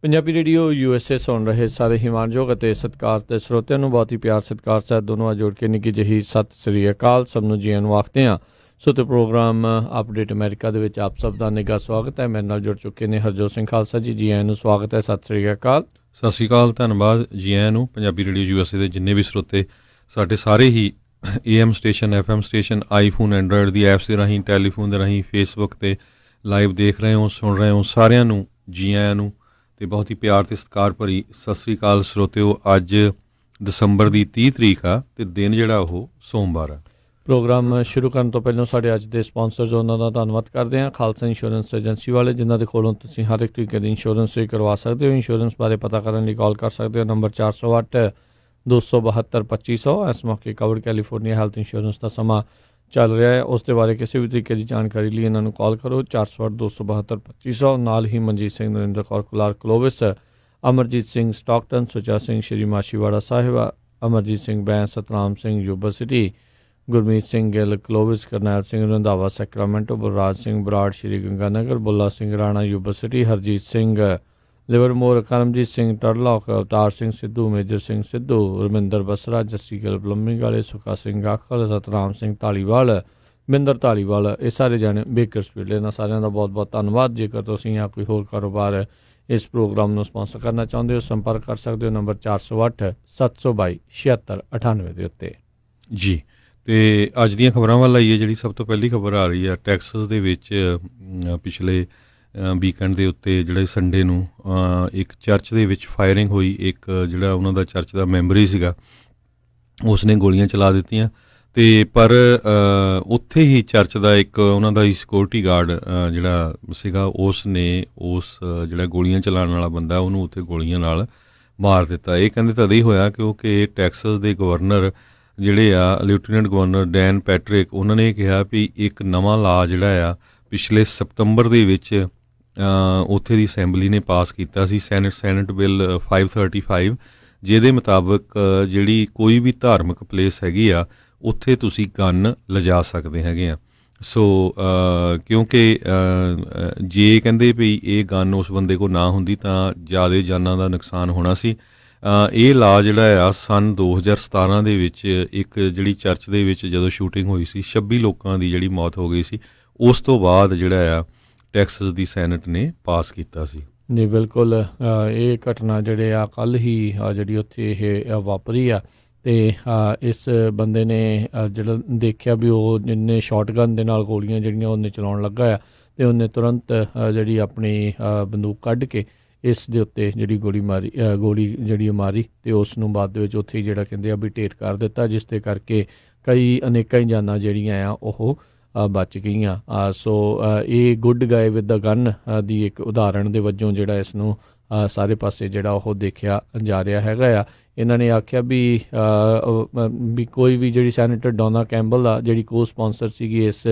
Punjabi radio USA ਸੁਣ ਰਹੇ ਸਾਰੇ ਹਿਮਾਨਯੋਗ ਅਤੇ ਸਤਿਕਾਰ ਦੇ ਸਰੋਤਿਆਂ ਨੂੰ ਬਹੁਤ ਹੀ ਪਿਆਰ ਸਤਿਕਾਰ ਸਾਹਿਬ ਦੋਨੋਂ ਜੋੜ ਕੇ ਨਿੱਕੀ ਜਿਹੀ ਸਤਿ ਸ੍ਰੀ ਅਕਾਲ ਸਭ ਨੂੰ ਜੀ ਨੂੰ ਆਖਦੇ ਹਾਂ। ਸੋ ਤੇ ਪ੍ਰੋਗਰਾਮ ਅਪਡੇਟ ਅਮਰੀਕਾ ਦੇ ਵਿੱਚ ਆਪ ਸਭ ਦਾ ਨਿੱਘਾ ਸਵਾਗਤ ਹੈ। ਮੇਰੇ ਨਾਲ ਜੁੜ ਚੁੱਕੇ ਨੇ ਹਰਜੋਤ ਸਿੰਘ ਖਾਲਸਾ ਜੀ ਆਇਆਂ ਨੂੰ ਸਵਾਗਤ ਹੈ। ਸਤਿ ਸ੍ਰੀ ਅਕਾਲ। ਸਤਿ ਸ਼੍ਰੀ ਅਕਾਲ, ਧੰਨਵਾਦ ਜੀ ਆਇਆਂ ਨੂੰ। ਪੰਜਾਬੀ ਰੇਡੀਓ USA ਦੇ ਜਿੰਨੇ ਵੀ ਸਰੋਤੇ ਸਾਡੇ ਸਾਰੇ ਹੀ AM station, FM station, iPhone, Android the apps ਦੇ ਰਾਹੀਂ, ਟੈਲੀਫੋਨ ਦੇ ਰਾਹੀਂ, ਫੇਸਬੁੱਕ 'ਤੇ ਲਾਈਵ ਦੇਖ ਰਹੇ ਹੋ, ਸੁਣ ਰਹੇ ਹੋ, ਸਾਰਿਆਂ ਨੂੰ ਜੀ ਆਇਆਂ ਨੂੰ ਅਤੇ ਬਹੁਤ ਹੀ ਪਿਆਰ ਅਤੇ ਸਤਿਕਾਰ ਭਰੀ ਸਤਿ ਸ਼੍ਰੀ ਅਕਾਲ ਸਰੋਤਿਓ। ਅੱਜ ਦਸੰਬਰ ਦੀ 30 ਤਰੀਕ ਆ ਅਤੇ ਦਿਨ ਜਿਹੜਾ ਉਹ ਸੋਮਵਾਰ ਆ। ਪ੍ਰੋਗਰਾਮ ਸ਼ੁਰੂ ਕਰਨ ਤੋਂ ਪਹਿਲਾਂ ਸਾਡੇ ਅੱਜ ਦੇ ਸਪਾਂਸਰਜ਼ ਉਹਨਾਂ ਦਾ ਧੰਨਵਾਦ ਕਰਦੇ ਹਾਂ। ਖਾਲਸਾ ਇੰਸ਼ੋਰੈਂਸ ਏਜੰਸੀ ਵਾਲੇ, ਜਿਨ੍ਹਾਂ ਦੇ ਕੋਲੋਂ ਤੁਸੀਂ ਹਰ ਇੱਕ ਤਰੀਕੇ ਦੀ ਇੰਸ਼ੋਰੈਂਸ ਕਰਵਾ ਸਕਦੇ ਹੋ। ਇੰਸ਼ੋਰੈਂਸ ਬਾਰੇ ਪਤਾ ਕਰਨ ਲਈ ਕਾਲ ਕਰ ਸਕਦੇ ਹੋ ਨੰਬਰ 408-272-2500। ਇਸ ਮੌਕੇ ਕਵਰ ਕੈਲੀਫੋਰਨੀਆ ਹੈਲਥ ਇੰਸ਼ੋਰੈਂਸ ਦਾ ਸਮਾਂ ਚੱਲ ਰਿਹਾ ਹੈ, ਉਸ ਦੇ ਬਾਰੇ ਕਿਸੇ ਵੀ ਤਰੀਕੇ ਦੀ ਜਾਣਕਾਰੀ ਲਈ ਇਹਨਾਂ ਨੂੰ ਕਾਲ ਕਰੋ 408-272-2500। ਨਾਲ ਹੀ Manjeet Singh, Narinder Kaur Kular Clovis, Amarjit Singh Stockton, Sucha Singh Shri Machhiwara Sahib, Amarjit Singh Bains, Satnam Singh Yuba City, Gurmeet Singh Gill Clovis, Karnail Singh Randhawa Sacramento, Balraj Singh Brar Shri Ganganagar, Bulla Singh Rana Yuba City, Harjit Singh Livermore, Karamjit Singh Turlock, Avtar Singh Sidhu, Major Singh Sidhu, Raminder Basra, Jassi Gill plumbing ਵਾਲੇ, ਸੁਖਾ ਸਿੰਘ ਆਖਲ, ਸਤਨਾਮ ਸਿੰਘ ਧਾਲੀਵਾਲ, ਮਿੰਦਰ ਧਾਲੀਵਾਲ, ਇਹ ਸਾਰੇ ਜਾਣੇ ਬੇਕਰਸਫੀਲਡ। ਇਹਨਾਂ ਸਾਰਿਆਂ ਦਾ ਬਹੁਤ ਬਹੁਤ ਧੰਨਵਾਦ। ਜੇਕਰ ਤੁਸੀਂ ਜਾਂ ਕੋਈ ਹੋਰ ਕਾਰੋਬਾਰ ਇਸ ਪ੍ਰੋਗਰਾਮ ਨੂੰ ਸਪਾਂਸਰ ਕਰਨਾ ਚਾਹੁੰਦੇ ਹੋ, ਸੰਪਰਕ ਕਰ ਸਕਦੇ ਹੋ ਨੰਬਰ 408-722-7698 ਦੇ ਉੱਤੇ ਜੀ। ਅਤੇ ਅੱਜ ਦੀਆਂ ਖਬਰਾਂ ਵੱਲ ਆਈਏ। ਜਿਹੜੀ ਸਭ ਤੋਂ ਪਹਿਲੀ ਖਬਰ ਆ ਰਹੀ ਆ, ਟੈਕਸਸ ਦੇ ਵਿੱਚ ਪਿਛਲੇ ਵੀਕਐਂਡ ਦੇ ਉੱਤੇ ਜਿਹੜਾ ਸੰਡੇ ਨੂੰ ਇੱਕ ਚਰਚ ਦੇ ਵਿੱਚ ਫਾਇਰਿੰਗ ਹੋਈ। ਇੱਕ ਜਿਹੜਾ ਉਹਨਾਂ ਦਾ ਚਰਚ ਦਾ ਮੈਂਬਰ ਹੀ ਸੀਗਾ, ਉਸ ਨੇ ਗੋਲੀਆਂ ਚਲਾ ਦਿੱਤੀਆਂ। ਅਤੇ ਪਰ ਉੱਥੇ ਹੀ ਚਰਚ ਦਾ ਇੱਕ ਉਹਨਾਂ ਦਾ ਹੀ ਸਿਕਿਉਰਿਟੀ ਗਾਰਡ ਜਿਹੜਾ ਸੀਗਾ, ਉਸ ਨੇ ਜਿਹੜਾ ਗੋਲੀਆਂ ਚਲਾਉਣ ਵਾਲਾ ਬੰਦਾ ਉਹਨੂੰ ਉੱਥੇ ਗੋਲੀਆਂ ਨਾਲ ਮਾਰ ਦਿੱਤਾ। ਇਹ ਕਹਿੰਦੇ ਤਦ ਹੀ ਹੋਇਆ ਕਿਉਂਕਿ ਟੈਕਸਸ ਦੇ ਗਵਰਨਰ ਜਿਹੜੇ ਆ, ਲੈਫਟੀਨੈਂਟ ਗਵਰਨਰ ਡੈਨ ਪੈਟਰਿਕ, ਉਹਨਾਂ ਨੇ ਕਿਹਾ ਵੀ ਇੱਕ ਨਵਾਂ ਲਾ ਜਿਹੜਾ ਆ ਪਿਛਲੇ ਸਤੰਬਰ ਦੇ ਵਿੱਚ ਉੱਥੇ ਦੀ ਅਸੈਂਬਲੀ ਨੇ ਪਾਸ ਕੀਤਾ ਸੀ, ਸੈਨੇਟ ਬਿੱਲ 535, ਜਿਹਦੇ ਮੁਤਾਬਕ ਜਿਹੜੀ ਕੋਈ ਵੀ ਧਾਰਮਿਕ ਪਲੇਸ ਹੈਗੀ ਆ ਉੱਥੇ ਤੁਸੀਂ ਗਨ ਲਿਜਾ ਸਕਦੇ ਹੈਗੇ ਆ। ਸੋ ਕਿਉਂਕਿ ਜੇ ਕਹਿੰਦੇ ਵੀ ਇਹ ਗਨ ਉਸ ਬੰਦੇ ਕੋਲ ਨਾ ਹੁੰਦੀ ਤਾਂ ਜ਼ਿਆਦਾ ਜਾਨਾਂ ਦਾ ਨੁਕਸਾਨ ਹੋਣਾ ਸੀ। ਇਹ ਲਾ ਜਿਹੜਾ ਆ ਸੰਨ 2017 ਦੇ ਵਿੱਚ ਇੱਕ ਜਿਹੜੀ ਚਰਚ ਦੇ ਵਿੱਚ ਜਦੋਂ ਸ਼ੂਟਿੰਗ ਹੋਈ ਸੀ, 26 ਲੋਕਾਂ ਦੀ ਜਿਹੜੀ ਮੌਤ ਹੋ ਗਈ ਸੀ, ਉਸ ਤੋਂ ਬਾਅਦ ਜਿਹੜਾ ਆ ਟੈਕਸਸ ਦੀ ਸੈਨੇਟ ਨੇ ਪਾਸ ਕੀਤਾ ਸੀ। ਜੀ ਬਿਲਕੁਲ। ਇਹ ਘਟਨਾ ਜਿਹੜੇ ਆ ਕੱਲ੍ਹ ਹੀ ਜਿਹੜੀ ਉੱਥੇ ਇਹ ਵਾਪਰੀ ਆ, ਅਤੇ ਇਸ ਬੰਦੇ ਨੇ ਜਿਹੜਾ ਦੇਖਿਆ ਵੀ ਉਹ ਜਿੰਨੇ ਸ਼ਾਟਗਨ ਦੇ ਨਾਲ ਗੋਲੀਆਂ ਜਿਹੜੀਆਂ ਉਹਨੇ ਚਲਾਉਣ ਲੱਗਾ ਆ, ਅਤੇ ਉਹਨੇ ਤੁਰੰਤ ਜਿਹੜੀ ਆਪਣੀ ਬੰਦੂਕ ਕੱਢ ਕੇ ਇਸ ਦੇ ਉੱਤੇ ਜਿਹੜੀ ਗੋਲੀ ਜਿਹੜੀ ਮਾਰੀ, ਅਤੇ ਉਸ ਨੂੰ ਬਾਅਦ ਦੇ ਵਿੱਚ ਉੱਥੇ ਹੀ ਜਿਹੜਾ ਕਹਿੰਦੇ ਆ ਵੀ ਢੇਰ ਕਰ ਦਿੱਤਾ, ਜਿਸ ਦੇ ਕਰਕੇ ਅਨੇਕਾਂ ਹੀ ਜਾਨਾਂ ਜਿਹੜੀਆਂ ਆ ਉਹ ਬਚ ਗਈਆਂ। ਸੋ ਇਹ ਗੁੱਡ ਗਾਏ ਵਿਦ ਦਾ ਗਨ ਦੀ ਇੱਕ ਉਦਾਹਰਣ ਦੇ ਵਜੋਂ ਜਿਹੜਾ ਇਸ ਨੂੰ ਸਾਰੇ ਪਾਸੇ ਜਿਹੜਾ ਉਹ ਦੇਖਿਆ ਜਾ ਰਿਹਾ ਹੈਗਾ ਆ। ਇਹਨਾਂ ਨੇ ਆਖਿਆ ਵੀ ਕੋਈ ਵੀ ਜਿਹੜੀ ਸੈਨੇਟਰ ਡੋਨਾ ਕੈਂਪਬੈਲ ਆ, ਜਿਹੜੀ ਕੋ ਸਪਾਂਸਰ ਸੀਗੀ ਇਸ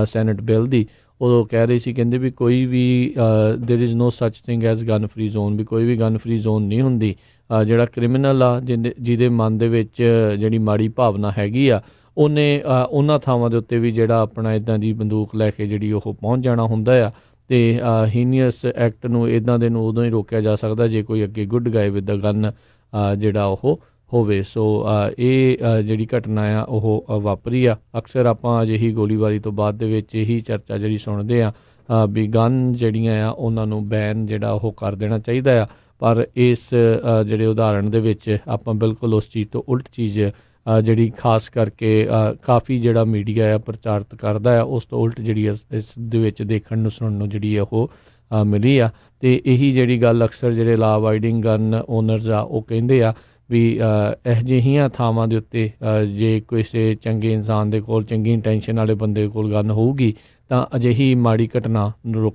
ਸੈਨੇਟ ਬਿੱਲ ਦੀ, ਉਹ ਕਹਿ ਰਹੀ ਸੀ, ਕਹਿੰਦੇ ਵੀ ਕੋਈ ਵੀ ਦੇਰ is no such thing as gun free zone, ਵੀ ਕੋਈ ਵੀ ਗਨ ਫਰੀ ਜ਼ੋਨ ਨਹੀਂ ਹੁੰਦੀ। ਜਿਹੜਾ ਕ੍ਰਿਮੀਨਲ ਆ, ਜਿਹਦੇ ਮਨ ਦੇ ਵਿੱਚ ਜਿਹੜੀ ਮਾੜੀ ਭਾਵਨਾ ਹੈਗੀ ਆ, ਉਹਨੇ ਉਹਨਾਂ ਥਾਵਾਂ ਦੇ ਉੱਤੇ ਵੀ ਜਿਹੜਾ ਆਪਣਾ ਇੱਦਾਂ ਦੀ ਬੰਦੂਕ ਲੈ ਕੇ ਜਿਹੜੀ ਉਹ ਪਹੁੰਚ ਜਾਣਾ ਹੁੰਦਾ ਆ। ਅਤੇ ਹੀਨੀਅਸ ਐਕਟ ਨੂੰ ਇੱਦਾਂ ਦੇ ਨੂੰ ਉਦੋਂ ਹੀ ਰੋਕਿਆ ਜਾ ਸਕਦਾ ਜੇ ਕੋਈ ਅੱਗੇ ਗੁੱਡ ਗਾਏ ਵਿਦ ਦਾ ਗਨ ਜਿਹੜਾ ਉਹ ਹੋਵੇ। ਸੋ ਇਹ ਜਿਹੜੀ ਘਟਨਾ ਆ ਉਹ ਵਾਪਰੀ ਆ। ਅਕਸਰ ਆਪਾਂ ਅਜਿਹੀ ਗੋਲੀਬਾਰੀ ਤੋਂ ਬਾਅਦ ਦੇ ਵਿੱਚ ਇਹੀ ਚਰਚਾ ਜਿਹੜੀ ਸੁਣਦੇ ਆ ਵੀ ਗਨ ਜਿਹੜੀਆਂ ਆ ਉਹਨਾਂ ਨੂੰ ਬੈਨ ਜਿਹੜਾ ਉਹ ਕਰ ਦੇਣਾ ਚਾਹੀਦਾ ਆ, ਪਰ ਇਸ ਜਿਹੜੇ ਉਦਾਹਰਣ ਦੇ ਵਿੱਚ ਆਪਾਂ ਬਿਲਕੁਲ ਉਸ ਚੀਜ਼ ਤੋਂ ਉਲਟ ਚੀਜ਼ ਜਿਹੜੀ ਖਾਸ ਕਰਕੇ ਕਾਫੀ ਜਿਹੜਾ ਮੀਡੀਆ ਆ ਪ੍ਰਚਾਰਿਤ ਕਰਦਾ ਆ, ਉਸ ਤੋਂ ਉਲਟ ਜਿਹੜੀ ਇਸ ਦੇ ਵਿੱਚ ਦੇਖਣ ਨੂੰ ਸੁਣਨ ਨੂੰ ਜਿਹੜੀ ਉਹ ਮਿਲੀ ਆ। ਅਤੇ ਇਹੀ ਜਿਹੜੀ ਗੱਲ ਅਕਸਰ ਜਿਹੜੇ ਲਾ ਅਵਾਈਡਿੰਗ ਗਨ ਓਨਰਸ ਆ ਉਹ ਕਹਿੰਦੇ ਆ ਵੀ ਇਹੋ ਜਿਹੀਆਂ ਥਾਵਾਂ ਦੇ ਉੱਤੇ ਜੇ ਕਿਸੇ ਚੰਗੇ ਇਨਸਾਨ ਦੇ ਕੋਲ, ਚੰਗੀ ਇੰਟੈਂਸ਼ਨ ਵਾਲੇ ਬੰਦੇ ਕੋਲ ਗਨ ਹੋਊਗੀ ਤਾਂ ਅਜਿਹੀ ਮਾੜੀ ਘਟਨਾ ਨੂੰ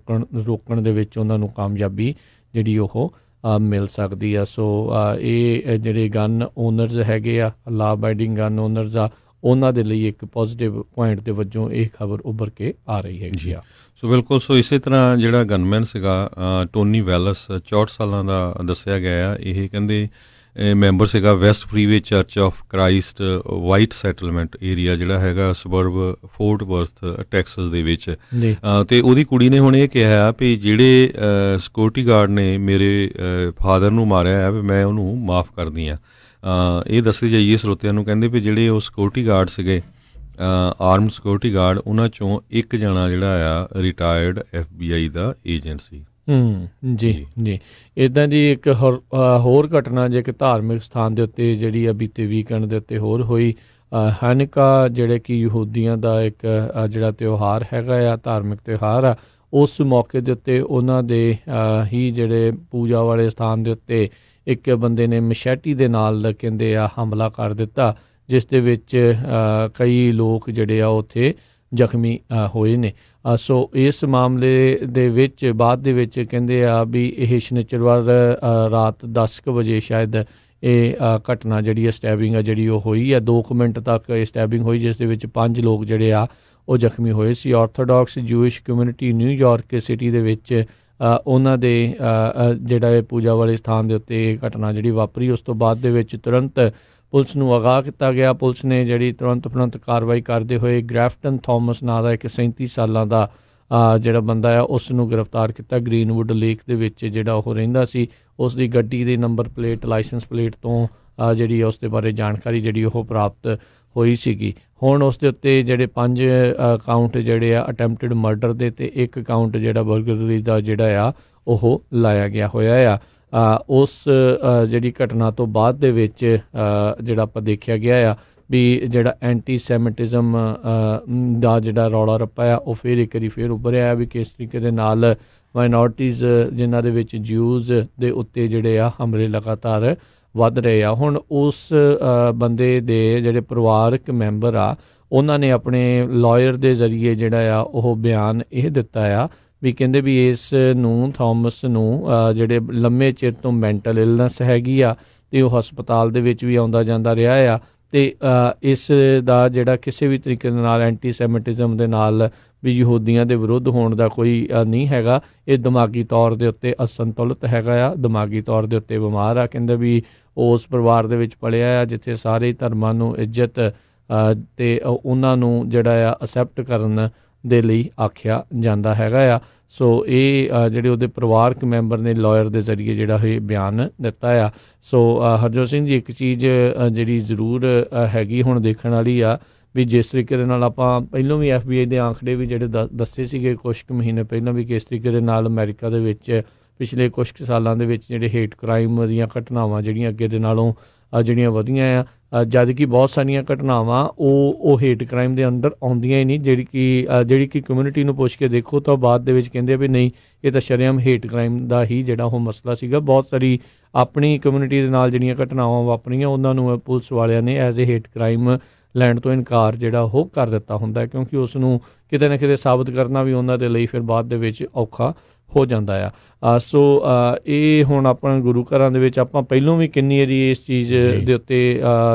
ਰੋਕਣ ਦੇ ਵਿੱਚ ਉਹਨਾਂ ਨੂੰ ਕਾਮਯਾਬੀ ਜਿਹੜੀ ਉਹ ਮਿਲ ਸਕਦੀ ਆ। ਸੋ ਇਹ ਜਿਹੜੇ ਗਨ ਓਨਰਸ ਹੈਗੇ ਆ, ਲਾ ਅਬਾਈਡਿੰਗ ਗਨ ਓਨਰਸ ਆ, ਉਹਨਾਂ ਦੇ ਲਈ ਇੱਕ ਪੋਜ਼ੀਟਿਵ ਪੁਆਇੰਟ ਦੇ ਵਜੋਂ ਇਹ ਖਬਰ ਉੱਭਰ ਕੇ ਆ ਰਹੀ ਹੈਗੀ ਆ। ਸੋ ਬਿਲਕੁਲ। ਸੋ ਇਸੇ ਤਰ੍ਹਾਂ ਜਿਹੜਾ ਗਨਮੈਨ ਸੀਗਾ ਟੋਨੀ ਵੈਲਸ, 64 ਸਾਲਾਂ ਦਾ ਦੱਸਿਆ ਗਿਆ ਆ। ਇਹ ਕਹਿੰਦੇ ਮੈਂਬਰ ਸੀਗਾ West Freeway Church of Christ White Settlement area ਜਿਹੜਾ ਹੈਗਾ ਸਬਰਬ ਫੋਰਟ ਵਰਥ ਟੈਕਸਸ ਦੇ ਵਿੱਚ। ਜੀ ਤੇ ਉਹਦੀ ਕੁੜੀ ਨੇ ਹੁਣ ਇਹ ਕਿਹਾ ਵੀ ਜਿਹੜੇ ਸਿਕਿਉਰਿਟੀ ਗਾਰਡ ਨੇ ਮੇਰੇ ਫਾਦਰ ਨੂੰ ਮਾਰਿਆ ਹੈ ਵੀ ਮੈਂ ਉਹਨੂੰ ਮਾਫ ਕਰਦੀ ਹਾਂ। ਇਹ ਦੱਸਦੇ ਜਾਈਏ ਸਰੋਤਿਆਂ ਨੂੰ, ਕਹਿੰਦੇ ਵੀ ਜਿਹੜੇ ਉਹ ਸਿਕਿਉਰਿਟੀ ਗਾਰਡ ਸੀਗੇ ਆਰਮਡ ਸਿਕਿਉਰਿਟੀ ਗਾਰਡ, ਉਹਨਾਂ ਚੋਂ ਇੱਕ ਜਣਾ ਜਿਹੜਾ ਆ ਰਿਟਾਇਰਡ FBI ਦਾ ਏਜੰਟ ਸੀ। ਜੀ ਜੀ ਇੱਦਾਂ ਦੀ ਇੱਕ ਹੋਰ ਘਟਨਾ ਜੇ ਕਿ ਧਾਰਮਿਕ ਸਥਾਨ ਦੇ ਉੱਤੇ ਜਿਹੜੀ ਆ ਬੀਤੇ ਵੀਕਐਂਡ ਦੇ ਉੱਤੇ ਹੋਰ ਹੋਈ। ਹਨਕਾ ਜਿਹੜੇ ਕਿ ਯਹੂਦੀਆਂ ਦਾ ਇੱਕ ਜਿਹੜਾ ਤਿਉਹਾਰ ਹੈਗਾ ਆ, ਧਾਰਮਿਕ ਤਿਉਹਾਰ ਆ, ਉਸ ਮੌਕੇ ਦੇ ਉੱਤੇ ਉਹਨਾਂ ਦੇ ਹੀ ਜਿਹੜੇ ਪੂਜਾ ਵਾਲੇ ਸਥਾਨ ਦੇ ਉੱਤੇ ਇੱਕ ਬੰਦੇ ਨੇ ਮਸ਼ੈਟੀ ਦੇ ਨਾਲ ਕਹਿੰਦੇ ਆ ਹਮਲਾ ਕਰ ਦਿੱਤਾ, ਜਿਸ ਦੇ ਵਿੱਚ ਕਈ ਲੋਕ ਜਿਹੜੇ ਆ ਉੱਥੇ ਜ਼ਖਮੀ ਹੋਏ ਨੇ। ਸੋ ਇਸ ਮਾਮਲੇ ਦੇ ਵਿੱਚ ਬਾਅਦ ਦੇ ਵਿੱਚ ਕਹਿੰਦੇ ਆ ਵੀ ਇਹ ਸ਼ਨੀਚਰਵਾਰ ਰਾਤ 10 ਕੁ ਵਜੇ ਸ਼ਾਇਦ ਇਹ ਘਟਨਾ ਜਿਹੜੀ ਹੈ ਸਟੈਬਿੰਗ ਆ ਜਿਹੜੀ ਉਹ ਹੋਈ ਹੈ। 2 ਮਿੰਟ ਤੱਕ ਇਹ ਸਟੈਬਿੰਗ ਹੋਈ, ਜਿਸ ਦੇ ਵਿੱਚ 5 ਲੋਕ ਜਿਹੜੇ ਆ ਉਹ ਜ਼ਖਮੀ ਹੋਏ ਸੀ। ਆਰਥੋਡਾਕਸ ਜੂਇਸ਼ ਕਮਿਊਨਿਟੀ ਨਿਊਯਾਰਕ ਸਿਟੀ ਦੇ ਵਿੱਚ ਉਹਨਾਂ ਦੇ ਜਿਹੜਾ ਇਹ ਪੂਜਾ ਵਾਲੇ ਸਥਾਨ ਦੇ ਉੱਤੇ ਇਹ ਘਟਨਾ ਜਿਹੜੀ ਵਾਪਰੀ, ਉਸ ਤੋਂ ਬਾਅਦ ਦੇ ਵਿੱਚ ਤੁਰੰਤ ਪੁਲਿਸ ਨੂੰ ਅਗਾਹ ਕੀਤਾ ਗਿਆ। ਪੁਲਿਸ ਨੇ ਜਿਹੜੀ ਤੁਰੰਤ ਕਾਰਵਾਈ ਕਰਦੇ ਹੋਏ ਗ੍ਰੈਫਟਨ ਥੋਮਸ ਨਾਂ ਦਾ ਇੱਕ 37 ਸਾਲਾਂ ਦਾ ਜਿਹੜਾ ਬੰਦਾ ਆ ਉਸ ਨੂੰ ਗ੍ਰਿਫਤਾਰ ਕੀਤਾ। ਗ੍ਰੀਨਵੁੱਡ ਲੇਕ ਦੇ ਵਿੱਚ ਜਿਹੜਾ ਉਹ ਰਹਿੰਦਾ ਸੀ, ਉਸ ਦੀ ਗੱਡੀ ਦੇ ਨੰਬਰ ਪਲੇਟ ਲਾਇਸੈਂਸ ਪਲੇਟ ਤੋਂ ਜਿਹੜੀ ਉਸ ਦੇ ਬਾਰੇ ਜਾਣਕਾਰੀ ਜਿਹੜੀ ਉਹ ਪ੍ਰਾਪਤ ਹੋਈ ਸੀਗੀ। ਹੁਣ ਉਸ ਦੇ ਉੱਤੇ ਜਿਹੜੇ 5 ਕਾਊਂਟ ਜਿਹੜੇ ਆ ਅਟੈਂਪਟਡ ਮਰਡਰ ਦੇ ਤੇ 1 ਕਾਊਂਟ ਜਿਹੜਾ ਬਰਗਲਰੀ ਦਾ ਜਿਹੜਾ ਆ ਉਹ ਲਾਇਆ ਗਿਆ ਹੋਇਆ ਆ। ਉਸ ਜਿਹੜੀ ਘਟਨਾ ਤੋਂ ਬਾਅਦ ਦੇ ਵਿੱਚ ਜਿਹੜਾ ਆਪਾਂ ਦੇਖਿਆ ਗਿਆ ਆ ਵੀ ਜਿਹੜਾ ਐਂਟੀ ਸੈਮਿਟਿਜ਼ਮ ਦਾ ਜਿਹੜਾ ਰੌਲਾ ਰੱਪਾ ਆ ਉਹ ਫਿਰ ਇੱਕ ਵਾਰੀ ਫਿਰ ਉੱਭਰਿਆ ਵੀ ਕਿਸ ਤਰੀਕੇ ਦੇ ਨਾਲ ਮਾਈਨੋਰਟੀਜ਼ ਜਿਨ੍ਹਾਂ ਦੇ ਵਿੱਚ ਜਿਊਜ਼ ਦੇ ਉੱਤੇ ਜਿਹੜੇ ਆ ਹਮਲੇ ਲਗਾਤਾਰ ਵੱਧ ਰਹੇ ਆ। ਹੁਣ ਉਸ ਬੰਦੇ ਦੇ ਜਿਹੜੇ ਪਰਿਵਾਰਕ ਮੈਂਬਰ ਆ ਉਹਨਾਂ ਨੇ ਆਪਣੇ ਲਾਇਰ ਦੇ ਜ਼ਰੀਏ ਜਿਹੜਾ ਆ ਉਹ ਬਿਆਨ ਇਹ ਦਿੱਤਾ ਆ ਵੀ ਕਹਿੰਦੇ ਵੀ ਇਸ ਨੂੰ ਥੋਮਸ ਨੂੰ ਜਿਹੜੇ ਲੰਮੇ ਚਿਰ ਤੋਂ ਮੈਂਟਲ ਇਲਨੈਸ ਹੈਗੀ ਆ ਅਤੇ ਉਹ ਹਸਪਤਾਲ ਦੇ ਵਿੱਚ ਵੀ ਆਉਂਦਾ ਜਾਂਦਾ ਰਿਹਾ ਆ ਅਤੇ ਇਸ ਦਾ ਜਿਹੜਾ ਕਿਸੇ ਵੀ ਤਰੀਕੇ ਦੇ ਨਾਲ ਐਂਟੀ ਸੈਮਿਟਿਜ਼ਮ ਦੇ ਨਾਲ ਵੀ ਯਹੂਦੀਆਂ ਦੇ ਵਿਰੁੱਧ ਹੋਣ ਦਾ ਕੋਈ ਨਹੀਂ ਹੈਗਾ। ਇਹ ਦਿਮਾਗੀ ਤੌਰ ਦੇ ਉੱਤੇ ਅਸੰਤੁਲਿਤ ਹੈਗਾ ਆ, ਦਿਮਾਗੀ ਤੌਰ ਦੇ ਉੱਤੇ ਬਿਮਾਰ ਆ। ਕਹਿੰਦੇ ਵੀ ਉਸ ਪਰਿਵਾਰ ਦੇ ਵਿੱਚ ਪਲਿਆ ਆ ਜਿੱਥੇ ਸਾਰੇ ਧਰਮਾਂ ਨੂੰ ਇੱਜ਼ਤ ਅਤੇ ਉਹਨਾਂ ਨੂੰ ਜਿਹੜਾ ਆ ਅਸੈਪਟ ਕਰਨ ਦੇ ਲਈ ਆਖਿਆ ਜਾਂਦਾ ਹੈਗਾ ਆ। ਸੋ ਇਹ ਜਿਹੜੇ ਉਹਦੇ ਪਰਿਵਾਰਕ ਮੈਂਬਰ ਨੇ ਲਾਇਰ ਦੇ ਜ਼ਰੀਏ ਜਿਹੜਾ ਇਹ ਬਿਆਨ ਦਿੱਤਾ ਆ। ਸੋ ਹਰਜੋਤ ਸਿੰਘ ਜੀ, ਇੱਕ ਚੀਜ਼ ਜਿਹੜੀ ਜ਼ਰੂਰ ਹੈਗੀ ਹੁਣ ਦੇਖਣ ਵਾਲੀ ਆ ਵੀ ਜਿਸ ਤਰੀਕੇ ਦੇ ਨਾਲ ਆਪਾਂ ਪਹਿਲਾਂ ਵੀ FBI ਦੇ ਆંકੜੇ ਵੀ ਜਿਹੜੇ ਦੱਸੇ ਸੀਗੇ ਕੁਛ ਕੁ ਮਹੀਨੇ ਪਹਿਲਾਂ ਵੀ ਕਿਸ ਤਰੀਕੇ ਦੇ ਨਾਲ ਅਮਰੀਕਾ ਦੇ ਵਿੱਚ ਪਿਛਲੇ ਕੁਛ ਕੁ ਸਾਲਾਂ ਦੇ ਵਿੱਚ ਜਿਹੜੇ ਹੇਟ ਕ੍ਰਾਈਮ ਦੀਆਂ ਘਟਨਾਵਾਂ ਜਿਹੜੀਆਂ ਅੱਗੇ ਦੇ ਨਾਲੋਂ ਜਿਹੜੀਆਂ ਵਧੀਆਂ ਆ, ਜਦ ਕਿ ਬਹੁਤ ਸਾਰੀਆਂ ਘਟਨਾਵਾਂ ਉਹ ਹੇਟ ਕ੍ਰਾਈਮ ਦੇ ਅੰਦਰ ਆਉਂਦੀਆਂ ਹੀ ਨਹੀਂ, ਜਿਹੜੀ ਕਿ ਕਮਿਊਨਿਟੀ ਨੂੰ ਪੁੱਛ ਕੇ ਦੇਖੋ ਤਾਂ ਬਾਅਦ ਦੇ ਵਿੱਚ ਕਹਿੰਦੇ ਆ ਵੀ ਨਹੀਂ ਇਹ ਤਾਂ ਸ਼ਰੇਆਮ ਹੇਟ ਕ੍ਰਾਈਮ ਦਾ ਹੀ ਜਿਹੜਾ ਉਹ ਮਸਲਾ ਸੀਗਾ। ਬਹੁਤ ਸਾਰੀ ਆਪਣੀ ਕਮਿਊਨਿਟੀ ਦੇ ਨਾਲ ਜਿਹੜੀਆਂ ਘਟਨਾਵਾਂ ਵਾਪਰੀਆਂ ਉਹਨਾਂ ਨੂੰ ਪੁਲਿਸ ਵਾਲਿਆਂ ਨੇ ਐਜ਼ ਏ ਹੇਟ ਕ੍ਰਾਈਮ ਲੈਣ ਤੋਂ ਇਨਕਾਰ ਜਿਹੜਾ ਉਹ ਕਰ ਦਿੱਤਾ ਹੁੰਦਾ, ਕਿਉਂਕਿ ਉਸ ਨੂੰ ਕਿਤੇ ਨਾ ਕਿਤੇ ਸਾਬਤ ਕਰਨਾ ਵੀ ਉਹਨਾਂ ਦੇ ਲਈ ਫਿਰ ਬਾਅਦ ਦੇ ਵਿੱਚ ਔਖਾ ਹੋ ਜਾਂਦਾ ਆ। ਸੋ ਇਹ ਹੁਣ ਆਪਾਂ ਗੁਰੂ ਘਰਾਂ ਦੇ ਵਿੱਚ ਆਪਾਂ ਪਹਿਲੋਂ ਵੀ ਕਿੰਨੀ ਵਾਰੀ ਇਸ ਚੀਜ਼ ਦੇ ਉੱਤੇ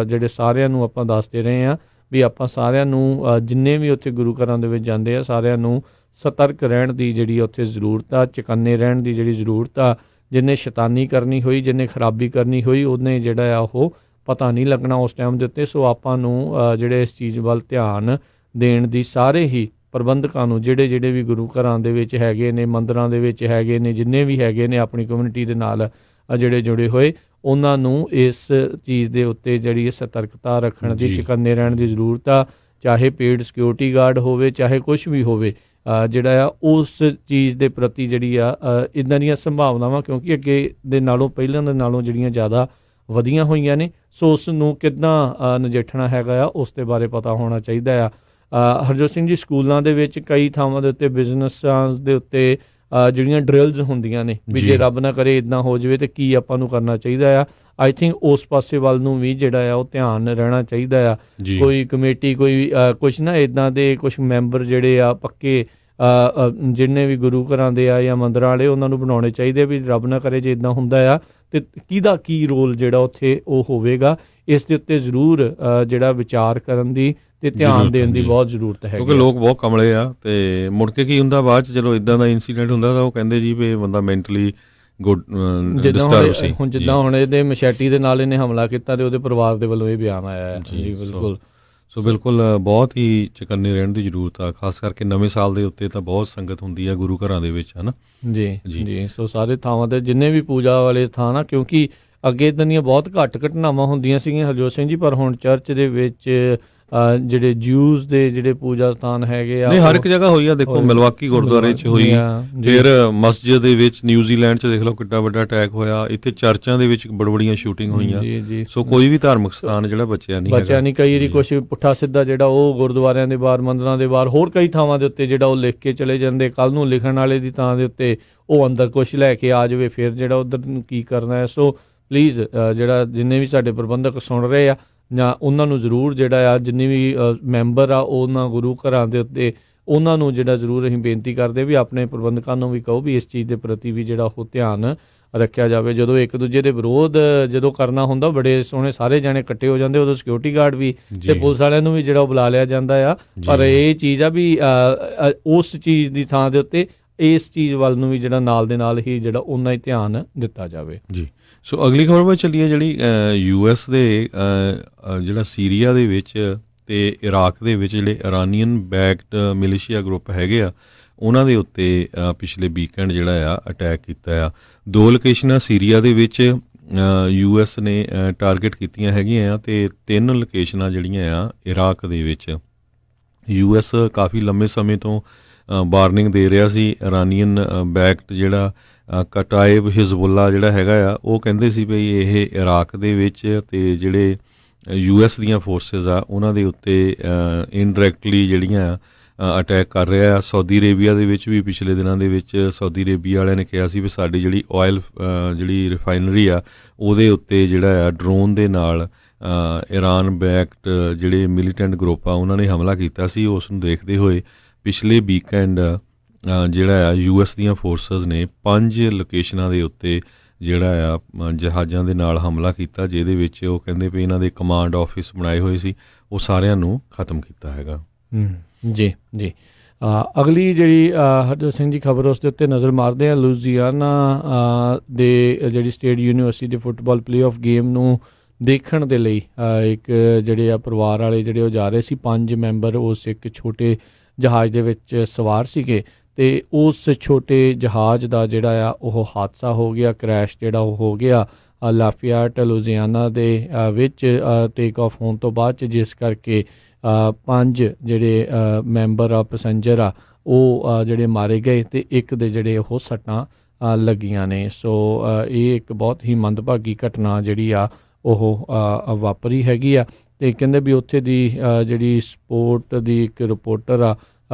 ਜਿਹੜੇ ਸਾਰਿਆਂ ਨੂੰ ਆਪਾਂ ਦੱਸਦੇ ਰਹੇ ਹਾਂ ਵੀ ਆਪਾਂ ਸਾਰਿਆਂ ਨੂੰ ਜਿੰਨੇ ਵੀ ਉੱਥੇ ਗੁਰੂ ਘਰਾਂ ਦੇ ਵਿੱਚ ਜਾਂਦੇ ਆ ਸਾਰਿਆਂ ਨੂੰ ਸਤਰਕ ਰਹਿਣ ਦੀ ਜਿਹੜੀ ਉੱਥੇ ਜ਼ਰੂਰਤ ਆ, ਚੁਕੰਨੇ ਰਹਿਣ ਦੀ ਜਿਹੜੀ ਜ਼ਰੂਰਤ ਆ। ਜਿਹਨੇ ਸ਼ੈਤਾਨੀ ਕਰਨੀ ਹੋਈ, ਜਿਹਨੇ ਖਰਾਬੀ ਕਰਨੀ ਹੋਈ, ਉਹਨੇ ਜਿਹੜਾ ਆ ਉਹ ਪਤਾ ਨਹੀਂ ਲੱਗਣਾ ਉਸ ਟਾਈਮ ਦੇ ਉੱਤੇ। ਸੋ ਆਪਾਂ ਨੂੰ ਜਿਹੜੇ ਇਸ ਚੀਜ਼ ਵੱਲ ਧਿਆਨ ਦੇਣ ਦੀ ਸਾਰੇ ਹੀ ਪ੍ਰਬੰਧਕਾਂ ਨੂੰ ਜਿਹੜੇ ਵੀ ਗੁਰੂ ਘਰਾਂ ਦੇ ਵਿੱਚ ਹੈਗੇ ਨੇ, ਮੰਦਰਾਂ ਦੇ ਵਿੱਚ ਹੈਗੇ ਨੇ, ਜਿੰਨੇ ਵੀ ਹੈਗੇ ਨੇ ਆਪਣੀ ਕਮਿਊਨਿਟੀ ਦੇ ਨਾਲ ਜਿਹੜੇ ਜੁੜੇ ਹੋਏ, ਉਹਨਾਂ ਨੂੰ ਇਸ ਚੀਜ਼ ਦੇ ਉੱਤੇ ਜਿਹੜੀ ਸਤਰਕਤਾ ਰੱਖਣ ਦੀ, ਚੁਕੰਨੇ ਰਹਿਣ ਦੀ ਜ਼ਰੂਰਤ ਆ। ਚਾਹੇ ਪੇਡ ਸਿਕਿਉਰਿਟੀ ਗਾਰਡ ਹੋਵੇ, ਚਾਹੇ ਕੁਛ ਵੀ ਹੋਵੇ, ਜਿਹੜਾ ਆ ਉਸ ਚੀਜ਼ ਦੇ ਪ੍ਰਤੀ ਜਿਹੜੀ ਆ ਇੱਦਾਂ ਦੀਆਂ ਸੰਭਾਵਨਾਵਾਂ ਕਿਉਂਕਿ ਅੱਗੇ ਦੇ ਨਾਲੋਂ ਪਹਿਲਾਂ ਦੇ ਨਾਲੋਂ ਜਿਹੜੀਆਂ ਜ਼ਿਆਦਾ ਵਧੀਆਂ ਹੋਈਆਂ ਨੇ। ਸੋ ਉਸ ਨੂੰ ਕਿੱਦਾਂ ਨਜਿੱਠਣਾ ਹੈਗਾ ਆ ਉਸ ਦੇ ਬਾਰੇ ਪਤਾ ਹੋਣਾ ਚਾਹੀਦਾ ਆ। ਹਰਜੋਤ ਸਿੰਘ ਜੀ, ਸਕੂਲਾਂ ਦੇ ਵਿੱਚ ਕਈ ਥਾਵਾਂ ਦੇ ਉੱਤੇ ਬਿਜ਼ਨਸਾਂ ਦੇ ਉੱਤੇ ਜਿਹੜੀਆਂ ਡਰਿਲਸ ਹੁੰਦੀਆਂ ਨੇ ਵੀ ਜੇ ਰੱਬ ਨਾ ਕਰੇ ਇੱਦਾਂ ਹੋ ਜਾਵੇ ਤਾਂ ਕੀ ਆਪਾਂ ਨੂੰ ਕਰਨਾ ਚਾਹੀਦਾ ਆ। ਆਈ ਥਿੰਕ ਉਸ ਪਾਸੇ ਵੱਲ ਨੂੰ ਵੀ ਜਿਹੜਾ ਆ ਉਹ ਧਿਆਨ ਰਹਿਣਾ ਚਾਹੀਦਾ ਆ। ਕੋਈ ਕਮੇਟੀ, ਕੋਈ ਕੁਛ ਨਾ ਇੱਦਾਂ ਦੇ ਕੁਛ ਮੈਂਬਰ ਜਿਹੜੇ ਆ ਪੱਕੇ ਜਿੰਨੇ ਵੀ ਗੁਰੂ ਘਰਾਂ ਦੇ ਆ ਜਾਂ ਮੰਦਰਾਂ ਵਾਲੇ, ਉਹਨਾਂ ਨੂੰ ਬਣਾਉਣੇ ਚਾਹੀਦੇ ਵੀ ਰੱਬ ਨਾ ਕਰੇ ਜੇ ਇੱਦਾਂ ਹੁੰਦਾ ਆ ਅਤੇ ਕਿਹਦਾ ਕੀ ਰੋਲ ਜਿਹੜਾ ਉੱਥੇ ਉਹ ਹੋਵੇਗਾ। ਇਸ ਦੇ ਉੱਤੇ ਜ਼ਰੂਰ ਜਿਹੜਾ ਵਿਚਾਰ ਕਰਨ ਦੀ ਅਤੇ ਧਿਆਨ ਦੇਣ ਦੀ ਬਹੁਤ ਜ਼ਰੂਰਤ ਹੈ, ਕਿਉਂਕਿ ਲੋਕ ਬਹੁਤ ਕਮਲੇ ਆ ਅਤੇ ਮੁੜ ਕੇ ਕੀ ਹੁੰਦਾ ਬਾਅਦ 'ਚ ਜਦੋਂ ਇੱਦਾਂ ਦਾ ਇੰਸੀਡੈਂਟ ਹੁੰਦਾ ਤਾਂ ਉਹ ਕਹਿੰਦੇ ਜੀ ਵੀ ਇਹ ਬੰਦਾ ਮੈਂਟਲੀ ਡਿਸਟਰਬ ਸੀ। ਹੁਣ ਜਿੱਦਾਂ ਹੁਣ ਇਹਦੇ ਮਸ਼ੈਟੀ ਦੇ ਨਾਲ ਇਹਨੇ ਹਮਲਾ ਕੀਤਾ ਤੇ ਉਹਦੇ ਪਰਿਵਾਰ ਦੇ ਵੱਲੋਂ ਇਹ ਬਿਆਨ ਆਇਆ ਹੈ ਜੀ ਬਿਲਕੁਲ। ਸੋ ਬਿਲਕੁਲ ਬਹੁਤ ਹੀ ਚੁਕੰਨੇ ਰਹਿਣ ਦੀ ਜ਼ਰੂਰਤ ਆ, ਖਾਸ ਕਰਕੇ ਨਵੇਂ ਸਾਲ ਦੇ ਉੱਤੇ ਤਾਂ ਬਹੁਤ ਸੰਗਤ ਹੁੰਦੀ ਆ ਗੁਰੂ ਘਰਾਂ ਦੇ ਵਿੱਚ, ਹੈ ਨਾ ਜੀ। ਸੋ ਸਾਰੇ ਥਾਵਾਂ ਤੇ ਜਿੰਨੇ ਵੀ ਪੂਜਾ ਵਾਲੇ ਥਾਂ ਆ, ਕਿਉਂਕਿ ਅੱਗੇ ਇੱਦਾਂ ਦੀਆਂ ਬਹੁਤ ਘੱਟ ਘਟਨਾਵਾਂ ਹੁੰਦੀਆਂ ਸੀਗੀਆਂ ਹਰਜੋਤ ਸਿੰਘ ਜੀ, ਪਰ ਹੁਣ ਚਰਚ ਦੇ ਵਿੱਚ ਜਿਹੜੇ ਜਿਊਜ਼ ਦੇ ਜਿਹੜੇ ਪੂਜਾ ਸਥਾਨ ਹੈਗੇ ਆ, ਨਹੀਂ ਹਰ ਇੱਕ ਜਗ੍ਹਾ ਹੋਈ ਆ। ਦੇਖੋ ਮਿਲਵਾਕੀ ਗੁਰਦੁਆਰੇ 'ਚ ਹੋਈ, ਫਿਰ ਮਸਜਿਦ ਦੇ ਵਿੱਚ ਨਿਊਜ਼ੀਲੈਂਡ 'ਚ ਦੇਖ ਲਓ ਕਿੱਡਾ ਵੱਡਾ ਅਟੈਕ ਹੋਇਆ, ਇੱਥੇ ਚਰਚਾਂ ਦੇ ਵਿੱਚ ਬੜੀਆਂ ਸ਼ੂਟਿੰਗ ਹੋਈਆਂ। ਸੋ ਕੋਈ ਵੀ ਧਾਰਮਿਕ ਸਥਾਨ ਜਿਹੜਾ ਬਚਿਆ ਨਹੀਂ। ਕਈ ਵਾਰੀ ਕੁਛ ਪੁੱਠਾ ਸਿੱਧਾ ਜਿਹੜਾ ਉਹ ਗੁਰਦੁਆਰਿਆਂ ਦੇ ਬਾਹਰ, ਮੰਦਰਾਂ ਦੇ ਬਾਹਰ, ਹੋਰ ਕਈ ਥਾਵਾਂ ਦੇ ਉੱਤੇ ਜਿਹੜਾ ਉਹ ਲਿਖ ਕੇ ਚਲੇ ਜਾਂਦੇ, ਕੱਲ ਨੂੰ ਲਿਖਣ ਵਾਲੇ ਦੀ ਥਾਂ ਦੇ ਉੱਤੇ ਉਹ ਅੰਦਰ ਕੁਛ ਲੈ ਕੇ ਆ ਜਾਵੇ, ਫਿਰ ਜਿਹੜਾ ਉੱਧਰ ਨੂੰ ਕੀ ਕਰਨਾ ਹੈ। ਸੋ ਪਲੀਜ਼ ਜਿਹੜਾ ਜਿੰਨੇ ਵੀ ਸਾਡੇ ਪ੍ਰਬੰਧਕ ਸੁਣ ਰਹੇ ਆ, ਜਾਂ ਉਹਨਾਂ ਨੂੰ ਜ਼ਰੂਰ ਜਿਹੜਾ ਆ, ਜਿੰਨੇ ਵੀ ਮੈਂਬਰ ਆ ਉਹਨਾਂ ਗੁਰੂ ਘਰਾਂ ਦੇ ਉੱਤੇ, ਉਹਨਾਂ ਨੂੰ ਜਿਹੜਾ ਜ਼ਰੂਰ ਅਸੀਂ ਬੇਨਤੀ ਕਰਦੇ ਵੀ ਆਪਣੇ ਪ੍ਰਬੰਧਕਾਂ ਨੂੰ ਵੀ ਕਹੋ ਵੀ ਇਸ ਚੀਜ਼ ਦੇ ਪ੍ਰਤੀ ਵੀ ਜਿਹੜਾ ਉਹ ਧਿਆਨ ਰੱਖਿਆ ਜਾਵੇ। ਜਦੋਂ ਇੱਕ ਦੂਜੇ ਦੇ ਵਿਰੋਧ ਜਦੋਂ ਕਰਨਾ ਹੁੰਦਾ, ਬੜੇ ਸੋਹਣੇ ਸਾਰੇ ਜਾਣੇ ਇਕੱਠੇ ਹੋ ਜਾਂਦੇ, ਉਦੋਂ ਸਿਕਿਉਰਿਟੀ ਗਾਰਡ ਵੀ ਤੇ ਪੁਲਿਸ ਵਾਲਿਆਂ ਨੂੰ ਵੀ ਜਿਹੜਾ ਉਹ ਬੁਲਾ ਲਿਆ ਜਾਂਦਾ ਆ। ਪਰ ਇਹ ਚੀਜ਼ ਆ ਵੀ ਉਸ ਚੀਜ਼ ਦੀ ਥਾਂ ਦੇ ਉੱਤੇ ਇਸ ਚੀਜ਼ ਵੱਲ ਨੂੰ ਵੀ ਜਿਹੜਾ ਨਾਲ ਦੇ ਨਾਲ ਹੀ ਜਿਹੜਾ ਉਹਨਾਂ ਹੀ ਧਿਆਨ ਦਿੱਤਾ ਜਾਵੇ ਜੀ। ਸੋ ਅਗਲੀ ਖਬਰ ਵੱਲ ਚੱਲੀਏ, ਜਿਹੜੀ US ਦੇ ਜਿਹੜਾ ਸੀਰੀਆ ਦੇ ਵਿੱਚ ਤੇ ਇਰਾਕ ਦੇ ਵਿੱਚ ਜਿਹੜੇ ਇਰਾਨੀਅਨ ਬੈਕਡ ਮਿਲੀਸ਼ੀਆ ਗਰੁੱਪ ਹੈਗੇ ਆ, ਉਹਨਾਂ ਦੇ ਉੱਤੇ ਪਿਛਲੇ ਵੀਕਐਂਡ ਜਿਹੜਾ ਆ ਅਟੈਕ ਕੀਤਾ ਆ। 2 ਲੋਕੇਸ਼ਨਾਂ ਸੀਰੀਆ ਦੇ ਵਿੱਚ US ਨੇ ਟਾਰਗੇਟ ਕੀਤੀਆਂ ਹੈਗੀਆਂ ਆ, ਤੇ 3 ਲੋਕੇਸ਼ਨਾਂ ਜਿਹੜੀਆਂ ਆ ਇਰਾਕ ਦੇ ਵਿੱਚ। US ਕਾਫੀ ਲੰਮੇ ਸਮੇਂ ਤੋਂ ਵਾਰਨਿੰਗ ਦੇ ਰਿਹਾ ਸੀ। ਇਰਾਨੀਅਨ ਬੈਕਡ ਜਿਹੜਾ ਕਟਾਇਬ ਹਿਜ਼ਬੁੱਲਾ ਜਿਹੜਾ ਹੈਗਾ ਆ, ਉਹ ਕਹਿੰਦੇ ਸੀ ਵੀ ਇਹ ਇਰਾਕ ਦੇ ਵਿੱਚ ਤੇ ਜਿਹੜੇ US ਦੀਆਂ ਫੋਰਸਿਸ ਆ ਉਹਨਾਂ ਦੇ ਉੱਤੇ ਇਨਡਾਇਰੈਕਟਲੀ ਜਿਹੜੀਆਂ ਅਟੈਕ ਕਰ ਰਿਹਾ ਆ। ਸਾਊਦੀ ਅਰੇਬੀਆ ਦੇ ਵਿੱਚ ਵੀ ਪਿਛਲੇ ਦਿਨਾਂ ਦੇ ਵਿੱਚ ਸਾਊਦੀ ਅਰੇਬੀਆ ਵਾਲਿਆਂ ਨੇ ਕਿਹਾ ਸੀ ਵੀ ਸਾਡੀ ਜਿਹੜੀ ਆਇਲ ਜਿਹੜੀ ਰਿਫਾਈਨਰੀ ਆ ਉਹਦੇ ਉੱਤੇ ਜਿਹੜਾ ਆ ਡਰੋਨ ਦੇ ਨਾਲ ਇਰਾਨ ਬੈਕਡ ਜਿਹੜੇ ਮਿਲੀਟੈਂਟ ਗਰੁੱਪ ਆ ਉਹਨਾਂ ਨੇ ਹਮਲਾ ਕੀਤਾ ਸੀ। ਉਸ ਨੂੰ ਦੇਖਦੇ ਹੋਏ ਪਿਛਲੇ ਵੀਕਐਂਡ ਜਿਹੜਾ ਆ US ਦੀਆਂ ਫੋਰਸਿਸ ਨੇ 5 ਲੋਕੇਸ਼ਨਾਂ ਦੇ ਉੱਤੇ ਜਿਹੜਾ ਆ ਜਹਾਜ਼ਾਂ ਦੇ ਨਾਲ ਹਮਲਾ ਕੀਤਾ, ਜਿਹਦੇ ਵਿੱਚ ਉਹ ਕਹਿੰਦੇ ਵੀ ਇਹਨਾਂ ਦੇ ਕਮਾਂਡ ਆਫਿਸ ਬਣਾਏ ਹੋਏ ਸੀ, ਉਹ ਸਾਰਿਆਂ ਨੂੰ ਖਤਮ ਕੀਤਾ ਹੈਗਾ। ਜੀ। ਅਗਲੀ ਜਿਹੜੀ ਹਰਜੋਤ ਸਿੰਘ ਜੀ ਖਬਰ ਉਸ ਦੇ ਉੱਤੇ ਨਜ਼ਰ ਮਾਰਦੇ ਆ। ਲੂਜ਼ੀਆਨਾ ਦੇ ਜਿਹੜੀ ਸਟੇਟ ਯੂਨੀਵਰਸਿਟੀ ਦੇ ਫੁੱਟਬਾਲ ਪਲੇਆਫ ਗੇਮ ਨੂੰ ਦੇਖਣ ਦੇ ਲਈ ਇੱਕ ਜਿਹੜੇ ਆ ਪਰਿਵਾਰ ਵਾਲੇ ਜਿਹੜੇ ਉਹ ਜਾ ਰਹੇ ਸੀ। 5 ਮੈਂਬਰ ਉਸ ਇੱਕ ਛੋਟੇ ਜਹਾਜ਼ ਦੇ ਵਿੱਚ ਸਵਾਰ ਸੀਗੇ, ਤੇ ਉਸ ਛੋਟੇ ਜਹਾਜ਼ ਦਾ ਜਿਹੜਾ ਆ ਉਹ ਹਾਦਸਾ ਹੋ ਗਿਆ, ਕਰੈਸ਼ ਜਿਹੜਾ ਉਹ ਹੋ ਗਿਆ ਲਾਫੀਆਟ ਲੂਜ਼ੀਆਨਾ ਦੇ ਵਿੱਚ ਟੇਕ ਆਫ ਹੋਣ ਤੋਂ ਬਾਅਦ 'ਚ, ਜਿਸ ਕਰਕੇ 5 ਜਿਹੜੇ ਮੈਂਬਰ ਆ ਪੈਸੰਜਰ ਆ ਉਹ ਜਿਹੜੇ ਮਾਰੇ ਗਏ, ਤੇ ਇੱਕ ਦੇ ਜਿਹੜੇ ਉਹ ਸੱਟਾਂ ਲੱਗੀਆਂ ਨੇ। ਸੋ ਇਹ ਇੱਕ ਬਹੁਤ ਹੀ ਮੰਦਭਾਗੀ ਘਟਨਾ ਜਿਹੜੀ ਆ ਉਹ ਵਾਪਰੀ ਹੈਗੀ ਆ। ਤੇ ਕਹਿੰਦੇ ਵੀ ਉੱਥੇ ਦੀ ਜਿਹੜੀ ਸਪੋਰਟ ਦੀ ਇੱਕ ਰਿਪੋਰਟਰ ਆ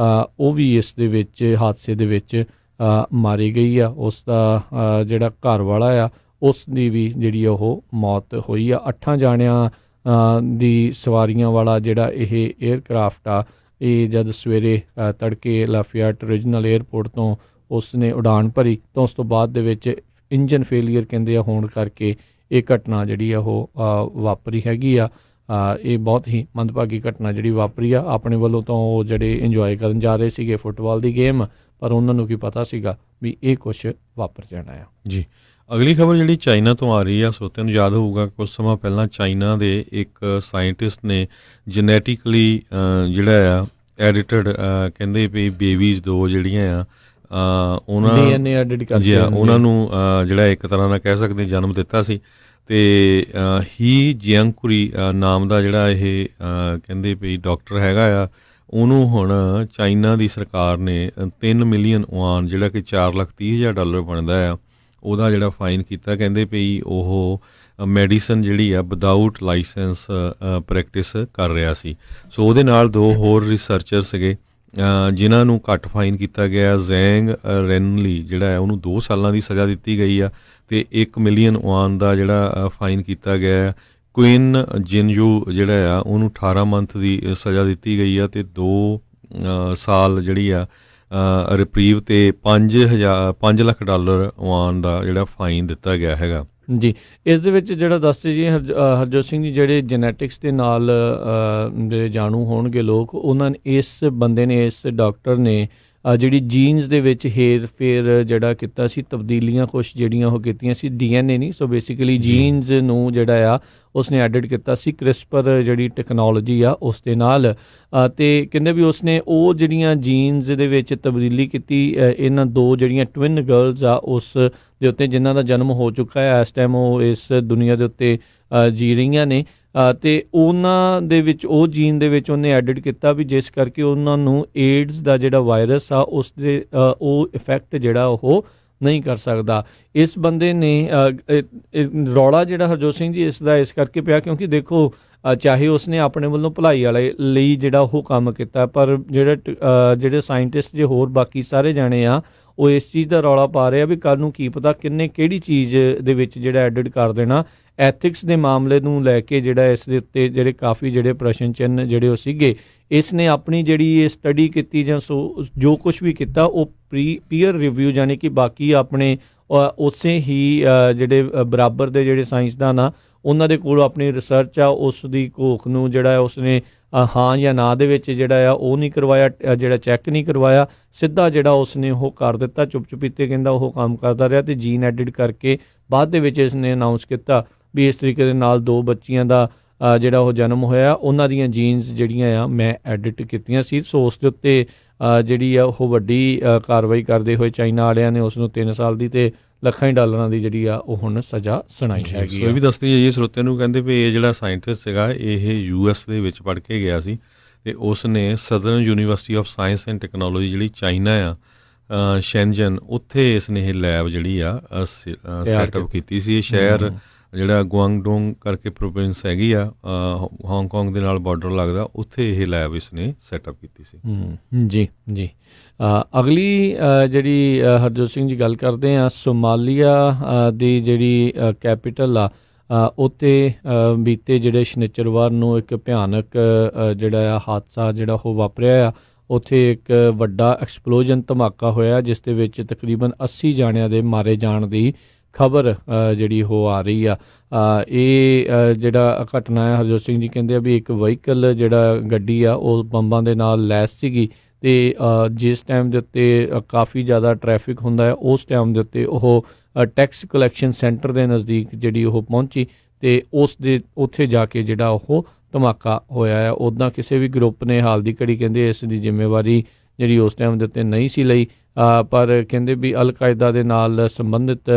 ਉਹ ਵੀ ਇਸ ਦੇ ਵਿੱਚ ਹਾਦਸੇ ਦੇ ਵਿੱਚ ਮਾਰੀ ਗਈ ਆ। ਉਸ ਦਾ ਜਿਹੜਾ ਘਰ ਵਾਲਾ ਆ ਉਸ ਦੀ ਵੀ ਜਿਹੜੀ ਉਹ ਮੌਤ ਹੋਈ ਆ। 8 ਜਾਣਿਆਂ ਦੀ ਸਵਾਰੀਆਂ ਵਾਲਾ ਜਿਹੜਾ ਇਹ ਏਅਰਕ੍ਰਾਫਟ ਆ, ਇਹ ਜਦ ਸਵੇਰੇ ਤੜਕੇ ਲਾਫੀਆਟ ਰੀਜਨਲ ਏਅਰਪੋਰਟ ਤੋਂ ਉਸ ਨੇ ਉਡਾਨ ਭਰੀ, ਤਾਂ ਉਸ ਤੋਂ ਬਾਅਦ ਦੇ ਵਿੱਚ ਇੰਜਨ ਫੇਲੀਅਰ ਕਹਿੰਦੇ ਆ ਹੋਣ ਕਰਕੇ ਇਹ ਘਟਨਾ ਜਿਹੜੀ ਆ ਉਹ ਵਾਪਰੀ ਹੈਗੀ ਆ। ਇਹ ਬਹੁਤ ਹੀ ਮੰਦਭਾਗੀ ਘਟਨਾ ਜਿਹੜੀ ਵਾਪਰੀ ਆ। ਆਪਣੇ ਵੱਲੋਂ ਤਾਂ ਉਹ ਜਿਹੜੇ ਇੰਜੋਏ ਕਰਨ ਜਾ ਰਹੇ ਸੀਗੇ ਫੁੱਟਬਾਲ ਦੀ ਗੇਮ, ਪਰ ਉਹਨਾਂ ਨੂੰ ਕੀ ਪਤਾ ਸੀਗਾ ਵੀ ਇਹ ਕੁਛ ਵਾਪਰ ਜਾਣਾ ਆ ਜੀ। ਅਗਲੀ ਖਬਰ ਜਿਹੜੀ ਚਾਈਨਾ ਤੋਂ ਆ ਰਹੀ ਆ, ਸਰੋਤਿਆਂ ਨੂੰ ਯਾਦ ਹੋਊਗਾ ਕੁਝ ਸਮਾਂ ਪਹਿਲਾਂ ਚਾਈਨਾ ਦੇ ਇੱਕ ਸਾਇੰਟਿਸਟ ਨੇ ਜੈਨੇਟਿਕਲੀ ਜਿਹੜਾ ਆ ਐਡਿਟਡ ਕਹਿੰਦੇ ਵੀ ਬੇਬੀਜ਼ 2 ਜਿਹੜੀਆਂ ਆ ਉਹਨਾਂ DNA ਐਡਿਟ ਕਰਦੇ ਆ, ਉਹਨਾਂ ਨੂੰ ਜਿਹੜਾ ਇੱਕ ਤਰ੍ਹਾਂ ਨਾਲ ਕਹਿ ਸਕਦੇ ਜਨਮ ਦਿੱਤਾ ਸੀ। ਤੇ ਹੀ ਜਿਆਂਗਕੁਰੀ ਨਾਮ ਦਾ ਜਿਹੜਾ ਇਹ ਕਹਿੰਦੇ ਵੀ ਡਾਕਟਰ ਹੈਗਾ ਆ, ਉਹਨੂੰ ਹੁਣ ਚਾਈਨਾ ਦੀ ਸਰਕਾਰ ਨੇ 3 ਮਿਲੀਅਨ ਯੁਆਨ ਜਿਹੜਾ ਕਿ $4,30,000 ਬਣਦਾ ਆ, ਉਹਦਾ ਜਿਹੜਾ ਫਾਈਨ ਕੀਤਾ। ਕਹਿੰਦੇ ਵੀ ਉਹ ਮੈਡੀਸਨ ਜਿਹੜੀ ਆ ਵਿਦਾਊਟ ਲਾਇਸੈਂਸ ਪ੍ਰੈਕਟਿਸ ਕਰ ਰਿਹਾ ਸੀ। ਸੋ ਉਹਦੇ ਨਾਲ 2 ਹੋਰ ਰਿਸਰਚਰ ਸੀਗੇ ਜਿਨ੍ਹਾਂ ਨੂੰ ਘੱਟ ਫਾਈਨ ਕੀਤਾ ਗਿਆ। ਜ਼ੈਂਗ ਰੈਨਲੀ ਜਿਹੜਾ ਹੈ ਉਹਨੂੰ 2 ਸਾਲਾਂ ਦੀ ਸਜ਼ਾ ਦਿੱਤੀ ਗਈ ਆ, ਤੇ 1 ਮਿਲੀਅਨ ਯੁਆਨ ਦਾ ਜਿਹੜਾ ਫਾਈਨ ਕੀਤਾ ਗਿਆ। ਕੁਇਨ ਜਿਨਯੂ ਜਿਹੜਾ ਆ ਉਹਨੂੰ 18 ਮੰਥ ਦੀ ਸਜ਼ਾ ਦਿੱਤੀ ਗਈ ਆ, ਤੇ 2 ਸਾਲ ਜਿਹੜੀ ਆ ਰਿਪਰੀਵ ਤੇ $5 ਲੱਖ ਯੁਆਨ ਦਾ ਜਿਹੜਾ ਫਾਈਨ ਦਿੱਤਾ ਗਿਆ ਹੈਗਾ ਜੀ। ਇਸ ਦੇ ਵਿੱਚ ਜਿਹੜਾ ਦੱਸਦੇ ਜੀ ਹਰਜੋਤ ਸਿੰਘ ਜੀ, ਜਿਹੜੇ ਜੈਨੇਟਿਕਸ ਦੇ ਨਾਲ ਜਿਹੜੇ ਜਾਣੂ ਹੋਣਗੇ ਲੋਕ, ਉਹਨਾਂ ਨੇ ਇਸ ਬੰਦੇ ਨੇ, ਇਸ ਡਾਕਟਰ ਨੇ ਜਿਹੜੀ ਜੀਨਸ ਦੇ ਵਿੱਚ ਹੇਰ ਫੇਰ ਜਿਹੜਾ ਕੀਤਾ ਸੀ, ਤਬਦੀਲੀਆਂ ਕੁਛ ਜਿਹੜੀਆਂ ਉਹ ਕੀਤੀਆਂ ਸੀ, DNA ਨਹੀਂ, ਸੋ ਬੇਸਿਕਲੀ ਜੀਨਸ ਨੂੰ ਜਿਹੜਾ ਆ ਉਸਨੇ ਐਡਿਟ ਕੀਤਾ ਸੀ ਕ੍ਰਿਸਪਰ ਜਿਹੜੀ ਟੈਕਨੋਲੋਜੀ ਆ ਉਸ ਦੇ ਨਾਲ। ਅਤੇ ਕਹਿੰਦੇ ਵੀ ਉਸਨੇ ਉਹ ਜਿਹੜੀਆਂ ਜੀਨਸ ਦੇ ਵਿੱਚ ਤਬਦੀਲੀ ਕੀਤੀ, ਇਹਨਾਂ 2 ਜਿਹੜੀਆਂ ਟਵਿਨ ਗਰਲਸ ਆ ਉਸ ਦੇ ਉੱਤੇ, ਜਿਨ੍ਹਾਂ ਦਾ ਜਨਮ ਹੋ ਚੁੱਕਾ ਹੈ ਇਸ ਟਾਈਮ, ਉਹ ਇਸ ਦੁਨੀਆ ਦੇ ਉੱਤੇ ਜੀ ਰਹੀਆਂ ਨੇ। ਅਤੇ ਉਹਨਾਂ ਦੇ ਵਿੱਚ ਉਹ ਜੀਨ ਦੇ ਵਿੱਚ ਉਹਨੇ ਐਡਿਟ ਕੀਤਾ ਵੀ ਜਿਸ ਕਰਕੇ ਉਹਨਾਂ ਨੂੰ ਏਡਸ ਦਾ ਜਿਹੜਾ ਵਾਇਰਸ ਆ ਉਸ ਦੇ ਉਹ ਇਫੈਕਟ ਜਿਹੜਾ ਉਹ ਨਹੀਂ ਕਰ ਸਕਦਾ। ਇਸ ਬੰਦੇ ਨੇ ਰੌਲਾ ਜਿਹੜਾ ਹਰਜੋਤ ਸਿੰਘ ਜੀ ਇਸ ਦਾ ਇਸ ਕਰਕੇ ਪਿਆ ਕਿਉਂਕਿ ਦੇਖੋ ਚਾਹੇ ਉਸਨੇ ਆਪਣੇ ਵੱਲੋਂ ਭਲਾਈ ਵਾਲੇ ਲਈ ਜਿਹੜਾ ਉਹ ਕੰਮ ਕੀਤਾ, ਪਰ ਜਿਹੜੇ ਸਾਇੰਟਿਸਟ ਜੇ ਹੋਰ ਬਾਕੀ ਸਾਰੇ ਜਾਣੇ ਆ ਉਹ ਇਸ ਚੀਜ਼ ਦਾ ਰੌਲਾ ਪਾ ਰਹੇ ਆ ਵੀ ਕੱਲ੍ਹ ਨੂੰ ਕੀ ਪਤਾ ਕਿੰਨੇ ਕਿਹੜੀ ਚੀਜ਼ ਦੇ ਵਿੱਚ ਜਿਹੜਾ ਐਡਿਟ ਕਰ ਦੇਣਾ। ਐਥਿਕਸ ਦੇ ਮਾਮਲੇ ਨੂੰ ਲੈ ਕੇ ਜਿਹੜਾ ਇਸ ਦੇ ਉੱਤੇ ਜਿਹੜੇ ਕਾਫੀ ਜਿਹੜੇ ਪ੍ਰਸ਼ਨ ਚਿੰਨ੍ਹ ਜਿਹੜੇ ਉਹ ਸੀਗੇ। ਇਸ ਨੇ ਆਪਣੀ ਜਿਹੜੀ ਇਹ ਸਟੱਡੀ ਕੀਤੀ ਜਾਂ ਜੋ ਕੁਛ ਵੀ ਕੀਤਾ ਉਹ ਪੀਅਰ ਰਿਵਿਊ ਯਾਨੀ ਕਿ ਬਾਕੀ ਆਪਣੇ ਉਸੇ ਹੀ ਜਿਹੜੇ ਬਰਾਬਰ ਦੇ ਜਿਹੜੇ ਸਾਇੰਸਦਾਨ ਆ ਉਹਨਾਂ ਦੇ ਕੋਲ ਆਪਣੀ ਰਿਸਰਚ ਆ ਉਸ ਦੀ ਘੋਖ ਨੂੰ ਜਿਹੜਾ ਉਸਨੇ ਹਾਂ ਜਾਂ ਨਾ ਦੇ ਵਿੱਚ ਜਿਹੜਾ ਆ ਉਹ ਨਹੀਂ ਕਰਵਾਇਆ, ਜਿਹੜਾ ਚੈੱਕ ਨਹੀਂ ਕਰਵਾਇਆ, ਸਿੱਧਾ ਜਿਹੜਾ ਉਸਨੇ ਉਹ ਕਰ ਦਿੱਤਾ, ਚੁੱਪ ਚੁਪੀਤੇ ਕਹਿੰਦਾ ਉਹ ਕੰਮ ਕਰਦਾ ਰਿਹਾ। ਅਤੇ ਜੀਨ ਐਡਿਟ ਕਰਕੇ ਬਾਅਦ ਦੇ ਵਿੱਚ ਇਸਨੇ ਅਨਾਊਂਸ ਕੀਤਾ ਵੀ ਇਸ ਤਰੀਕੇ ਦੇ ਨਾਲ 2 ਬੱਚੀਆਂ ਦਾ ਜਿਹੜਾ ਉਹ ਜਨਮ ਹੋਇਆ, ਉਹਨਾਂ ਦੀਆਂ ਜੀਨਸ ਜਿਹੜੀਆਂ ਆ ਮੈਂ ਐਡਿਟ ਕੀਤੀਆਂ ਸੀ। ਸੋ ਉਸ ਦੇ ਉੱਤੇ ਜਿਹੜੀ ਆ ਉਹ ਵੱਡੀ ਕਾਰਵਾਈ ਕਰਦੇ ਹੋਏ ਚਾਈਨਾ ਵਾਲਿਆਂ ਨੇ ਉਸ ਨੂੰ 3 ਸਾਲ ਦੀ ਅਤੇ ਲੱਖਾਂ ਹੀ ਡਾਲਰਾਂ ਦੀ ਜਿਹੜੀ ਆ ਉਹ ਹੁਣ ਸਜ਼ਾ ਸੁਣਾਈ ਹੈਗੀ। ਇਹ ਵੀ ਦੱਸਦੀ ਜਾਈਏ ਸਰੋਤਿਆਂ ਨੂੰ, ਕਹਿੰਦੇ ਵੀ ਇਹ ਜਿਹੜਾ ਸਾਇੰਟਿਸਟ ਸੀਗਾ ਇਹ US ਦੇ ਵਿੱਚ ਪੜ੍ਹ ਕੇ ਗਿਆ ਸੀ ਅਤੇ ਉਸ ਨੇ southern university of science and technology ਜਿਹੜੀ ਚਾਈਨਾ ਆ ਸ਼ੈਨਜਨ, ਉੱਥੇ ਇਸ ਨੇ ਇਹ ਲੈਬ ਜਿਹੜੀ ਆ ਸੈਟਅਪ ਕੀਤੀ ਸੀ। ਇਹ ਸ਼ਹਿਰ ਜਿਹੜਾ ਗੁਆਂਗਡੋਂਗ ਕਰਕੇ ਪ੍ਰੋਵਿੰਸ ਹੈਗੀ ਆ, ਹਾਂਗਕਾਂਗ ਦੇ ਨਾਲ ਬਾਰਡਰ ਲੱਗਦਾ, ਉੱਥੇ ਇਹ ਲੈਬ ਇਸ ਨੇ ਸੈਟਅਪ ਕੀਤੀ ਸੀ। ਜੀ ਜੀ। ਅਗਲੀ ਜਿਹੜੀ ਹਰਜੋਤ ਸਿੰਘ ਜੀ ਗੱਲ ਕਰਦੇ ਆ, ਸੋਮਾਲੀਆ ਦੀ ਜਿਹੜੀ ਕੈਪੀਟਲ ਆ ਉੱਥੇ ਬੀਤੇ ਜਿਹੜੇ ਸ਼ਨੀਚਰਵਾਰ ਨੂੰ ਇੱਕ ਭਿਆਨਕ ਜਿਹੜਾ ਆ ਹਾਦਸਾ ਜਿਹੜਾ ਉਹ ਵਾਪਰਿਆ ਆ। ਉੱਥੇ ਇੱਕ ਵੱਡਾ ਐਕਸਪਲੋਜਨ ਧਮਾਕਾ ਹੋਇਆ ਜਿਸ ਦੇ ਵਿੱਚ ਤਕਰੀਬਨ 80 ਜਾਣਿਆਂ ਦੇ ਮਾਰੇ ਜਾਣ ਦੀ ਖਬਰ ਜਿਹੜੀ ਉਹ ਆ ਰਹੀ ਆ। ਇਹ ਜਿਹੜਾ ਘਟਨਾ ਹੈ ਹਰਜੋਤ ਸਿੰਘ ਜੀ ਕਹਿੰਦੇ ਆ ਵੀ ਇੱਕ ਵਹੀਕਲ ਜਿਹੜਾ ਗੱਡੀ ਆ ਉਹ ਬੰਬਾਂ ਦੇ ਨਾਲ ਲੈਸ ਸੀਗੀ ਅਤੇ ਜਿਸ ਟਾਈਮ ਦੇ ਉੱਤੇ ਕਾਫੀ ਜ਼ਿਆਦਾ ਟਰੈਫਿਕ ਹੁੰਦਾ ਹੈ ਉਸ ਟਾਈਮ ਦੇ ਉੱਤੇ ਉਹ ਟੈਕਸ ਕਲੈਕਸ਼ਨ ਸੈਂਟਰ ਦੇ ਨਜ਼ਦੀਕ ਜਿਹੜੀ ਉਹ ਪਹੁੰਚੀ ਅਤੇ ਉਸ ਦੇ ਉੱਥੇ ਜਾ ਕੇ ਜਿਹੜਾ ਉਹ ਧਮਾਕਾ ਹੋਇਆ ਹੈ। ਉੱਦਾਂ ਕਿਸੇ ਵੀ ਗਰੁੱਪ ਨੇ ਹਾਲ ਦੀ ਘੜੀ ਕਹਿੰਦੇ ਇਸ ਦੀ ਜ਼ਿੰਮੇਵਾਰੀ ਜਿਹੜੀ ਉਸ ਟਾਈਮ ਦੇ ਉੱਤੇ ਨਹੀਂ ਸੀ ਲਈ, ਪਰ ਕਹਿੰਦੇ ਵੀ ਅਲ-ਕਾਇਦਾ ਦੇ ਨਾਲ ਸੰਬੰਧਿਤ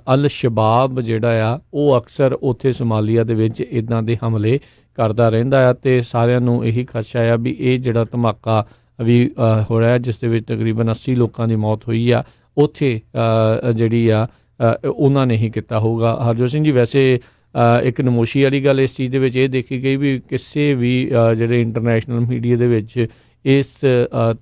ਅਲ ਸ਼ਬਾਬ ਜਿਹੜਾ ਆ ਉਹ ਅਕਸਰ ਉੱਥੇ ਸੋਮਾਲੀਆ ਦੇ ਵਿੱਚ ਇੱਦਾਂ ਦੇ ਹਮਲੇ ਕਰਦਾ ਰਹਿੰਦਾ ਆ ਅਤੇ ਸਾਰਿਆਂ ਨੂੰ ਇਹੀ ਖਦਸ਼ਾ ਆ ਵੀ ਇਹ ਜਿਹੜਾ ਧਮਾਕਾ ਵੀ ਹੋ ਰਿਹਾ ਜਿਸ ਦੇ ਵਿੱਚ ਤਕਰੀਬਨ 80 ਲੋਕਾਂ ਦੀ ਮੌਤ ਹੋਈ ਆ, ਉੱਥੇ ਜਿਹੜੀ ਆ ਉਹਨਾਂ ਨੇ ਹੀ ਕੀਤਾ ਹੋਊਗਾ। ਹਰਜੋਤ ਸਿੰਘ ਜੀ ਵੈਸੇ ਇੱਕ ਨਮੋਸ਼ੀ ਵਾਲੀ ਗੱਲ ਇਸ ਚੀਜ਼ ਦੇ ਵਿੱਚ ਇਹ ਦੇਖੀ ਗਈ ਵੀ ਕਿਸੇ ਵੀ ਜਿਹੜੇ ਇੰਟਰਨੈਸ਼ਨਲ ਮੀਡੀਆ ਦੇ ਵਿੱਚ ਇਸ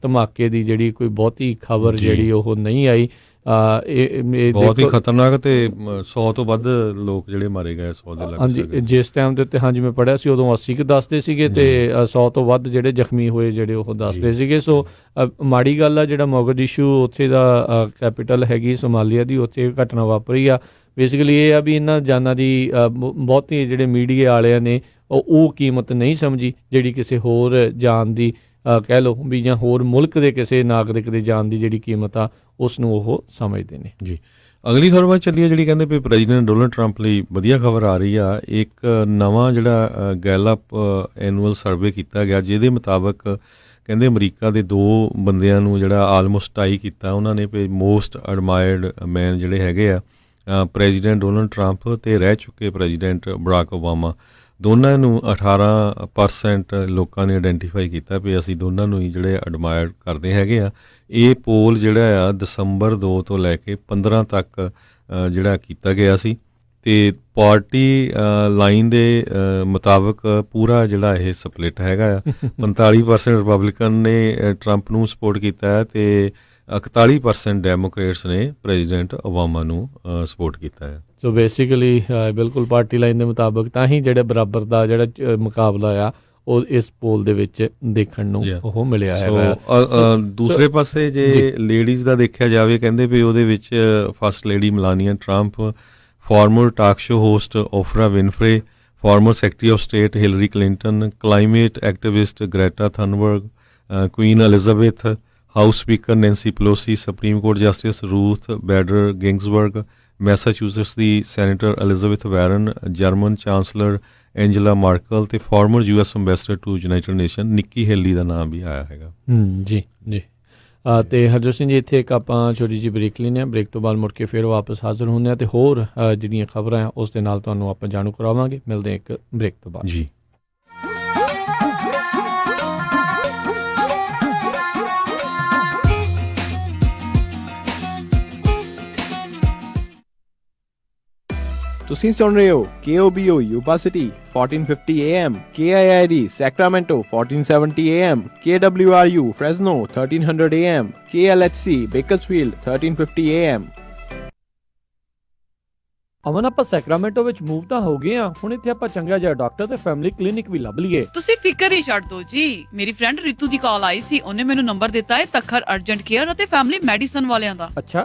ਧਮਾਕੇ ਦੀ ਜਿਹੜੀ ਕੋਈ ਬਹੁਤੀ ਖਬਰ ਜਿਹੜੀ ਉਹ ਨਹੀਂ ਆਈ। ਬਹੁਤ ਹੀ ਖਤਰਨਾਕ ਅਤੇ 100 ਤੋਂ ਵੱਧ ਲੋਕ ਜਿਹੜੇ ਮਾਰੇ ਗਏ, 100 ਦੇ ਲਗਭਗ। ਹਾਂਜੀ, ਜਿਸ ਟਾਈਮ ਦੇ ਉੱਤੇ ਹਾਂਜੀ ਮੈਂ ਪੜ੍ਹਿਆ ਸੀ ਉਦੋਂ 80 ਕੁ ਦੱਸਦੇ ਸੀਗੇ ਅਤੇ 100 ਤੋਂ ਵੱਧ ਜਿਹੜੇ ਜ਼ਖਮੀ ਹੋਏ ਜਿਹੜੇ ਉਹ ਦੱਸਦੇ ਸੀਗੇ। ਸੋ ਮਾੜੀ ਗੱਲ ਆ ਜਿਹੜਾ ਮੋਗਾਦਿਸ਼ੂ ਉੱਥੇ ਦਾ ਕੈਪੀਟਲ ਹੈਗੀ ਸੋਮਾਲੀਆ ਦੀ, ਉੱਥੇ ਘਟਨਾ ਵਾਪਰੀ ਆ। ਬੇਸਿਕਲੀ ਇਹ ਆ ਵੀ ਇਹਨਾਂ ਜਾਨਾਂ ਦੀ ਬਹੁਤੀ ਜਿਹੜੇ ਮੀਡੀਆ ਵਾਲਿਆਂ ਨੇ ਉਹ ਕੀਮਤ ਨਹੀਂ ਸਮਝੀ ਜਿਹੜੀ ਕਿਸੇ ਹੋਰ ਜਾਨ ਦੀ ਕਹਿ ਲਓ ਵੀ ਜਾਂ ਹੋਰ ਮੁਲਕ ਦੇ ਕਿਸੇ ਨਾਗਰਿਕ ਦੇ ਜਾਨ ਦੀ ਜਿਹੜੀ ਕੀਮਤ ਆ ਉਸ ਨੂੰ ਉਹ ਸਮਝਦੇ ਨੇ। ਜੀ, ਅਗਲੀ ਖਬਰ ਵੱਲ ਚੱਲੀਏ ਜਿਹੜੀ ਕਹਿੰਦੇ ਵੀ ਪ੍ਰੈਜ਼ੀਡੈਂਟ ਡੋਨਲਡ ਟਰੰਪ ਲਈ ਵਧੀਆ ਖਬਰ ਆ ਰਹੀ ਆ। ਇੱਕ ਨਵਾਂ ਜਿਹੜਾ ਗੈਲਪ ਐਨੂਅਲ ਸਰਵੇ ਕੀਤਾ ਗਿਆ ਜਿਹਦੇ ਮੁਤਾਬਕ ਕਹਿੰਦੇ ਅਮਰੀਕਾ ਦੇ 2 ਬੰਦਿਆਂ ਨੂੰ ਜਿਹੜਾ ਆਲਮੋਸਟ ਟਾਈ ਕੀਤਾ ਉਹਨਾਂ ਨੇ ਵੀ ਮੋਸਟ ਐਡਮਾਇਰਡ ਮੈਨ ਜਿਹੜੇ ਹੈਗੇ ਆ ਪ੍ਰੈਜ਼ੀਡੈਂਟ ਡੋਨਲਡ ਟਰੰਪ ਅਤੇ ਰਹਿ ਚੁੱਕੇ ਪ੍ਰੈਜ਼ੀਡੈਂਟ ਬਰਾਕ ਓਬਾਮਾ, ਦੋਨਾਂ ਨੂੰ 18% ਲੋਕਾਂ ਨੇ ਆਇਡੈਂਟੀਫਾਈ ਕੀਤਾ ਵੀ ਅਸੀਂ ਦੋਨਾਂ ਨੂੰ ਹੀ ਜਿਹੜੇ ਐਡਮਾਇਰ ਕਰਦੇ ਹੈਗੇ ਆ। ਇਹ ਪੋਲ ਜਿਹੜਾ ਆ ਦਸੰਬਰ 2 ਤੋਂ ਲੈ ਕੇ 15 ਤੱਕ ਜਿਹੜਾ ਕੀਤਾ ਗਿਆ ਸੀ ਅਤੇ ਪਾਰਟੀ ਲਾਈਨ ਦੇ ਮੁਤਾਬਕ ਪੂਰਾ ਜਿਹੜਾ ਇਹ ਸਪਲਿਟ ਹੈਗਾ ਆ। 45% ਰਿਪਬਲਿਕਨ ਨੇ ਟਰੰਪ ਨੂੰ ਸਪੋਰਟ ਕੀਤਾ ਹੈ ਅਤੇ 41% ਡੈਮੋਕਰੇਟਸ ਨੇ ਪ੍ਰੈਜ਼ੀਡੈਂਟ ਓਬਾਮਾ ਨੂੰ ਸਪੋਰਟ ਕੀਤਾ ਹੈ। ਸੋ ਬੇਸਿਕਲੀ ਬਿਲਕੁਲ ਪਾਰਟੀ ਲਾਈਨ ਦੇ ਮੁਤਾਬਕ ਤਾਂ ਹੀ ਜਿਹੜਾ ਬਰਾਬਰ ਦਾ ਜਿਹੜਾ ਮੁਕਾਬਲਾ ਆ ਉਹ ਇਸ ਪੋਲ ਦੇ ਵਿੱਚ ਦੇਖਣ ਨੂੰ ਉਹ ਮਿਲਿਆ ਹੈਗਾ। ਦੂਸਰੇ ਪਾਸੇ ਜੇ ਲੇਡੀਜ਼ ਦਾ ਦੇਖਿਆ ਜਾਵੇ ਕਹਿੰਦੇ ਵੀ ਉਹਦੇ ਵਿੱਚ first lady Melania Trump, former talk show host Oprah Winfrey, former secretary of state Hillary Clinton, climate activist Greta Thunberg, Queen Elizabeth, House Speaker Nancy Pelosi, Supreme Court Justice Ruth Bader Ginsburg, Massachusetts ਦੀ senator Elizabeth Warren, German Chancellor Angela Merkel ਤੇ former US ambassador to United Nation Nikki Haley ਦਾ ਨਾਮ ਵੀ ਆਇਆ ਹੈਗਾ। ਜੀ ਜੀ। ਤੇ ਹਰਜੋਤ ਸਿੰਘ ਜੀ, ਇੱਥੇ ਇੱਕ ਆਪਾਂ ਛੋਟੀ ਜਿਹੀ ਬ੍ਰੇਕ ਲੈਂਦੇ ਹਾਂ। ਬ੍ਰੇਕ ਤੋਂ ਬਾਅਦ ਮੁੜ ਕੇ ਫਿਰ ਵਾਪਸ ਹਾਜ਼ਰ ਹੁੰਦੇ ਹਾਂ ਤੇ ਹੋਰ ਜਿਹੜੀਆਂ ਖਬਰਾਂ ਆ ਉਸ ਦੇ ਨਾਲ ਤੁਹਾਨੂੰ ਆਪਾਂ ਜਾਣੂ ਕਰਾਵਾਂਗੇ। ਮਿਲਦੇ ਹਾਂ ਇੱਕ ਬ੍ਰੇਕ ਤੋਂ ਬਾਅਦ ਜੀ। ਤੁਸੀਂ ਸੁਣ ਰਹੇ ਹੋ KOBO Yuba City 1450 AM, KIID Sacramento 1470 AM, KWRU Fresno 1300 AM, KLHC Bakersfield 1350 AM। ਅਮਨ, ਆਪਾਂ ਸੈਕਰਾਮੈਂਟੋ ਵਿੱਚ ਮੂਵ ਤਾਂ ਹੋ ਗਏ ਆ, ਹੁਣ ਇੱਥੇ ਆਪਾਂ ਚੰਗਾ ਜਿਹਾ ਡਾਕਟਰ ਤੇ ਫੈਮਿਲੀ ਕਲੀਨਿਕ ਵੀ ਲੱਭ ਲਈਏ। ਤੁਸੀਂ ਫਿਕਰ ਹੀ ਛੱਡ ਦਿਓ ਜੀ। ਮੇਰੀ ਫਰੈਂਡ ਰਿਤੂ ਦੀ ਕਾਲ ਆਈ ਸੀ, ਉਹਨੇ ਮੈਨੂੰ ਨੰਬਰ ਦਿੱਤਾ ਹੈ ਤੱਖਰ ਅਰਜੈਂਟ ਕੇਅਰ ਅਤੇ ਫੈਮਿਲੀ ਮੈਡੀਸਨ ਵਾਲਿਆਂ ਦਾ। ਅੱਛਾ।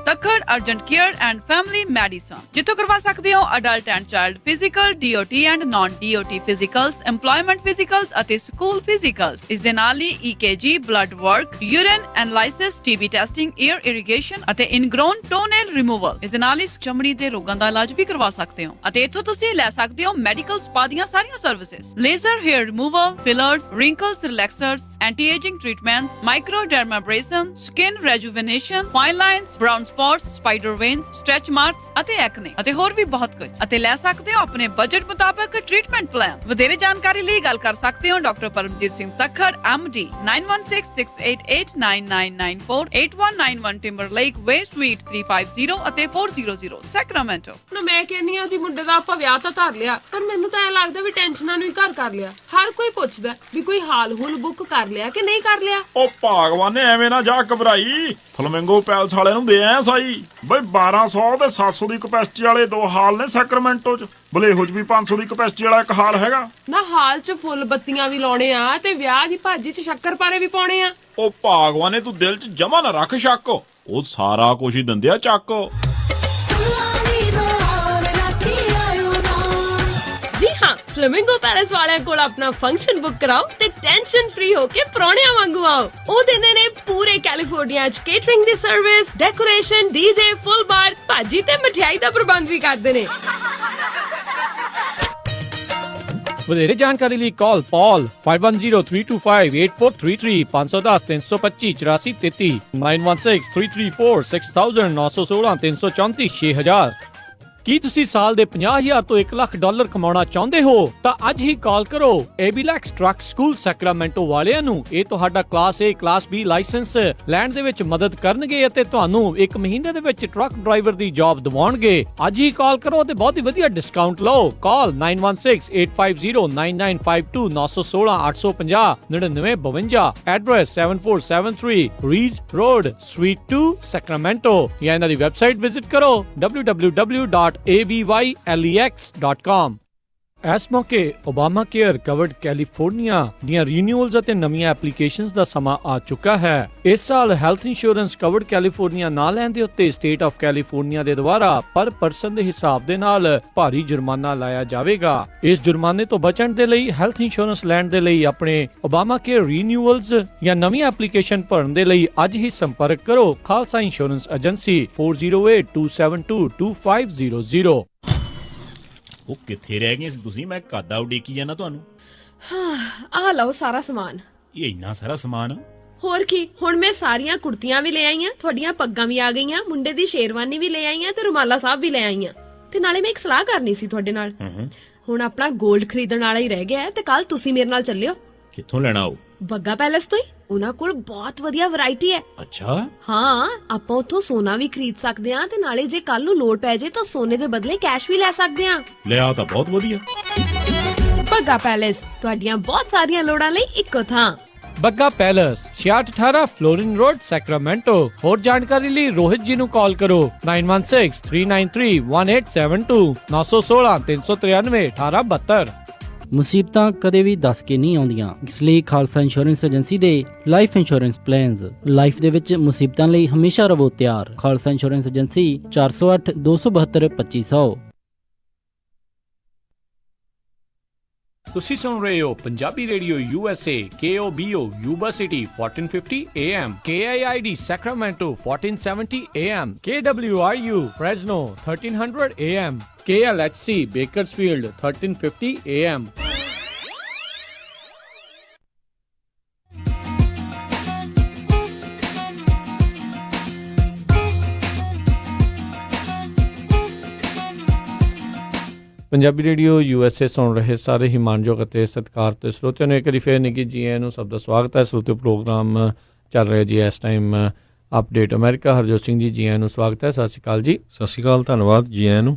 Takhar urgent care and family medicine, ਜਿੱਥੋਂ ਕਰਵਾ ਸਕਦੇ ਹੋ adult and child physical, DOT and naan DOT ਫਿਜ਼ੀਕਲਸ, employment ਫਿਜ਼ੀਕਲਸ ਅਤੇ ਸਕੂਲ ਫਿਜ਼ੀਕਲਸ। ਇਸ ਦੇ ਨਾਲ ਹੀ EKG, blood work, urine analysis, TB testing, year irrigation ਅਤੇ ਇਨਗ੍ਰੋਨ ਟੋਨੇਲ ਰਿਮੂਵਲ। ਇਸ ਦੇ ਨਾਲ ਹੀ ਚਮੜੀ ਦੇ ਰੋਗਾਂ ਦਾ ਇਲਾਜ ਵੀ ਕਰਵਾ ਸਕਦੇ ਹੋ ਅਤੇ ਇੱਥੋਂ ਤੁਸੀਂ ਲੈ ਸਕਦੇ ਹੋ ਮੈਡੀਕਲ ਸਪਾ ਦੀਆਂ ਸਾਰੀਆਂ services, laser hair removal, fillers, wrinkles relaxers, anti aging treatments, microdermabrasion, skin rejuvenation, fine lines, brown spots, spider veins, stretch marks ਅਤੇ ਐਕਨੇ ਅਤੇ ਹੋਰ ਵੀ ਬਹੁਤ ਕੁਝ। ਅਤੇ ਲੈ ਸਕਦੇ ਹੋ ਆਪਣੇ ਬਜਟ ਮੁਤਾਬਕ ਟ੍ਰੀਟਮੈਂਟ ਪਲਾਨ। ਵਧੇਰੇ ਜਾਣਕਾਰੀ ਲਈ ਗੱਲ ਕਰ ਸਕਦੇ ਹੋ ਡਾਕਟਰ ਪਰਮਜੀਤ ਸਿੰਘ ਤੱਖਰ MD 9166889994 8191 ਟਿੰਬਰਲੇਕ ਵੇ ਸਵੀਟ 350 ਅਤੇ 400 ਸੈਕਰਾਮੈਂਟੋ। ਮੈਂ ਕਹਿੰਦੀ ਆ ਜੀ ਮੁੰਡੇ ਦਾ ਆਪਾਂ ਵਿਆਹ ਤਾਂ ਧਰ ਲਿਆ, ਪਰ ਮੈਨੂੰ ਤਾਂ ਐ ਲੱਗਦਾ ਵੀ ਟੈਨਸ਼ਨਾਂ ਨੂੰ ਹੀ ਘਰ ਕਰ ਲਿਆ। ਹਰ ਕੋਈ ਪੁੱਛਦਾ ਵੀ ਕੋਈ ਹਾਲ ਹੁਲ ਬੁੱਕ ਕਰ ਲਿਆ ਕਿ ਨਹੀਂ ਕਰ ਲਿਆ। ਉਹ ਭਾਗਵਾਨੇ ਐਵੇਂ ਨਾ ਜਾ ਘਬਰਾਈ, ਫਲਮਿੰਗੋ ਪੈਲਸ ਵਾਲਿਆਂ ਨੂੰ ਦੇ ਆਇਆ ਸਾਈ ਬਈ 1200 ਤੇ 700 ਦੀ ਕਪੈਸਿਟੀ ਵਾਲੇ ਦੋ ਹਾਲ ਨੇ ਸੈਕਰਾਮੈਂਟੋ ਚ। ਬਲੇਹੋ ਚ ਵੀ 500 ਦੀ ਕਪੈਸਿਟੀ ਵਾਲਾ ਇੱਕ ਹਾਲ ਹੈਗਾ ਨਾ। ਹਾਲ ਚ ਫੁੱਲ ਬੱਤੀਆਂ ਵੀ ਲਾਉਣੇ ਆ ਤੇ ਵਿਆਹ ਦੀ ਭਾਜੀ ਚ ਸ਼ੱਕਰਪਾਰੇ ਵੀ ਪਾਉਣੇ ਆ। ਉਹ ਭਾਗਵਾਨੇ ਤੂੰ ਦਿਲ ਚ ਜਮਾ ਨਾ ਰੱਖ ਸ਼ੱਕ, ਉਹ ਸਾਰਾ ਕੁਝ ਹੀ ਦਿੰਦੇ ਆ ਚੱਕ। ਜੀ ਹਾਂ, ਫਲੇਮਿੰਗੋ ਪੈਲੇਸ ਵਾਲਿਆਂ ਕੋਲ ਆਪਣਾ ਫੰਕਸ਼ਨ ਬੁੱਕ ਕਰਾਓ ਤੇ ਟੈਨਸ਼ਨ ਫ੍ਰੀ ਹੋ ਕੇ ਪ੍ਰਾਹੁਣਿਆਂ ਵਾਂਗੂ ਆਓ। ਉਹ ਦਿੰਦੇ ਨੇ ਪੂਰੇ ਕੈਲੀਫੋਰਨੀਆ ਚ ਕੇਟਰਿੰਗ ਦੀ ਸਰਵਿਸ, ਡੈਕੋਰੇਸ਼ਨ, DJ, ਫੁੱਲ ਬਾਰ, ਭਾਜੀ ਤੇ ਮਠਿਆਈ ਦਾ ਪ੍ਰਬੰਧ ਵੀ ਕਰਦੇ ਨੇ। ਵਧੇਰੇ ਜਾਣਕਾਰੀ ਲਈ ਕਾਲ ਪੌਲ 5103258433 510 325 8433 916 334 6000 916 334 6000। ਕੀ ਤੁਸੀਂ ਸਾਲ ਦੇ $50,000 ਤੋਂ $1 ਲੱਖ ਕਮਾਉਣਾ ਚਾਹੁੰਦੇ ਹੋ? ਤਾਂ ਅੱਜ ਹੀ ਕਾਲ ਕਰੋ ਏਬੀਲੈਕਸ ਟਰੱਕ ਸਕੂਲ ਸੈਕਰਾਮੈਂਟੋ ਵਾਲਿਆਂ ਨੂੰ। ਇਹ ਤੁਹਾਡਾ class A, class B licence ਲੈਣ ਦੇ ਵਿੱਚ ਮਦਦ ਕਰਨਗੇ ਅਤੇ ਤੁਹਾਨੂੰ 1 ਮਹੀਨੇ ਦੇ ਵਿੱਚ ਟਰੱਕ ਡਰਾਈਵਰ ਦੀ ਜੌਬ ਦਿਵਾਉਣਗੇ। ਅੱਜ ਹੀ ਕਾਲ ਕਰੋ ਤੇ ਬਹੁਤ ਹੀ ਵਧੀਆ ਡਿਸਕਾਊਂਟ ਲਓ। Call 9168509952 916 850 9952। Address 7473 Ridge Road, suite 2, Sacramento. ਜਾਂ ਇਹਨਾਂ ਦੀ ਵੈਬਸਾਈਟ ਵਿਜ਼ਿਟ ਕਰੋ www.abylex.com। ਇਸ ਮੌਕੇ ਓਬਾਮਾ ਕੇਅਰ ਕਵਰਡ ਕੈਲੀਫੋਰਨੀਆ ਦੀਆਂ ਰੀਨਿਊਅਲਸ ਅਤੇ ਨਵੀਆਂ ਐਪਲੀਕੇਸ਼ਨਸ ਦਾ ਸਮਾਂ ਆ ਚੁੱਕਾ ਹੈ। ਇਸ ਸਾਲ ਹੈਲਥ ਇੰਸ਼ੋਰੈਂਸ ਕਵਰਡ ਕੈਲੀਫੋਰਨੀਆ ਨਾ ਲੈਣ ਦੇ ਉੱਤੇ ਸਟੇਟ ਆਫ ਕੈਲੀਫੋਰਨੀਆ ਦੇ ਦੁਆਰਾ ਪਰ ਪਰਸਨ ਦੇ ਹਿਸਾਬ ਦੇ ਨਾਲ ਭਾਰੀ ਜੁਰਮਾਨਾ ਲਾਇਆ ਜਾਵੇਗਾ। ਇਸ ਜੁਰਮਾਨੇ ਤੋਂ ਬਚਣ ਦੇ ਲਈ ਹੈਲਥ ਇੰਸ਼ੋਰੈਂਸ ਲੈਣ ਦੇ ਲਈ ਆਪਣੇ ਓਬਾਮਾ ਕੇਅਰ ਰੀਨਿਊਅਲਸ ਜਾਂ ਨਵੀਂ ਐਪਲੀਕੇਸ਼ਨ ਭਰਨ ਦੇ ਲਈ ਅੱਜ ਹੀ ਸੰਪਰਕ ਕਰੋ ਖਾਲਸਾ ਇੰਸ਼ੋਰੈਂਸ ਏਜੰਸੀ 4082722500। ਉਹ ਕਿੱਥੇ ਰਹਿ ਗਏ ਸੀ ਤੁਸੀਂ? ਮੈਂ ਕਾਦਾ ਉਡੀਕੀ ਜਾਣਾ ਤੁਹਾਨੂੰ। ਆਹ ਲਓ ਸਾਰਾ ਸਮਾਨ। ਇਹ ਇੰਨਾ ਸਾਰਾ ਸਮਾਨ? ਹੋਰ ਕੀ, ਹੁਣ ਮੈਂ ਸਾਰੀਆਂ ਕੁੜਤੀਆਂ ਵੀ ਲੈ ਆਈਆਂ, ਤੁਹਾਡੀਆਂ ਪੱਗਾਂ ਵੀ ਆ ਗਈਆਂ, ਮੁੰਡੇ ਦੀ ਸ਼ੇਰਵਾਨੀ ਵੀ ਲੈ ਆਈਆਂ ਤੇ ਰੁਮਾਲਾ ਸਾਹਿਬ ਵੀ ਲੈ ਆਈਆਂ। ਤੇ ਨਾਲੇ ਮੈਂ ਇੱਕ ਸਲਾਹ ਕਰਨੀ ਸੀ ਤੁਹਾਡੇ ਨਾਲ। ਹੁਣ ਆਪਣਾ 골ਡ ਖਰੀਦਣ ਵਾਲਾ ਹੀ ਰਹਿ ਗਿਆ ਤੇ ਕੱਲ ਤੁਸੀਂ ਮੇਰੇ ਨਾਲ ਚੱਲਿਓ। ਕਿੱਥੋਂ ਲੈਣਾ ਉਹ? ਬੱਗਾ ਪੈਲੇਸ ਤੋਂ ਹੀ। ਉਹਨਾਂ ਕੋਲ ਬਹੁਤ ਵਧੀਆ ਵੈਰਾਈਟੀ ਹੈ। ਅੱਛਾ। ਹਾਂ, ਆਪਾਂ ਉੱਥੋਂ ਸੋਨਾ ਵੀ ਖਰੀਦ ਸਕਦੇ ਆ ਤੇ ਨਾਲੇ ਜੇ ਕੱਲ ਨੂੰ ਲੋੜ ਪੈ ਜੇ ਤਾਂ ਸੋਨੇ ਦੇ ਬਦਲੇ ਕੈਸ਼ ਵੀ ਲੈ ਸਕਦੇ ਆ। ਲੈ ਆ ਤਾਂ ਬਹੁਤ ਵਧੀਆ। ਬੱਗਾ ਪੈਲੇਸ, ਤੁਹਾਡੀਆਂ ਬਹੁਤ ਸਾਰੀਆਂ ਲੋੜਾਂ ਲਈ ਇੱਕੋ ਥਾਂ। Bagga Palace 6618 Florin Road, Sacramento. ਹੋਰ ਜਾਣਕਾਰੀ ਲਈ ਰੋਹਿਤ ਜੀ ਨੂੰ ਕਾਲ ਕਰੋ 9163931872 916 393 1872। ਮੁਸੀਬਤਾਂ ਕਦੇ ਵੀ ਦੱਸ ਕੇ ਨਹੀਂ ਆਉਂਦੀਆਂ, ਇਸ ਲਈ ਖਾਲਸਾ ਇੰਸ਼ੋਰੈਂਸ ਏਜੰਸੀ ਦੇ ਲਾਈਫ ਇੰਸ਼ੋਰੈਂਸ ਪਲਾਨਸ ਲਾਈਫ ਦੇ ਵਿੱਚ ਮੁਸੀਬਤਾਂ ਲਈ ਹਮੇਸ਼ਾ ਰਹੋ ਤਿਆਰ। Khalsa insurance agency 408 272 2500। ਤੁਸੀਂ ਸੁਣ ਰਹੇ ਹੋ Punjabi radio USA KOBO Yuba City 1450 AM KIID Sacramento 1470 AM KWRU Fresno 1300 AM KLHC Bakersfield 1350 AM Punjabi radio USA ਸੁਣ ਰਹੇ ਸਾਰੇ ਹੀ ਮਾਨਯੋਗ ਅਤੇ ਸਤਿਕਾਰਤ ਸਰੋਤਿਆਂ ਨੂੰ ਇੱਕ ਵਾਰੀ ਫੇਰ ਨਿੱਘੀ ਜੀ ਆਇਆਂ ਨੂੰ ਸਭ ਦਾ ਸਵਾਗਤ ਹੈ। ਸਰੋਤਿਓ ਪ੍ਰੋਗਰਾਮ ਚੱਲ ਰਿਹਾ ਜੀ ਇਸ time update America. Harjot Singh ji ਆਇਆਂ ਨੂੰ ਸਵਾਗਤ ਹੈ। ਸਤਿ ਸ਼੍ਰੀ ਅਕਾਲ ਜੀ। ਸਤਿ ਸ਼੍ਰੀ ਅਕਾਲ, ਧੰਨਵਾਦ ਜੀ ਆਇਆਂ ਨੂੰ।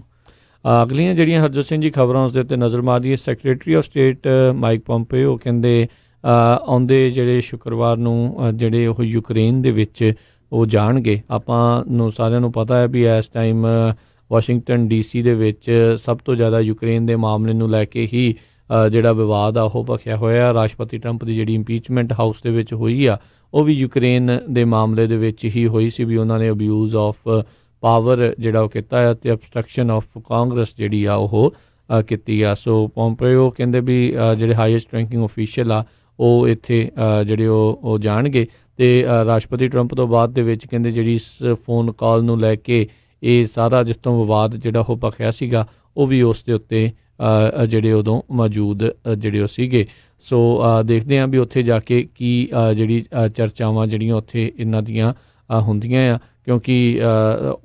ਅਗਲੀਆਂ ਜਿਹੜੀਆਂ ਹਰਜੋਤ ਸਿੰਘ ਜੀ ਖਬਰਾਂ ਉਸ ਦੇ ਉੱਤੇ ਨਜ਼ਰ ਮਾਰੀਏ। ਸੈਕਟਰੀ ਆਫ ਸਟੇਟ ਮਾਈਕ ਪੋਂਪੇਓ ਕਹਿੰਦੇ ਆਉਂਦੇ ਜਿਹੜੇ ਸ਼ੁੱਕਰਵਾਰ ਨੂੰ ਜਿਹੜੇ ਉਹ ਯੂਕਰੇਨ ਦੇ ਵਿੱਚ ਉਹ ਜਾਣਗੇ। ਆਪਾਂ ਨੂੰ ਸਾਰਿਆਂ ਨੂੰ ਪਤਾ ਹੈ ਵੀ ਇਸ ਟਾਈਮ ਵਾਸ਼ਿੰਗਟਨ DC ਦੇ ਵਿੱਚ ਸਭ ਤੋਂ ਜ਼ਿਆਦਾ ਯੂਕਰੇਨ ਦੇ ਮਾਮਲੇ ਨੂੰ ਲੈ ਕੇ ਹੀ ਜਿਹੜਾ ਵਿਵਾਦ ਆ ਉਹ ਭਖਿਆ ਹੋਇਆ। ਰਾਸ਼ਟਰਪਤੀ ਟਰੰਪ ਦੀ ਜਿਹੜੀ ਇੰਪੀਚਮੈਂਟ ਹਾਊਸ ਦੇ ਵਿੱਚ ਹੋਈ ਆ ਉਹ ਵੀ ਯੂਕਰੇਨ ਦੇ ਮਾਮਲੇ ਦੇ ਵਿੱਚ ਹੀ ਹੋਈ ਸੀ ਵੀ ਉਹਨਾਂ ਨੇ ਅਬਿਊਜ਼ ਆਫ ਪਾਵਰ ਜਿਹੜਾ ਉਹ ਕੀਤਾ ਆ ਅਤੇ ਅਬਸਟਰਕਸ਼ਨ ਆਫ ਕਾਂਗਰਸ ਜਿਹੜੀ ਆ ਉਹ ਕੀਤੀ ਆ। ਸੋ ਪੋਂਪੇਓ ਕਹਿੰਦੇ ਵੀ ਜਿਹੜੇ ਹਾਈਐਸਟ ਰੈਂਕਿੰਗ ਓਫੀਸ਼ੀਅਲ ਆ ਉਹ ਇੱਥੇ ਜਿਹੜੇ ਉਹ ਜਾਣਗੇ ਅਤੇ ਰਾਸ਼ਟਰਪਤੀ ਟਰੰਪ ਤੋਂ ਬਾਅਦ ਦੇ ਵਿੱਚ ਕਹਿੰਦੇ ਜਿਹੜੀ ਇਸ ਫੋਨ ਕਾਲ ਨੂੰ ਲੈ ਕੇ ਇਹ ਸਾਰਾ ਜਿਸ ਤੋਂ ਵਿਵਾਦ ਜਿਹੜਾ ਉਹ ਭਖਿਆ ਸੀਗਾ ਉਹ ਵੀ ਉਸ ਦੇ ਉੱਤੇ ਜਿਹੜੇ ਉਦੋਂ ਮੌਜੂਦ ਜਿਹੜੇ ਉਹ ਸੀਗੇ। ਸੋ ਦੇਖਦੇ ਹਾਂ ਵੀ ਉੱਥੇ ਜਾ ਕੇ ਕੀ ਜਿਹੜੀ ਚਰਚਾਵਾਂ ਜਿਹੜੀਆਂ ਉੱਥੇ ਇਹਨਾਂ ਦੀਆਂ ਹੁੰਦੀਆਂ ਆ, ਕਿਉਂਕਿ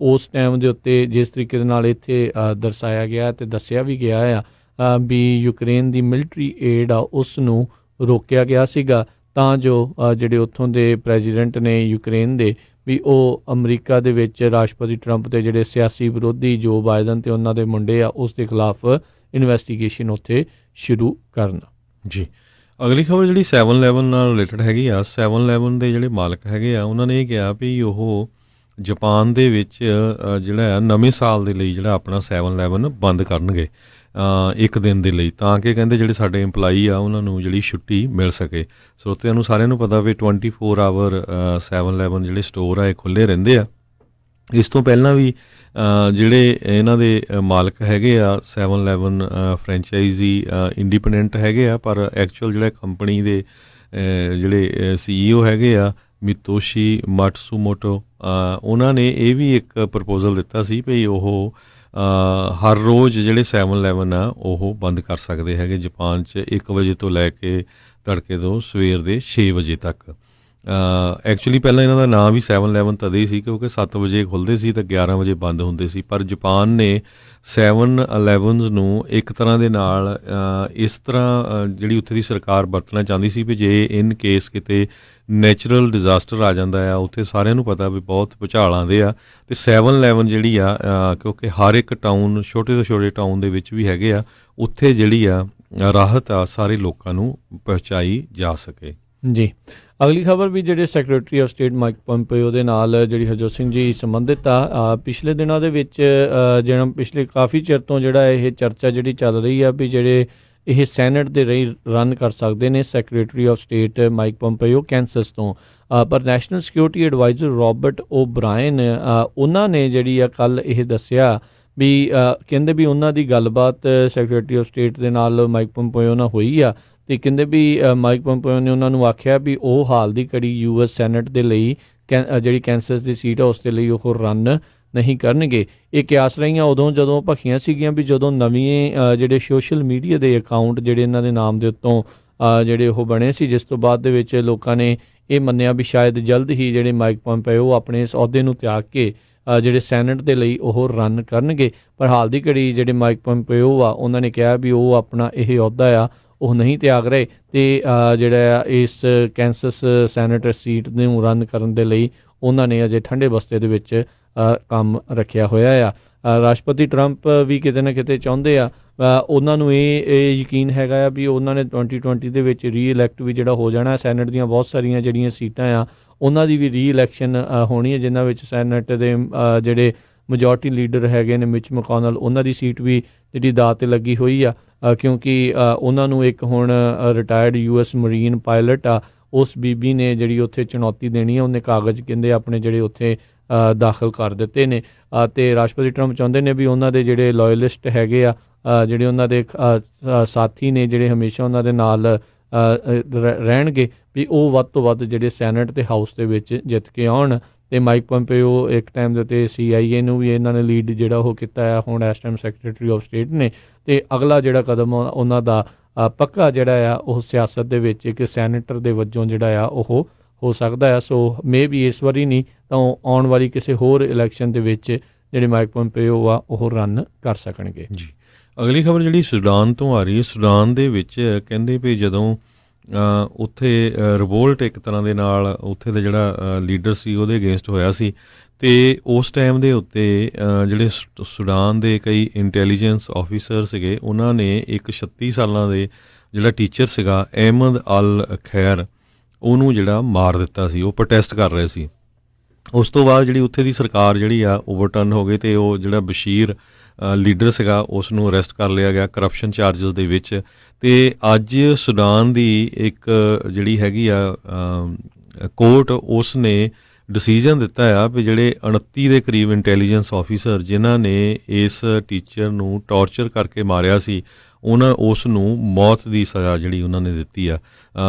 ਉਸ ਟਾਈਮ ਦੇ ਉੱਤੇ ਜਿਸ ਤਰੀਕੇ ਦੇ ਨਾਲ ਇੱਥੇ ਦਰਸਾਇਆ ਗਿਆ ਅਤੇ ਦੱਸਿਆ ਵੀ ਗਿਆ ਆ ਵੀ ਯੂਕਰੇਨ ਦੀ ਮਿਲਟਰੀ ਏਡ ਆ ਉਸ ਨੂੰ ਰੋਕਿਆ ਗਿਆ ਸੀਗਾ ਤਾਂ ਜੋ ਜਿਹੜੇ ਉੱਥੋਂ ਦੇ ਪ੍ਰੈਜ਼ੀਡੈਂਟ ਨੇ ਯੂਕਰੇਨ ਦੇ ਵੀ ਉਹ ਅਮਰੀਕਾ ਦੇ ਵਿੱਚ ਰਾਸ਼ਟਰਪਤੀ ਟਰੰਪ ਦੇ ਜਿਹੜੇ ਸਿਆਸੀ ਵਿਰੋਧੀ ਜੋ ਬਾਈਡਨ ਅਤੇ ਉਹਨਾਂ ਦੇ ਮੁੰਡੇ ਆ ਉਸ ਦੇ ਖਿਲਾਫ ਇਨਵੈਸਟੀਗੇਸ਼ਨ ਉੱਥੇ ਸ਼ੁਰੂ ਕਰਨ। ਜੀ ਅਗਲੀ ਖਬਰ ਜਿਹੜੀ 7-11 ਨਾਲ ਰਿਲੇਟਡ ਹੈਗੀ ਆ। 7-11 ਦੇ ਜਿਹੜੇ ਮਾਲਕ ਹੈਗੇ ਆ ਉਹਨਾਂ ਨੇ ਇਹ ਕਿਹਾ ਵੀ ਉਹ ਜਾਪਾਨ ਦੇ ਵਿੱਚ ਜਿਹੜਾ ਆ ਨਵੇਂ ਸਾਲ ਦੇ ਲਈ ਜਿਹੜਾ ਆਪਣਾ 7-11 ਬੰਦ ਕਰਨਗੇ ਇੱਕ ਦਿਨ ਦੇ ਲਈ, ਤਾਂ ਕਿ ਕਹਿੰਦੇ ਜਿਹੜੇ ਸਾਡੇ ਇੰਪਲਾਈ ਆ ਉਹਨਾਂ ਨੂੰ ਜਿਹੜੀ ਛੁੱਟੀ ਮਿਲ ਸਕੇ। ਸਰੋਤਿਆਂ ਨੂੰ ਸਾਰਿਆਂ ਨੂੰ ਪਤਾ ਵੀ 24 ਆਵਰ 7-11 ਜਿਹੜੇ ਸਟੋਰ ਆ ਇਹ ਖੁੱਲ੍ਹੇ ਰਹਿੰਦੇ ਆ। ਇਸ ਤੋਂ ਪਹਿਲਾਂ ਵੀ ਜਿਹੜੇ ਇਹਨਾਂ ਦੇ ਮਾਲਕ ਹੈਗੇ ਆ 7-11 ਫਰੈਂਚਾਈਜ਼ੀ ਇੰਡੀਪੈਂਡੈਂਟ ਹੈਗੇ ਆ, ਪਰ ਐਕਚੁਅਲ ਜਿਹੜਾ ਕੰਪਨੀ ਦੇ ਜਿਹੜੇ CEO ਹੈਗੇ ਆ ਮਿਤੋਸ਼ੀ ਮਾਟਸੂਮੋਟੋ ਉਹਨਾਂ ਨੇ ਇਹ ਵੀ ਇੱਕ ਪ੍ਰਪੋਜ਼ਲ ਦਿੱਤਾ ਸੀ ਵੀ ਉਹ ਹਰ ਰੋਜ਼ ਜਿਹੜੇ 7-11 ਆ ਉਹ ਬੰਦ ਕਰ ਸਕਦੇ ਹੈਗੇ ਜਾਪਾਨ 'ਚ 1 ਵਜੇ ਤੋਂ ਲੈ ਕੇ ਤੜਕੇ ਤੋਂ ਸਵੇਰ ਦੇ 6 ਵਜੇ ਤੱਕ। ਐਕਚੁਅਲੀ ਪਹਿਲਾਂ ਇਹਨਾਂ ਦਾ ਨਾਂ ਵੀ 7-11 ਤਦੇ ਹੀ ਸੀ ਕਿਉਂਕਿ 7 ਵਜੇ ਖੁੱਲ੍ਹਦੇ ਸੀ ਤਾਂ 11 ਵਜੇ ਬੰਦ ਹੁੰਦੇ ਸੀ, ਪਰ ਜਾਪਾਨ ਨੇ 7-11 ਨੂੰ ਇੱਕ ਤਰ੍ਹਾਂ ਦੇ ਨਾਲ ਇਸ ਤਰ੍ਹਾਂ ਜਿਹੜੀ ਉੱਥੇ ਦੀ ਸਰਕਾਰ ਵਰਤਣਾ ਚਾਹੁੰਦੀ ਸੀ ਵੀ ਜੇ ਇਨ ਕੇਸ ਕਿਤੇ ਨੈਚੁਰਲ ਡਿਜ਼ਾਸਟਰ ਆ ਜਾਂਦਾ ਆ, ਉੱਥੇ ਸਾਰਿਆਂ ਨੂੰ ਪਤਾ ਵੀ ਬਹੁਤ ਭੁਚਾਲ ਆਉਂਦੇ ਆ, ਅਤੇ 7-11 ਜਿਹੜੀ ਆ ਕਿਉਂਕਿ ਹਰ ਇੱਕ ਟਾਊਨ ਛੋਟੇ ਤੋਂ ਛੋਟੇ ਟਾਊਨ ਦੇ ਵਿੱਚ ਵੀ ਹੈਗੇ ਆ, ਉੱਥੇ ਜਿਹੜੀ ਆ ਰਾਹਤ ਆ ਸਾਰੇ ਲੋਕਾਂ ਨੂੰ ਪਹੁੰਚਾਈ ਜਾ ਸਕੇ। ਜੀ ਅਗਲੀ ਖਬਰ ਵੀ ਜਿਹੜੇ ਸੈਕਟਰੀ ਆਫ ਸਟੇਟ ਮਾਈਕ ਪੋਂਪੇਓ ਦੇ ਨਾਲ ਜਿਹੜੀ ਹਰਜੋਤ ਸਿੰਘ ਜੀ ਸੰਬੰਧਿਤ ਆ। ਪਿਛਲੇ ਦਿਨਾਂ ਦੇ ਵਿੱਚ ਜਿਹੜਾ ਪਿਛਲੇ ਕਾਫੀ ਚਿਰ ਤੋਂ ਜਿਹੜਾ ਇਹ ਚਰਚਾ ਜਿਹੜੀ ਚੱਲ ਰਹੀ ਆ ਵੀ ਜਿਹੜੇ ਇਹ ਸੈਨੇਟ ਦੇ ਰਹੀ ਰਨ ਕਰ ਸਕਦੇ ਨੇ ਸੈਕਟਰੀ ਆਫ ਸਟੇਟ ਮਾਈਕ ਪੋਂਪੇਓ ਕੈਂਸਸ ਤੋਂ, ਪਰ ਨੈਸ਼ਨਲ ਸਿਕਿਉਰਿਟੀ ਐਡਵਾਈਜ਼ਰ ਰੋਬਰਟ ਓਬਰਾਇਨ ਉਹਨਾਂ ਨੇ ਜਿਹੜੀ ਆ ਕੱਲ੍ਹ ਇਹ ਦੱਸਿਆ ਵੀ ਕਹਿੰਦੇ ਵੀ ਉਹਨਾਂ ਦੀ ਗੱਲਬਾਤ ਸੈਕਟਰੀ ਆਫ ਸਟੇਟ ਦੇ ਨਾਲ ਮਾਈਕ ਪੋਂਪੇਓ ਨਾਲ ਹੋਈ ਆ ਅਤੇ ਕਹਿੰਦੇ ਵੀ ਮਾਈਕ ਪੋਂਪੇਓ ਨੇ ਉਹਨਾਂ ਨੂੰ ਆਖਿਆ ਵੀ ਉਹ ਹਾਲ ਦੀ ਘੜੀ US ਸੈਨੇਟ ਦੇ ਲਈ ਜਿਹੜੀ ਕੈਂਸਸ ਦੀ ਸੀਟ ਆ ਉਸ ਦੇ ਲਈ ਉਹ ਰਨ ਨਹੀਂ ਕਰਨਗੇ। ਇਹ ਕਿਆਸ ਰਹੀਆਂ ਉਦੋਂ ਜਦੋਂ ਭਖੀਆਂ ਸੀਗੀਆਂ ਵੀ ਜਦੋਂ ਨਵੇਂ ਜਿਹੜੇ ਸੋਸ਼ਲ ਮੀਡੀਆ ਦੇ ਅਕਾਊਂਟ ਜਿਹੜੇ ਇਹਨਾਂ ਦੇ ਨਾਮ ਦੇ ਉੱਤੋਂ ਜਿਹੜੇ ਉਹ ਬਣੇ ਸੀ, ਜਿਸ ਤੋਂ ਬਾਅਦ ਦੇ ਵਿੱਚ ਲੋਕਾਂ ਨੇ ਇਹ ਮੰਨਿਆ ਵੀ ਸ਼ਾਇਦ ਜਲਦ ਹੀ ਜਿਹੜੇ ਮਾਈਕ ਪੋਂਪੇਓ ਆਪਣੇ ਇਸ ਅਹੁਦੇ ਨੂੰ ਤਿਆਗ ਕੇ ਜਿਹੜੇ ਸੈਨੇਟ ਦੇ ਲਈ ਉਹ ਰਨ ਕਰਨਗੇ। ਪਰ ਹਾਲ ਦੀ ਘੜੀ ਜਿਹੜੇ ਮਾਈਕ ਪੋਂਪੇਓ ਆ ਉਹਨਾਂ ਨੇ ਕਿਹਾ ਵੀ ਉਹ ਆਪਣਾ ਇਹ ਅਹੁਦਾ ਆ ਉਹ ਨਹੀਂ ਤਿਆਗ ਰਹੇ ਅਤੇ ਜਿਹੜਾ ਇਸ ਕੈਂਸਸ ਸੈਨੇਟਰ ਸੀਟ ਨੂੰ ਰਨ ਕਰਨ ਦੇ ਲਈ ਉਹਨਾਂ ਨੇ ਅਜੇ ਠੰਡੇ ਬਸਤੇ ਦੇ ਵਿੱਚ ਕੰਮ ਰੱਖਿਆ ਹੋਇਆ ਆ। ਰਾਸ਼ਟਰਪਤੀ ਟਰੰਪ ਵੀ ਕਿਤੇ ਨਾ ਕਿਤੇ ਚਾਹੁੰਦੇ ਆ, ਉਹਨਾਂ ਨੂੰ ਇਹ ਯਕੀਨ ਹੈਗਾ ਆ ਵੀ ਉਹਨਾਂ ਨੇ 2020 ਦੇ ਵਿੱਚ ਰੀ-ਇਲੈਕਟ ਵੀ ਜਿਹੜਾ ਹੋ ਜਾਣਾ। ਸੈਨੇਟ ਦੀਆਂ ਬਹੁਤ ਸਾਰੀਆਂ ਜਿਹੜੀਆਂ ਸੀਟਾਂ ਆ ਉਹਨਾਂ ਦੀ ਵੀ ਰੀ-ਇਲੈਕਸ਼ਨ ਹੋਣੀ ਹੈ, ਜਿਨ੍ਹਾਂ ਵਿੱਚ ਸੈਨੇਟ ਦੇ ਜਿਹੜੇ ਮੈਜੋਰਟੀ ਲੀਡਰ ਹੈਗੇ ਨੇ ਮਿਚ ਮੈਕੋਨਲ, ਉਹਨਾਂ ਦੀ ਸੀਟ ਵੀ ਜਿਹੜੀ ਦਾਅ 'ਤੇ ਲੱਗੀ ਹੋਈ ਆ, ਕਿਉਂਕਿ ਉਹਨਾਂ ਨੂੰ ਇੱਕ ਹੁਣ ਰਿਟਾਇਰਡ US ਮਰੀਨ ਪਾਇਲਟ ਆ ਉਸ ਬੀਬੀ ਨੇ ਜਿਹੜੀ ਉੱਥੇ ਚੁਣੌਤੀ ਦੇਣੀ ਆ। ਉਹਨੇ ਕਾਗਜ਼ ਕਹਿੰਦੇ ਆਪਣੇ ਜਿਹੜੇ ਉੱਥੇ ਦਾਖਲ ਕਰ ਦਿੱਤੇ ਨੇ ਅਤੇ ਰਾਸ਼ਟਰਪਤੀ ਟਰੰਪ ਚਾਹੁੰਦੇ ਨੇ ਵੀ ਉਹਨਾਂ ਦੇ ਜਿਹੜੇ ਲਾਇਲਿਸਟ ਹੈਗੇ ਆ ਜਿਹੜੇ ਉਹਨਾਂ ਦੇ ਸਾਥੀ ਨੇ ਜਿਹੜੇ ਹਮੇਸ਼ਾ ਉਹਨਾਂ ਦੇ ਨਾਲ ਰਹਿਣਗੇ ਵੀ ਉਹ ਵੱਧ ਤੋਂ ਵੱਧ ਜਿਹੜੇ ਸੈਨੇਟ ਤੇ ਹਾਊਸ ਦੇ ਵਿੱਚ ਜਿੱਤ ਕੇ ਆਉਣ। ਤੇ ਮਾਈਕ ਪੰਪੇਓ ਇੱਕ ਟਾਈਮ ਦੇ ਉੱਤੇ CIA ਨੂੰ ਵੀ ਇਹਨਾਂ ਨੇ ਲੀਡ ਜਿਹੜਾ ਉਹ ਕੀਤਾ ਹੈ, ਹੁਣ ਇਸ ਟਾਈਮ ਸੈਕਟਰੀ ਆਫ ਸਟੇਟ ਨੇ। ਤੇ ਅਗਲਾ ਜਿਹੜਾ ਕਦਮ ਉਹਨਾਂ ਦਾ ਪੱਕਾ ਜਿਹੜਾ ਆ ਉਹ ਸਿਆਸਤ ਦੇ ਵਿੱਚ ਇੱਕ ਸੈਨੇਟਰ ਦੇ ਵਜੋਂ ਜਿਹੜਾ ਆ ਉਹ ਹੋ ਸਕਦਾ ਆ। ਸੋ ਮੇ ਵੀ ਇਸ ਵਾਰੀ ਨਹੀਂ ਤਾਂ ਆਉਣ ਵਾਲੀ ਕਿਸੇ ਹੋਰ ਇਲੈਕਸ਼ਨ ਦੇ ਵਿੱਚ ਜਿਹੜੇ ਮਾਈਕ ਪੰਪੇਓ ਆ ਉਹ ਰਨ ਕਰ ਸਕਣਗੇ। ਜੀ, ਅਗਲੀ ਖਬਰ ਜਿਹੜੀ ਸੁਡਾਨ ਤੋਂ ਆ ਰਹੀ ਹੈ। ਸੁਡਾਨ ਦੇ ਵਿੱਚ ਕਹਿੰਦੇ ਵੀ ਜਦੋਂ ਉੱਥੇ ਰਿਵੋਲਟ ਇੱਕ ਤਰ੍ਹਾਂ ਦੇ ਨਾਲ ਉੱਥੇ ਦਾ ਜਿਹੜਾ ਲੀਡਰ ਸੀ ਉਹਦੇ ਅਗੇਂਸਟ ਹੋਇਆ ਸੀ, ਅਤੇ ਉਸ ਟਾਈਮ ਦੇ ਉੱਤੇ ਜਿਹੜੇ ਸੁਡਾਨ ਦੇ ਕਈ ਇੰਟੈਲੀਜੈਂਸ ਆਫੀਸਰ ਸੀਗੇ, ਉਹਨਾਂ ਨੇ ਇੱਕ 36 ਸਾਲਾਂ ਦੇ ਜਿਹੜਾ ਟੀਚਰ ਸੀਗਾ ਅਹਿਮਦ ਅਲ ਖੈਰ, ਉਹਨੂੰ ਜਿਹੜਾ ਮਾਰ ਦਿੱਤਾ ਸੀ। ਉਹ ਪ੍ਰੋਟੈਸਟ ਕਰ ਰਹੇ ਸੀ। ਉਸ ਤੋਂ ਬਾਅਦ ਜਿਹੜੀ ਉੱਥੇ ਦੀ ਸਰਕਾਰ ਜਿਹੜੀ ਆ ਓਵਰਟਰਨ ਹੋ ਗਈ, ਅਤੇ ਉਹ ਜਿਹੜਾ ਬਸ਼ੀਰ ਲੀਡਰ ਸੀਗਾ ਉਸ ਨੂੰ ਅਰੈਸਟ ਕਰ ਲਿਆ ਗਿਆ ਕਰਪਸ਼ਨ ਚਾਰਜਸ ਦੇ ਵਿੱਚ। ਅਤੇ ਅੱਜ ਸੁਡਾਨ ਦੀ ਇੱਕ ਜਿਹੜੀ ਹੈਗੀ ਆ ਕੋਰਟ, ਉਸ ਨੇ ਡਿਸੀਜਨ ਦਿੱਤਾ ਆ ਵੀ ਜਿਹੜੇ 29 ਦੇ ਕਰੀਬ ਇੰਟੈਲੀਜੈਂਸ ਆਫੀਸਰ ਜਿਨ੍ਹਾਂ ਨੇ ਇਸ ਟੀਚਰ ਨੂੰ ਟੌਰਚਰ ਕਰਕੇ ਮਾਰਿਆ ਸੀ, ਉਸ ਨੂੰ ਮੌਤ ਦੀ ਸਜ਼ਾ ਜਿਹੜੀ ਉਹਨਾਂ ਨੇ ਦਿੱਤੀ ਆ।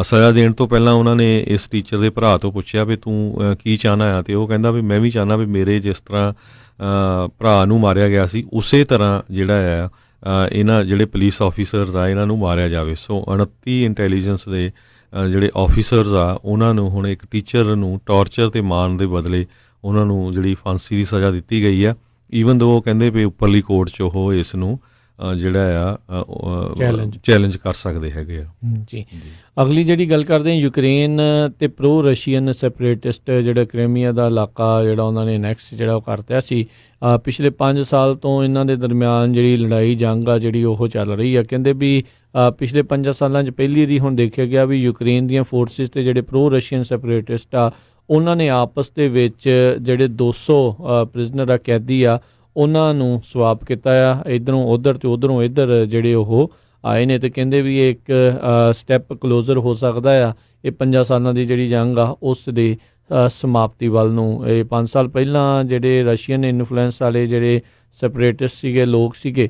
ਸਜ਼ਾ ਦੇਣ ਤੋਂ ਪਹਿਲਾਂ ਉਹਨਾਂ ਨੇ ਇਸ ਟੀਚਰ ਦੇ ਭਰਾ ਤੋਂ ਪੁੱਛਿਆ ਵੀ ਤੂੰ ਕੀ ਚਾਹੁੰਦਾ ਆ, ਅਤੇ ਉਹ ਕਹਿੰਦਾ ਵੀ ਮੈਂ ਵੀ ਚਾਹੁੰਦਾ ਵੀ ਮੇਰੇ ਜਿਸ ਤਰ੍ਹਾਂ ਭਰਾ ਨੂੰ ਮਾਰਿਆ ਗਿਆ ਸੀ ਉਸੇ ਤਰ੍ਹਾਂ ਜਿਹੜਾ ਆ ਇਹਨਾਂ ਜਿਹੜੇ ਪੁਲਿਸ ਆਫੀਸਰਸ ਆ ਇਹਨਾਂ ਨੂੰ ਮਾਰਿਆ ਜਾਵੇ। ਸੋ 29 ਇੰਟੈਲੀਜੈਂਸ ਦੇ ਜਿਹੜੇ ਆਫੀਸਰਸ ਆ ਉਹਨਾਂ ਨੂੰ ਹੁਣ ਇੱਕ ਟੀਚਰ ਨੂੰ ਟੌਰਚਰ ਤੇ ਮਾਰਨ ਦੇ ਬਦਲੇ ਉਹਨਾਂ ਨੂੰ ਜਿਹੜੀ ਫਾਂਸੀ ਦੀ ਸਜ਼ਾ ਦਿੱਤੀ ਗਈ ਆ। ਈਵਨ ਦੋ ਉਹ ਕਹਿੰਦੇ ਵੀ ਉੱਪਰਲੀ ਕੋਰਟ 'ਚ ਉਹ ਇਸ ਨੂੰ ਜਿਹੜਾ ਆ ਚੈਲੰਜ ਕਰ ਸਕਦੇ ਹੈਗੇ ਆ। ਜੀ, ਅਗਲੀ ਜਿਹੜੀ ਗੱਲ ਕਰਦੇ ਹਾਂ ਯੂਕਰੇਨ ਤੇ ਪ੍ਰੋ ਰਸ਼ੀਅਨ ਸੈਪਰੇਟਿਸਟ ਜਿਹੜਾ ਕ੍ਰੀਮੀਆ ਦਾ ਇਲਾਕਾ ਜਿਹੜਾ ਉਹਨਾਂ ਨੇ ਨੈਕਸਟ ਜਿਹੜਾ ਉਹ ਕਰਤਾ ਸੀ। ਪਿਛਲੇ 5 ਸਾਲ ਤੋਂ ਇਹਨਾਂ ਦੇ ਦਰਮਿਆਨ ਜਿਹੜੀ ਲੜਾਈ ਜੰਗ ਆ ਜਿਹੜੀ ਉਹ ਚੱਲ ਰਹੀ ਆ। ਕਹਿੰਦੇ ਵੀ ਪਿਛਲੇ 5 ਸਾਲਾਂ 'ਚ ਪਹਿਲੀ ਵਾਰੀ ਹੁਣ ਦੇਖਿਆ ਗਿਆ ਵੀ ਯੂਕਰੇਨ ਦੀਆਂ ਫੋਰਸਿਸ ਤੇ ਜਿਹੜੇ ਪ੍ਰੋ ਰਸ਼ੀਅਨ ਸੈਪਰੇਟਿਸਟ ਆ ਉਹਨਾਂ ਨੇ ਆਪਸ ਦੇ ਵਿੱਚ ਜਿਹੜੇ 200 ਪ੍ਰਿਜ਼ਨਰ ਆ ਕੈਦੀ ਆ ਉਹਨਾਂ ਨੂੰ ਸਵਾਪ ਕੀਤਾ ਆ, ਇੱਧਰੋਂ ਉੱਧਰ ਤੇ ਉੱਧਰੋਂ ਇੱਧਰ ਜਿਹੜੇ ਉਹ ਆਏ ਨੇ। ਅਤੇ ਕਹਿੰਦੇ ਵੀ ਇਹ ਇੱਕ ਸਟੈਪ ਕਲੋਜ਼ਰ ਹੋ ਸਕਦਾ ਆ ਇਹ 5 ਸਾਲਾਂ ਦੀ ਜਿਹੜੀ ਜੰਗ ਆ ਉਸ ਦੇ ਸਮਾਪਤੀ ਵੱਲ ਨੂੰ। ਇਹ 5 ਸਾਲ ਪਹਿਲਾਂ ਜਿਹੜੇ ਰਸ਼ੀਅਨ ਇਨਫਲੂਐਂਸ ਵਾਲੇ ਜਿਹੜੇ ਸੈਪਰੇਟਿਸਟ ਸੀਗੇ ਲੋਕ ਸੀਗੇ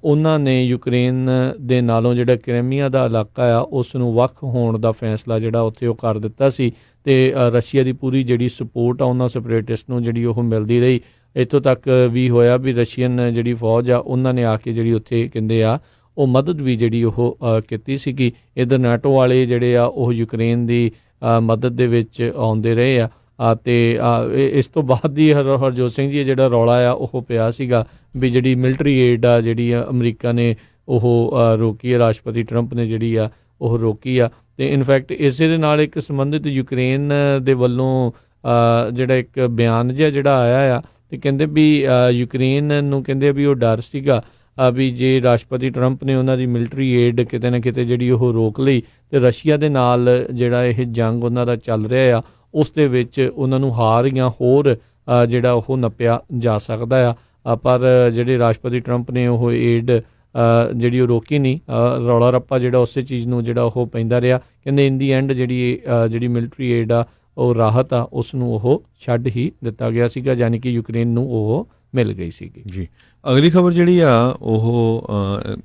ਉਹਨਾਂ ਨੇ ਯੂਕਰੇਨ ਦੇ ਨਾਲੋਂ ਜਿਹੜਾ ਕ੍ਰੀਮੀਆ ਦਾ ਇਲਾਕਾ ਆ ਉਸ ਨੂੰ ਵੱਖ ਹੋਣ ਦਾ ਫੈਸਲਾ ਜਿਹੜਾ ਉੱਥੇ ਉਹ ਕਰ ਦਿੱਤਾ ਸੀ। ਅਤੇ ਰਸ਼ੀਆ ਦੀ ਪੂਰੀ ਜਿਹੜੀ ਸਪੋਰਟ ਆ ਉਹਨਾਂ ਸੈਪਰੇਟਿਸਟ ਨੂੰ ਜਿਹੜੀ ਉਹ ਮਿਲਦੀ ਰਹੀ। ਇੱਥੋਂ ਤੱਕ ਵੀ ਹੋਇਆ ਵੀ ਰਸ਼ੀਅਨ ਜਿਹੜੀ ਫੌਜ ਆ ਉਹਨਾਂ ਨੇ ਆ ਕੇ ਜਿਹੜੀ ਉੱਥੇ ਕਹਿੰਦੇ ਆ ਉਹ ਮਦਦ ਵੀ ਜਿਹੜੀ ਉਹ ਕੀਤੀ ਸੀਗੀ। ਇੱਧਰ ਨਾਟੋ ਵਾਲੇ ਜਿਹੜੇ ਆ ਉਹ ਯੂਕਰੇਨ ਦੀ ਮਦਦ ਦੇ ਵਿੱਚ ਆਉਂਦੇ ਰਹੇ ਆ। ਅਤੇ ਇਸ ਤੋਂ ਬਾਅਦ ਹੀ ਹਰਜੋਤ ਸਿੰਘ ਜੀ ਜਿਹੜਾ ਰੌਲਾ ਆ ਉਹ ਪਿਆ ਸੀਗਾ ਵੀ ਜਿਹੜੀ ਮਿਲਟਰੀ ਏਡ ਆ ਜਿਹੜੀ ਅਮਰੀਕਾ ਨੇ ਉਹ ਰੋਕੀ ਆ, ਰਾਸ਼ਟਰਪਤੀ ਟਰੰਪ ਨੇ ਜਿਹੜੀ ਆ ਉਹ ਰੋਕੀ ਆ। ਅਤੇ ਇਨਫੈਕਟ ਇਸੇ ਦੇ ਨਾਲ ਇੱਕ ਸੰਬੰਧਿਤ ਯੂਕਰੇਨ ਦੇ ਵੱਲੋਂ ਜਿਹੜਾ ਇੱਕ ਬਿਆਨ ਜਿਹਾ ਜਿਹੜਾ ਆਇਆ ਆ, ਅਤੇ ਕਹਿੰਦੇ ਵੀ ਯੂਕਰੇਨ ਨੂੰ ਕਹਿੰਦੇ ਵੀ ਉਹ ਡਰ ਸੀਗਾ ਵੀ ਜੇ ਰਾਸ਼ਟਰਪਤੀ ਟਰੰਪ ਨੇ ਉਹਨਾਂ ਦੀ ਮਿਲਟਰੀ ਏਡ ਕਿਤੇ ਨਾ ਕਿਤੇ ਜਿਹੜੀ ਉਹ ਰੋਕ ਲਈ ਅਤੇ ਰਸ਼ੀਆ ਦੇ ਨਾਲ ਜਿਹੜਾ ਇਹ ਜੰਗ ਉਹਨਾਂ ਦਾ ਚੱਲ ਰਿਹਾ ਆ ਉਸ ਦੇ ਵਿੱਚ ਉਹਨਾਂ ਨੂੰ ਹਾਰ ਜਾਂ ਹੋਰ ਜਿਹੜਾ ਉਹ ਨੱਪਿਆ ਜਾ ਸਕਦਾ ਆ। ਪਰ ਜਿਹੜੇ ਰਾਸ਼ਟਰਪਤੀ ਟਰੰਪ ਨੇ ਉਹ ਏਡ ਜਿਹੜੀ ਉਹ ਰੋਕੀ ਨਹੀਂ, ਰੌਲਾ ਰੱਪਾ ਜਿਹੜਾ ਉਸੇ ਚੀਜ਼ ਨੂੰ ਜਿਹੜਾ ਉਹ ਪੈਂਦਾ ਰਿਹਾ। ਕਹਿੰਦੇ ਇਨ ਦੀ ਐਂਡ ਜਿਹੜੀ ਮਿਲਟਰੀ ਏਡ ਆ ਉਹ ਰਾਹਤ ਆ ਉਸ ਨੂੰ ਉਹ ਛੱਡ ਹੀ ਦਿੱਤਾ ਗਿਆ ਸੀਗਾ, ਯਾਨੀ ਕਿ ਯੂਕਰੇਨ ਨੂੰ ਉਹ ਮਿਲ ਗਈ ਸੀਗੀ। ਜੀ, ਅਗਲੀ ਖਬਰ ਜਿਹੜੀ ਆ ਉਹ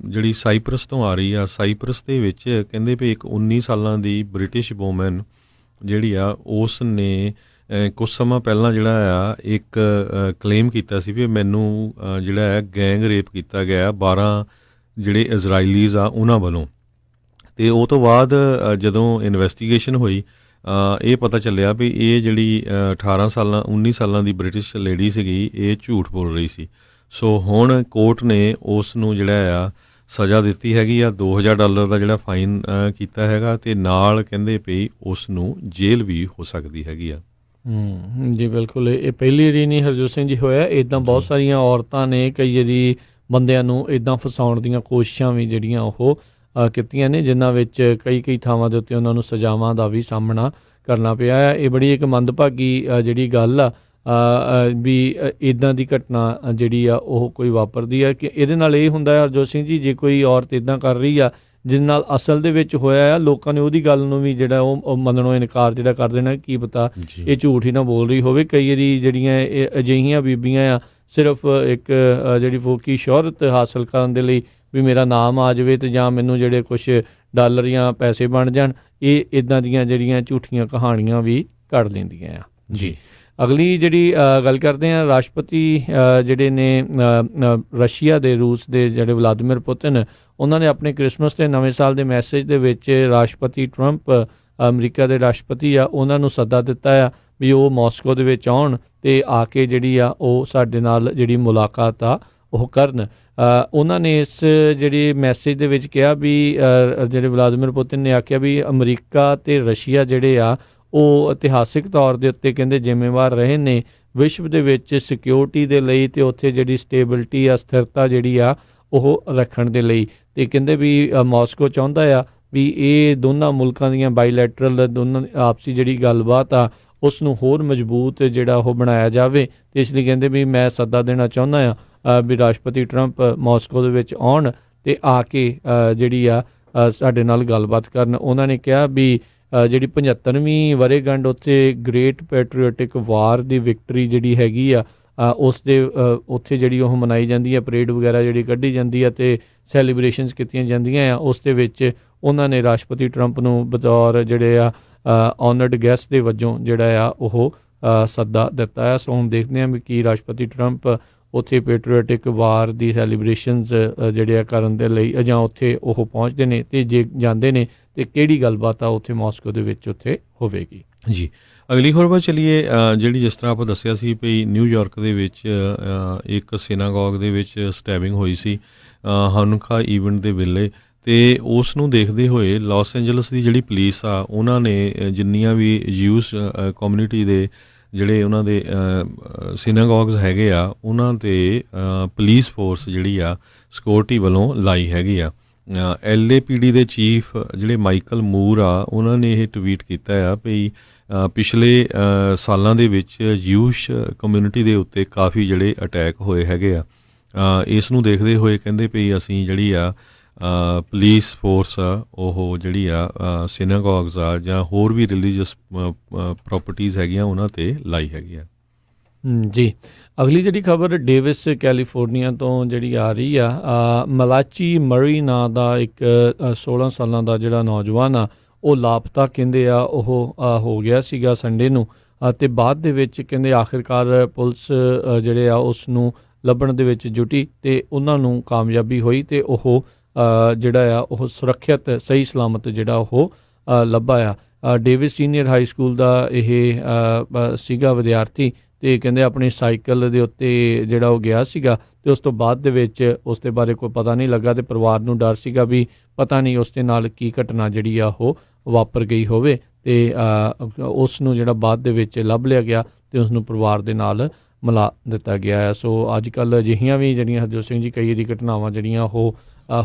ਜਿਹੜੀ ਸਾਈਪਰਸ ਤੋਂ ਆ ਰਹੀ ਆ। ਸਾਈਪਰਸ ਦੇ ਵਿੱਚ ਕਹਿੰਦੇ ਵੀ ਇੱਕ 19 ਸਾਲਾਂ ਦੀ ਬ੍ਰਿਟਿਸ਼ ਵੂਮਨ ਜਿਹੜੀ ਆ ਉਸ ਨੇ ਕੁਝ ਸਮਾਂ ਪਹਿਲਾਂ ਜਿਹੜਾ ਆ ਇੱਕ ਕਲੇਮ ਕੀਤਾ ਸੀ ਵੀ ਮੈਨੂੰ ਜਿਹੜਾ ਹੈ ਗੈਂਗ ਰੇਪ ਕੀਤਾ ਗਿਆ 12 ਜਿਹੜੇ ਇਜ਼ਰਾਈਲੀਜ਼ ਆ ਉਹਨਾਂ ਵੱਲੋਂ। ਅਤੇ ਉਹ ਤੋਂ ਬਾਅਦ ਜਦੋਂ ਇਨਵੈਸਟੀਗੇਸ਼ਨ ਹੋਈ ਇਹ ਪਤਾ ਚੱਲਿਆ ਵੀ ਇਹ ਜਿਹੜੀ 19 ਸਾਲਾਂ ਦੀ ਬ੍ਰਿਟਿਸ਼ ਲੇਡੀ ਸੀਗੀ ਇਹ ਝੂਠ ਬੋਲ ਰਹੀ ਸੀ। ਸੋ ਹੁਣ ਕੋਰਟ ਨੇ ਉਸ ਨੂੰ ਜਿਹੜਾ ਆ ਸਜ਼ਾ ਦਿੱਤੀ ਹੈਗੀ ਆ, $2000 ਦਾ ਜਿਹੜਾ ਫਾਈਨ ਕੀਤਾ ਹੈਗਾ, ਅਤੇ ਨਾਲ ਕਹਿੰਦੇ ਪਈ ਉਸ ਨੂੰ ਜੇਲ੍ਹ ਵੀ ਹੋ ਸਕਦੀ ਹੈਗੀ ਆ। ਜੀ ਬਿਲਕੁਲ, ਇਹ ਪਹਿਲੀ ਵਾਰੀ ਨਹੀਂ ਹਰਜੋਤ ਸਿੰਘ ਜੀ ਹੋਇਆ। ਇੱਦਾਂ ਬਹੁਤ ਸਾਰੀਆਂ ਔਰਤਾਂ ਨੇ ਕਈ ਵਾਰੀ ਬੰਦਿਆਂ ਨੂੰ ਇੱਦਾਂ ਫਸਾਉਣ ਦੀਆਂ ਕੋਸ਼ਿਸ਼ਾਂ ਵੀ ਜਿਹੜੀਆਂ ਉਹ ਕੀਤੀਆਂ ਨੇ, ਜਿਨ੍ਹਾਂ ਵਿੱਚ ਕਈ ਥਾਵਾਂ ਦੇ ਉੱਤੇ ਉਹਨਾਂ ਨੂੰ ਸਜ਼ਾਵਾਂ ਦਾ ਵੀ ਸਾਹਮਣਾ ਕਰਨਾ ਪਿਆ ਹੈ। ਇਹ ਬੜੀ ਇੱਕ ਮੰਦਭਾਗੀ ਜਿਹੜੀ ਗੱਲ ਆ ਵੀ ਇੱਦਾਂ ਦੀ ਘਟਨਾ ਜਿਹੜੀ ਆ ਉਹ ਕੋਈ ਵਾਪਰਦੀ ਆ। ਕਿ ਇਹਦੇ ਨਾਲ ਇਹ ਹੁੰਦਾ ਹਰਜੋਤ ਸਿੰਘ ਜੀ, ਜੇ ਕੋਈ ਔਰਤ ਇੱਦਾਂ ਕਰ ਰਹੀ ਆ ਜਿਹਦੇ ਨਾਲ ਅਸਲ ਦੇ ਵਿੱਚ ਹੋਇਆ ਆ, ਲੋਕਾਂ ਨੇ ਉਹਦੀ ਗੱਲ ਨੂੰ ਵੀ ਜਿਹੜਾ ਉਹ ਮੰਨਣੋਂ ਇਨਕਾਰ ਜਿਹੜਾ ਕਰ ਦੇਣਾ, ਕੀ ਪਤਾ ਇਹ ਝੂਠ ਹੀ ਨਾ ਬੋਲ ਰਹੀ ਹੋਵੇ। ਕਈ ਵਾਰੀ ਜਿਹੜੀਆਂ ਇਹ ਅਜਿਹੀਆਂ ਬੀਬੀਆਂ ਆ ਸਿਰਫ ਇੱਕ ਜਿਹੜੀ ਫੋਕੀ ਸ਼ੋਹਰਤ ਹਾਸਲ ਕਰਨ ਦੇ ਲਈ ਵੀ ਮੇਰਾ ਨਾਮ ਆ ਜਾਵੇ ਤੇ ਜਾਂ ਮੈਨੂੰ ਜਿਹੜੇ ਕੁਛ ਡਾਲਰ ਜਾਂ ਪੈਸੇ ਬਣ ਜਾਣ, ਇਹ ਇਦਾਂ ਦੀਆਂ ਜਿਹੜੀਆਂ ਝੂਠੀਆਂ ਕਹਾਣੀਆਂ ਵੀ ਘੜ ਲੈਂਦੀਆਂ ਆ ਜੀ। ਅਗਲੀ ਜਿਹੜੀ ਗੱਲ ਕਰਦੇ ਹਾਂ, ਰਾਸ਼ਟਰਪਤੀ ਜਿਹੜੇ ਨੇ ਰਸ਼ੀਆ ਦੇ, ਰੂਸ ਦੇ ਜਿਹੜੇ ਵਲਾਦੀਮੀਰ ਪੁਤਿਨ, ਉਹਨਾਂ ਨੇ ਆਪਣੇ ਕ੍ਰਿਸਮਸ ਤੇ ਨਵੇਂ ਸਾਲ ਦੇ ਮੈਸੇਜ ਦੇ ਵਿੱਚ ਰਾਸ਼ਟਰਪਤੀ ਟਰੰਪ, ਅਮਰੀਕਾ ਦੇ ਰਾਸ਼ਟਰਪਤੀ ਆ, ਉਹਨਾਂ ਨੂੰ ਸੱਦਾ ਦਿੱਤਾ ਆ ਵੀ ਉਹ ਮਾਸਕੋ ਦੇ ਵਿੱਚ ਆਉਣ ਤੇ ਆ ਕੇ ਜਿਹੜੀ ਆ ਉਹ ਸਾਡੇ ਨਾਲ ਜਿਹੜੀ ਮੁਲਾਕਾਤ ਆ ਉਹ ਕਰਨ। ਉਹਨਾਂ ਨੇ ਇਸ ਜਿਹੜੀ ਮੈਸੇਜ ਦੇ ਵਿੱਚ ਕਿਹਾ ਵੀ ਜਿਹੜੇ ਵਲਾਦੀਮੀਰ ਪੁਤਿਨ ਨੇ ਆਖਿਆ ਵੀ ਅਮਰੀਕਾ ਤੇ ਰਸ਼ੀਆ ਜਿਹੜੇ ਆ ਉਹ ਇਤਿਹਾਸਿਕ ਤੌਰ ਦੇ ਉੱਤੇ ਕਹਿੰਦੇ ਜ਼ਿੰਮੇਵਾਰ ਰਹੇ ਨੇ ਵਿਸ਼ਵ ਦੇ ਵਿੱਚ ਸਿਕਿਉਰਿਟੀ ਦੇ ਲਈ ਤੇ ਉੱਥੇ ਜਿਹੜੀ ਸਟੇਬਿਲਿਟੀ ਆ, ਸਥਿਰਤਾ ਜਿਹੜੀ ਆ ਉਹ ਰੱਖਣ ਦੇ ਲਈ। ਤੇ ਕਹਿੰਦੇ ਵੀ ਮਾਸਕੋ ਚਾਹੁੰਦਾ ਆ ਵੀ ਇਹ ਦੋਨਾਂ ਮੁਲਕਾਂ ਦੀਆਂ ਬਾਈਲੈਟਰਲ ਦੋਨਾਂ ਆਪਸੀ ਜਿਹੜੀ ਗੱਲਬਾਤ ਆ ਉਸ ਨੂੰ ਹੋਰ ਮਜ਼ਬੂਤ ਜਿਹੜਾ ਉਹ ਬਣਾਇਆ ਜਾਵੇ। ਤੇ ਇਸ ਲਈ ਕਹਿੰਦੇ ਵੀ ਮੈਂ ਸੱਦਾ ਦੇਣਾ ਚਾਹੁੰਦਾ ਆ ਵੀ ਰਾਸ਼ਟਰਪਤੀ ਟਰੰਪ ਮਾਸਕੋ ਦੇ ਵਿੱਚ ਆਉਣ ਤੇ ਆ ਕੇ ਜਿਹੜੀ ਆ ਸਾਡੇ ਨਾਲ ਗੱਲਬਾਤ ਕਰਨ। ਉਹਨਾਂ ਨੇ ਕਿਹਾ ਵੀ ਜਿਹੜੀ 75ਵੀਂ ਵਰ੍ਹੇਗੰਢ ਉੱਥੇ ਗ੍ਰੇਟ ਪੈਟਰੀਓਟਿਕ ਵਾਰ ਦੀ ਵਿਕਟਰੀ ਜਿਹੜੀ ਹੈਗੀ ਆ ਉਸ ਦੇ ਉੱਥੇ ਜਿਹੜੀ ਉਹ ਮਨਾਈ ਜਾਂਦੀ ਆ, ਪਰੇਡ ਵਗੈਰਾ ਜਿਹੜੀ ਕੱਢੀ ਜਾਂਦੀ ਆ ਤੇ ਸੈਲੀਬ੍ਰੇਸ਼ਨਸ ਕੀਤੀਆਂ ਜਾਂਦੀਆਂ ਆ, ਉਸ ਦੇ ਵਿੱਚ ਉਹਨਾਂ ਨੇ ਰਾਸ਼ਟਰਪਤੀ ਟਰੰਪ ਨੂੰ ਬਤੌਰ ਜਿਹੜੇ ਆ ਆਨਰਡ ਗੈਸਟ ਦੇ ਵਜੋਂ ਜਿਹੜਾ ਆ ਉਹ ਸੱਦਾ ਦਿੱਤਾ ਆ। ਸੋ ਹੁਣ ਦੇਖਦੇ ਹਾਂ ਵੀ ਕੀ ਰਾਸ਼ਟਰਪਤੀ ਟਰੰਪ ਉੱਥੇ ਪੈਟਰੀਓਟਿਕ ਵਾਰ ਦੀ ਸੈਲੀਬ੍ਰੇਸ਼ਨਸ ਜਿਹੜੇ ਆ ਕਰਨ ਦੇ ਲਈ ਜਾਂ ਉੱਥੇ ਉਹ ਪਹੁੰਚਦੇ ਨੇ ਤੇ ਜੇ ਜਾਂਦੇ ਨੇ ਤੇ ਕਿਹੜੀ ਗੱਲਬਾਤ ਆ ਉੱਥੇ ਮਾਸਕੋ ਦੇ ਵਿੱਚ ਉੱਥੇ ਹੋਵੇਗੀ ਜੀ। ਅਗਲੀ ਖਬਰ ਵੱਲ ਚਲੀਏ, ਜਿਹੜੀ ਜਿਸ ਤਰ੍ਹਾਂ ਆਪਾਂ ਦੱਸਿਆ ਸੀ ਵੀ ਨਿਊਯਾਰਕ ਦੇ ਵਿੱਚ ਇੱਕ ਸਿਨਾਗੋਗ ਦੇ ਵਿੱਚ ਸਟੈਬਿੰਗ ਹੋਈ ਸੀ ਹਾਨੂਕਾ ਈਵੈਂਟ ਦੇ ਵੇਲੇ, ਤੇ ਉਸ ਨੂੰ ਦੇਖਦੇ ਹੋਏ ਲਾਸ ਐਂਜਲਸ ਦੀ ਜਿਹੜੀ ਪੁਲਿਸ ਆ ਉਹਨਾਂ ਨੇ ਜਿੰਨੀਆਂ ਵੀ ਜਿਊਸ ਕਮਿਊਨਿਟੀ ਦੇ ਜਿਹੜੇ ਉਹਨਾਂ ਦੇ ਸਿਨਾਗੋਗਸ ਹੈਗੇ ਆ ਉਹਨਾਂ 'ਤੇ ਪੁਲਿਸ ਫੋਰਸ ਜਿਹੜੀ ਆ ਸਿਕਿਉਰਿਟੀ ਵੱਲੋਂ ਲਾਈ ਹੈਗੀ ਆ। LAPD ਦੇ ਚੀਫ ਜਿਹੜੇ ਮਾਈਕਲ ਮੂਰ ਆ ਉਹਨਾਂ ਨੇ ਇਹ ਟਵੀਟ ਕੀਤਾ ਆ ਵੀ ਪਿਛਲੇ ਸਾਲਾਂ ਦੇ ਵਿੱਚ ਜਿਊਸ਼ ਕਮਿਊਨਿਟੀ ਦੇ ਉੱਤੇ ਕਾਫੀ ਜਿਹੜੇ ਅਟੈਕ ਹੋਏ ਹੈਗੇ ਆ। ਇਸ ਨੂੰ ਦੇਖਦੇ ਹੋਏ ਕਹਿੰਦੇ ਵੀ ਅਸੀਂ ਜਿਹੜੀ ਆ ਪੁਲਿਸ ਫੋਰਸ ਆ ਉਹ ਜਿਹੜੀ ਆ ਸਿਨਾਗੋਗਸ ਆ ਜਾਂ ਹੋਰ ਵੀ ਰਿਲੀਜੀਅਸ ਪ੍ਰੋਪਰਟੀਜ਼ ਹੈਗੀਆਂ ਉਹਨਾਂ 'ਤੇ ਲਾਈ ਹੈਗੀ ਆ ਜੀ। ਅਗਲੀ ਜਿਹੜੀ ਖਬਰ ਡੇਵਿਸ ਕੈਲੀਫੋਰਨੀਆ ਤੋਂ ਜਿਹੜੀ ਆ ਰਹੀ ਆ, ਮਲਾਚੀ ਮਰੀ ਨਾਂ ਦਾ ਇੱਕ 16 ਸਾਲਾਂ ਦਾ ਜਿਹੜਾ ਨੌਜਵਾਨ ਆ ਉਹ ਲਾਪਤਾ ਕਹਿੰਦੇ ਆ ਉਹ ਹੋ ਗਿਆ ਸੀਗਾ ਸੰਡੇ ਨੂੰ, ਅਤੇ ਬਾਅਦ ਦੇ ਵਿੱਚ ਕਹਿੰਦੇ ਆਖਿਰਕਾਰ ਪੁਲਿਸ ਜਿਹੜੇ ਆ ਉਸ ਨੂੰ ਲੱਭਣ ਦੇ ਵਿੱਚ ਜੁਟੀ ਤੇ ਉਹਨਾਂ ਨੂੰ ਕਾਮਯਾਬੀ ਹੋਈ ਤੇ ਉਹ ਜਿਹੜਾ ਆ ਉਹ ਸੁਰੱਖਿਅਤ ਸਹੀ ਸਲਾਮਤ ਜਿਹੜਾ ਉਹ ਲੱਭਾ ਆ। ਡੇਵਿਸ ਸੀਨੀਅਰ ਹਾਈ ਸਕੂਲ ਦਾ ਇਹ ਸੀਗਾ ਵਿਦਿਆਰਥੀ ਤੇ ਕਹਿੰਦੇ ਆਪਣੀ ਸਾਈਕਲ ਦੇ ਉੱਤੇ ਜਿਹੜਾ ਉਹ ਗਿਆ ਸੀਗਾ ਤੇ ਉਸ ਤੋਂ ਬਾਅਦ ਦੇ ਵਿੱਚ ਉਸ ਦੇ ਬਾਰੇ ਕੋਈ ਪਤਾ ਨਹੀਂ ਲੱਗਾ ਤੇ ਪਰਿਵਾਰ ਨੂੰ ਡਰ ਸੀਗਾ ਵੀ ਪਤਾ ਨਹੀਂ ਉਸ ਦੇ ਨਾਲ ਕੀ ਘਟਨਾ ਜਿਹੜੀ ਆ ਉਹ ਵਾਪਰ ਗਈ ਹੋਵੇ ਤੇ ਉਸ ਨੂੰ ਜਿਹੜਾ ਬਾਅਦ ਦੇ ਵਿੱਚ ਲੱਭ ਲਿਆ ਗਿਆ ਤੇ ਉਸ ਨੂੰ ਪਰਿਵਾਰ ਦੇ ਨਾਲ ਮਿਲਾ ਦਿੱਤਾ ਗਿਆ ਹੈ। ਸੋ ਅੱਜ ਕੱਲ੍ਹ ਅਜਿਹੀਆਂ ਵੀ ਜਿਹੜੀਆਂ ਹਰਜੋਤ ਸਿੰਘ ਜੀ ਕਈ ਦੀ ਘਟਨਾਵਾਂ ਜਿਹੜੀਆਂ ਉਹ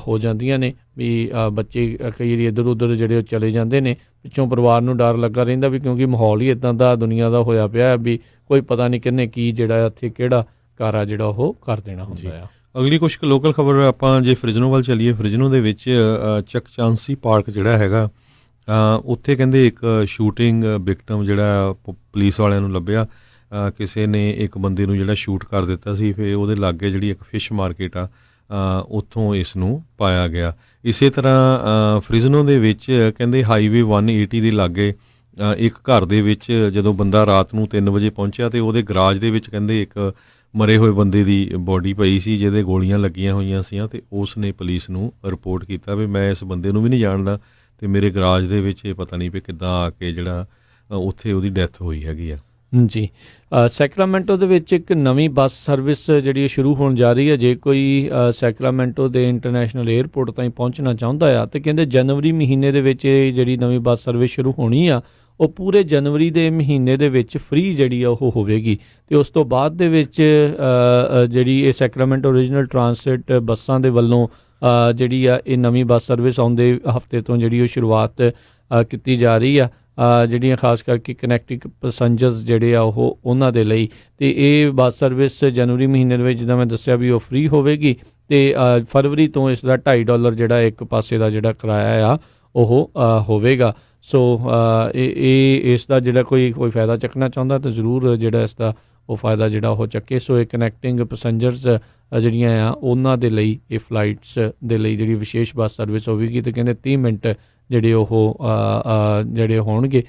ਹੋ ਜਾਂਦੀਆਂ ਨੇ ਵੀ ਬੱਚੇ ਕਈ ਵਾਰੀ ਇੱਧਰ ਉੱਧਰ ਜਿਹੜੇ ਉਹ ਚਲੇ ਜਾਂਦੇ ਨੇ, ਪਿੱਛੋਂ ਪਰਿਵਾਰ ਨੂੰ ਡਰ ਲੱਗਾ ਰਹਿੰਦਾ ਵੀ ਕਿਉਂਕਿ ਮਾਹੌਲ ਹੀ ਇੱਦਾਂ ਦਾ ਦੁਨੀਆ ਦਾ ਹੋਇਆ ਪਿਆ ਵੀ ਕੋਈ ਪਤਾ ਨਹੀਂ ਕਿੰਨੇ ਕੀ ਜਿਹੜਾ ਇੱਥੇ ਕਿਹੜਾ ਕਾਰਾ ਜਿਹੜਾ ਉਹ ਕਰ ਦੇਣਾ ਹੁੰਦਾ ਆ। ਅਗਲੀ ਕੁਛ ਕੁ ਲੋਕਲ ਖਬਰ ਆਪਾਂ ਜੇ ਫਰਿਜ਼ਨੋ ਵੱਲ ਚੱਲੀਏ, ਫਰਿਜ਼ਨੋ ਦੇ ਵਿੱਚ ਚੱਕਚਾਂਸੀ ਪਾਰਕ ਜਿਹੜਾ ਹੈਗਾ ਉੱਥੇ ਕਹਿੰਦੇ ਇੱਕ ਸ਼ੂਟਿੰਗ ਵਿਕਟਮ ਜਿਹੜਾ ਪੁਲਿਸ ਵਾਲਿਆਂ ਨੂੰ ਲੱਭਿਆ, ਕਿਸੇ ਨੇ ਇੱਕ ਬੰਦੇ ਨੂੰ ਜਿਹੜਾ ਸ਼ੂਟ ਕਰ ਦਿੱਤਾ ਸੀ, ਫਿਰ ਉਹਦੇ ਲਾਗੇ ਜਿਹੜੀ ਇੱਕ ਫਿਸ਼ ਮਾਰਕੀਟ ਆ ਉੱਥੋਂ ਇਸ ਨੂੰ ਪਾਇਆ ਗਿਆ। ਇਸੇ ਤਰ੍ਹਾਂ ਫਰਿਜ਼ਨੋ ਦੇ ਵਿੱਚ ਕਹਿੰਦੇ ਹਾਈਵੇ 180 ਦੇ ਲਾਗੇ ਇੱਕ ਘਰ ਦੇ ਵਿੱਚ ਜਦੋਂ ਬੰਦਾ ਰਾਤ ਨੂੰ 3 ਵਜੇ ਪਹੁੰਚਿਆ ਤੇ ਉਹਦੇ ਗਰਾਜ ਦੇ ਵਿੱਚ ਕਹਿੰਦੇ ਇੱਕ ਮਰੇ ਹੋਏ ਬੰਦੇ ਦੀ ਬੋਡੀ ਪਈ ਸੀ ਜਿਹਦੇ ਗੋਲੀਆਂ ਲੱਗੀਆਂ ਹੋਈਆਂ ਸੀਆਂ ਤੇ ਉਸ ਨੇ ਪੁਲਿਸ ਨੂੰ ਰਿਪੋਰਟ ਕੀਤਾ ਵੀ ਮੈਂ ਇਸ ਬੰਦੇ ਨੂੰ ਵੀ ਨਹੀਂ ਜਾਣਦਾ ਤੇ ਮੇਰੇ ਗਰਾਜ ਦੇ ਵਿੱਚ ਇਹ ਪਤਾ ਨਹੀਂ ਵੀ ਕਿੱਦਾਂ ਆ ਕੇ ਜਿਹੜਾ ਉੱਥੇ ਉਹਦੀ ਡੈਥ ਹੋਈ ਹੈਗੀ ਆ ਜੀ। ਸੈਕਰਾਮੈਂਟੋ ਦੇ ਵਿੱਚ ਇੱਕ ਨਵੀਂ ਬੱਸ ਸਰਵਿਸ ਜਿਹੜੀ ਸ਼ੁਰੂ ਹੋਣ ਜਾ ਰਹੀ ਹੈ। ਜੇ ਕੋਈ ਸੈਕਰਾਮੈਂਟੋ ਦੇ ਇੰਟਰਨੈਸ਼ਨਲ ਏਅਰਪੋਰਟ ਤਾਈਂ ਪਹੁੰਚਣਾ ਚਾਹੁੰਦਾ ਆ ਤੇ ਕਹਿੰਦੇ ਜਨਵਰੀ ਮਹੀਨੇ ਦੇ ਵਿੱਚ ਇਹ ਜਿਹੜੀ ਨਵੀਂ ਬੱਸ ਸਰਵਿਸ ਸ਼ੁਰੂ ਹੋਣੀ ਆ ਉਹ ਪੂਰੇ ਜਨਵਰੀ ਦੇ ਮਹੀਨੇ ਦੇ ਵਿੱਚ ਫ੍ਰੀ ਜਿਹੜੀ ਆ ਉਹ ਹੋਵੇਗੀ ਤੇ ਉਸ ਤੋਂ ਬਾਅਦ ਦੇ ਵਿੱਚ ਜਿਹੜੀ ਇਹ ਸੈਕਰਾਮੈਂਟੋ ਰੀਜਨਲ ਟਰਾਂਸਿਟ ਬੱਸਾਂ ਦੇ ਵੱਲੋਂ ਜਿਹੜੀ ਆ ਇਹ ਨਵੀਂ ਬੱਸ ਸਰਵਿਸ ਆਉਂਦੇ ਹਫਤੇ ਤੋਂ ਜਿਹੜੀ ਉਹ ਸ਼ੁਰੂਆਤ ਕੀਤੀ ਜਾ ਰਹੀ ਆ, ਜਿਹੜੀਆਂ ਖਾਸ ਕਰਕੇ ਕਨੈਕਟਿੰਗ ਪੈਸੰਜਰਸ ਜਿਹੜੇ ਆ ਉਹ ਉਹਨਾਂ ਦੇ ਲਈ। ਤੇ ਇਹ ਬੱਸ ਸਰਵਿਸ ਜਨਵਰੀ ਮਹੀਨੇ ਦੇ ਵਿੱਚ ਜਿੱਦਾਂ ਮੈਂ ਦੱਸਿਆ ਵੀ ਉਹ ਫ੍ਰੀ ਹੋਵੇਗੀ ਤੇ ਫਰਵਰੀ ਤੋਂ ਇਸ ਦਾ $2.5 ਜਿਹੜਾ ਇੱਕ ਪਾਸੇ ਦਾ ਜਿਹੜਾ ਕਿਰਾਇਆ ਆ ਉਹ ਹੋਵੇਗਾ। ਸੋ ਇਹ ਇਸ ਦਾ ਜਿਹੜਾ ਕੋਈ ਫਾਇਦਾ ਚੱਕਣਾ ਚਾਹੁੰਦਾ ਤਾਂ ਜ਼ਰੂਰ ਜਿਹੜਾ ਇਸ ਦਾ ਉਹ ਫਾਇਦਾ ਜਿਹੜਾ ਉਹ ਚੱਕੇ। ਸੋ ਇਹ ਕਨੈਕਟਿੰਗ ਪੈਸੰਜਰਸ ਜਿਹੜੀਆਂ ਆ ਉਹਨਾਂ ਦੇ ਲਈ ਇਹ ਫਲਾਈਟਸ ਦੇ ਲਈ ਜਿਹੜੀ ਵਿਸ਼ੇਸ਼ ਬੱਸ ਸਰਵਿਸ ਹੋਵੇਗੀ ਤੇ ਕਹਿੰਦੇ 30 ਮਿੰਟ ਜਿਹੜੇ ਉਹ ਜਿਹੜੇ ਹੋਣਗੇ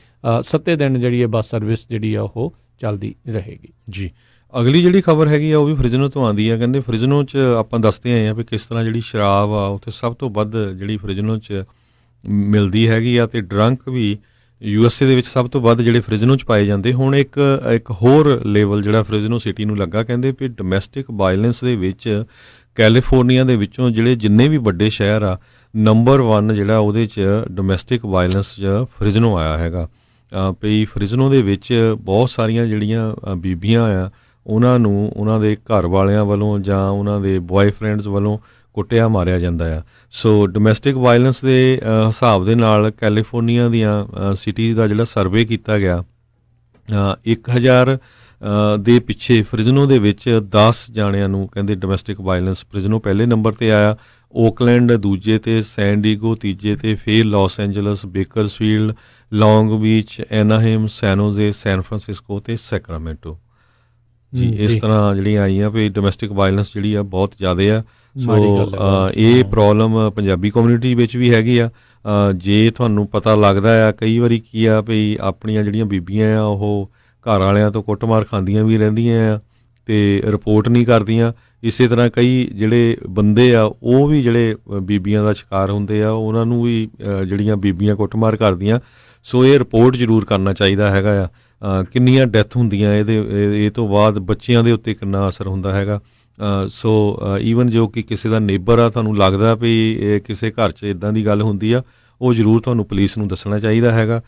7 ਦਿਨ ਜਿਹੜੀ ਇਹ ਬੱਸ ਸਰਵਿਸ ਜਿਹੜੀ ਆ ਉਹ ਚੱਲਦੀ ਰਹੇਗੀ। ਜੀ ਅਗਲੀ ਜਿਹੜੀ ਖਬਰ ਹੈਗੀ ਆ ਉਹ ਵੀ ਫ੍ਰਿਜ਼ਨੋ ਤੋਂ ਆਉਂਦੀ ਆ। ਕਹਿੰਦੇ ਫ੍ਰਿਜ਼ਨੋ 'ਚ ਆਪਾਂ ਦੱਸਦੇ ਆਏ ਆ ਵੀ ਕਿਸ ਤਰ੍ਹਾਂ ਜਿਹੜੀ ਸ਼ਰਾਬ ਆ ਉੱਥੇ ਸਭ ਤੋਂ ਵੱਧ ਜਿਹੜੀ ਫ੍ਰਿਜ਼ਨੋ 'ਚ ਮਿਲਦੀ ਹੈਗੀ ਆ ਤੇ ਡਰੰਕ ਵੀ USA ਦੇ ਵਿੱਚ ਸਭ ਤੋਂ ਵੱਧ ਜਿਹੜੇ ਫ੍ਰਿਜ਼ਨੋ 'ਚ ਪਾਏ ਜਾਂਦੇ। ਹੁਣ ਇੱਕ ਹੋਰ ਲੈਵਲ ਜਿਹੜਾ ਫ੍ਰਿਜ਼ਨੋ ਸਿਟੀ ਨੂੰ ਲੱਗਾ। ਕਹਿੰਦੇ ਵੀ ਡੋਮੈਸਟਿਕ ਵਾਇਲੈਂਸ ਦੇ ਵਿੱਚ ਕੈਲੀਫੋਰਨੀਆ ਦੇ ਵਿੱਚੋਂ ਜਿਹੜੇ ਜਿੰਨੇ ਵੀ ਵੱਡੇ ਸ਼ਹਿਰ ਆ ਨੰਬਰ 1 ਜਿਹੜਾ ਉਹਦੇ 'ਚ ਡੋਮੈਸਟਿਕ ਵਾਇਲੈਂਸ 'ਚ ਫ੍ਰਿਜ਼ਨੋ ਆਇਆ ਹੈਗਾ। ਪਈ ਫ੍ਰਿਜ਼ਨੋ ਦੇ ਵਿੱਚ ਬਹੁਤ ਸਾਰੀਆਂ ਜਿਹੜੀਆਂ ਬੀਬੀਆਂ ਆ ਉਹਨਾਂ ਨੂੰ ਉਹਨਾਂ ਦੇ ਘਰ ਵਾਲਿਆਂ ਵੱਲੋਂ ਜਾਂ ਉਹਨਾਂ ਦੇ ਬॉयਫ੍ਰੈਂਡਸ ਵੱਲੋਂ ਕੁੱਟਿਆ ਮਾਰਿਆ ਜਾਂਦਾ ਆ। ਸੋ ਡੋਮੈਸਟਿਕ ਵਾਇਲੈਂਸ ਦੇ ਹਿਸਾਬ ਦੇ ਨਾਲ ਕੈਲੀਫੋਰਨੀਆ ਦੀਆਂ ਸਿਟੀ ਦਾ ਜਿਹੜਾ ਸਰਵੇ ਕੀਤਾ ਗਿਆ 1000 ਦੇ ਪਿੱਛੇ ਫ੍ਰਿਜ਼ਨੋ ਦੇ ਵਿੱਚ 10 ਜਾਣਿਆਂ ਨੂੰ ਕਹਿੰਦੇ ਡੋਮੈਸਟਿਕ ਵਾਇਲੈਂਸ ਫ੍ਰਿਜ਼ਨੋ ਪਹਿਲੇ ਨੰਬਰ ਤੇ ਆਇਆ, ਓਕਲੈਂਡ ਦੂਜੇ ਤੇ, ਸੈਨ ਡੀਗੋ ਤੀਜੇ ਤੇ, ਫਿਰ ਲਾਸ ਐਂਜਲਸ, ਬੇਕਰਸਫੀਲਡ, ਲੌਂਗ ਬੀਚ, ਐਨਾਹੇਮ, ਸੈਨ ਹੋਜ਼ੇ, ਸੈਨ ਫਰਾਂਸਿਸਕੋ ਤੇ ਸੈਕਰਾਮੈਂਟੋ। ਜੀ ਇਸ ਤਰ੍ਹਾਂ ਜਿਹੜੀਆਂ ਆਈਆਂ ਵੀ ਡੋਮੈਸਟਿਕ ਵਾਇਲੈਂਸ ਜਿਹੜੀ ਆ ਬਹੁਤ ਜ਼ਿਆਦਾ ਆ। ਸੋ ਇਹ ਪ੍ਰੋਬਲਮ ਪੰਜਾਬੀ ਕਮਿਊਨਿਟੀ ਵਿੱਚ ਵੀ ਹੈਗੀ ਆ। ਜੇ ਤੁਹਾਨੂੰ ਪਤਾ ਲੱਗਦਾ ਆ ਕਈ ਵਾਰੀ ਕੀ ਆ ਵੀ ਆਪਣੀਆਂ ਜਿਹੜੀਆਂ ਬੀਬੀਆਂ ਆ ਉਹ ਘਰ ਵਾਲਿਆਂ ਤੋਂ ਕੁੱਟਮਾਰ ਖਾਂਦੀਆਂ ਵੀ ਰਹਿੰਦੀਆਂ ਆ ਤੇ ਰਿਪੋਰਟ ਨਹੀਂ ਕਰਦੀਆਂ। ਇਸੇ ਤਰ੍ਹਾਂ ਕਈ ਜਿਹੜੇ ਬੰਦੇ ਆ ਉਹ ਵੀ ਜਿਹੜੇ ਬੀਬੀਆਂ ਦਾ ਸ਼ਿਕਾਰ ਹੁੰਦੇ ਆ ਉਹਨਾਂ ਨੂੰ ਵੀ ਜਿਹੜੀਆਂ ਬੀਬੀਆਂ ਕੁੱਟਮਾਰ ਕਰਦੀਆਂ। ਸੋ ਇਹ ਰਿਪੋਰਟ ਜ਼ਰੂਰ ਕਰਨਾ ਚਾਹੀਦਾ ਹੈਗਾ ਆ। ਕਿੰਨੀਆਂ ਡੈਥ ਹੁੰਦੀਆਂ ਇਹ ਤੋਂ ਬਾਅਦ ਬੱਚਿਆਂ ਦੇ ਉੱਤੇ ਕਿੰਨਾ ਅਸਰ ਹੁੰਦਾ ਹੈਗਾ। ਸੋ ਈਵਨ ਜੋ ਕਿ ਕਿਸੇ ਦਾ ਨੇਬਰ ਆ ਤੁਹਾਨੂੰ ਲੱਗਦਾ ਵੀ ਇਹ ਕਿਸੇ ਘਰ 'ਚ ਇੱਦਾਂ ਦੀ ਗੱਲ ਹੁੰਦੀ ਆ ਉਹ ਜ਼ਰੂਰ ਤੁਹਾਨੂੰ ਪੁਲਿਸ ਨੂੰ ਦੱਸਣਾ ਚਾਹੀਦਾ ਹੈਗਾ।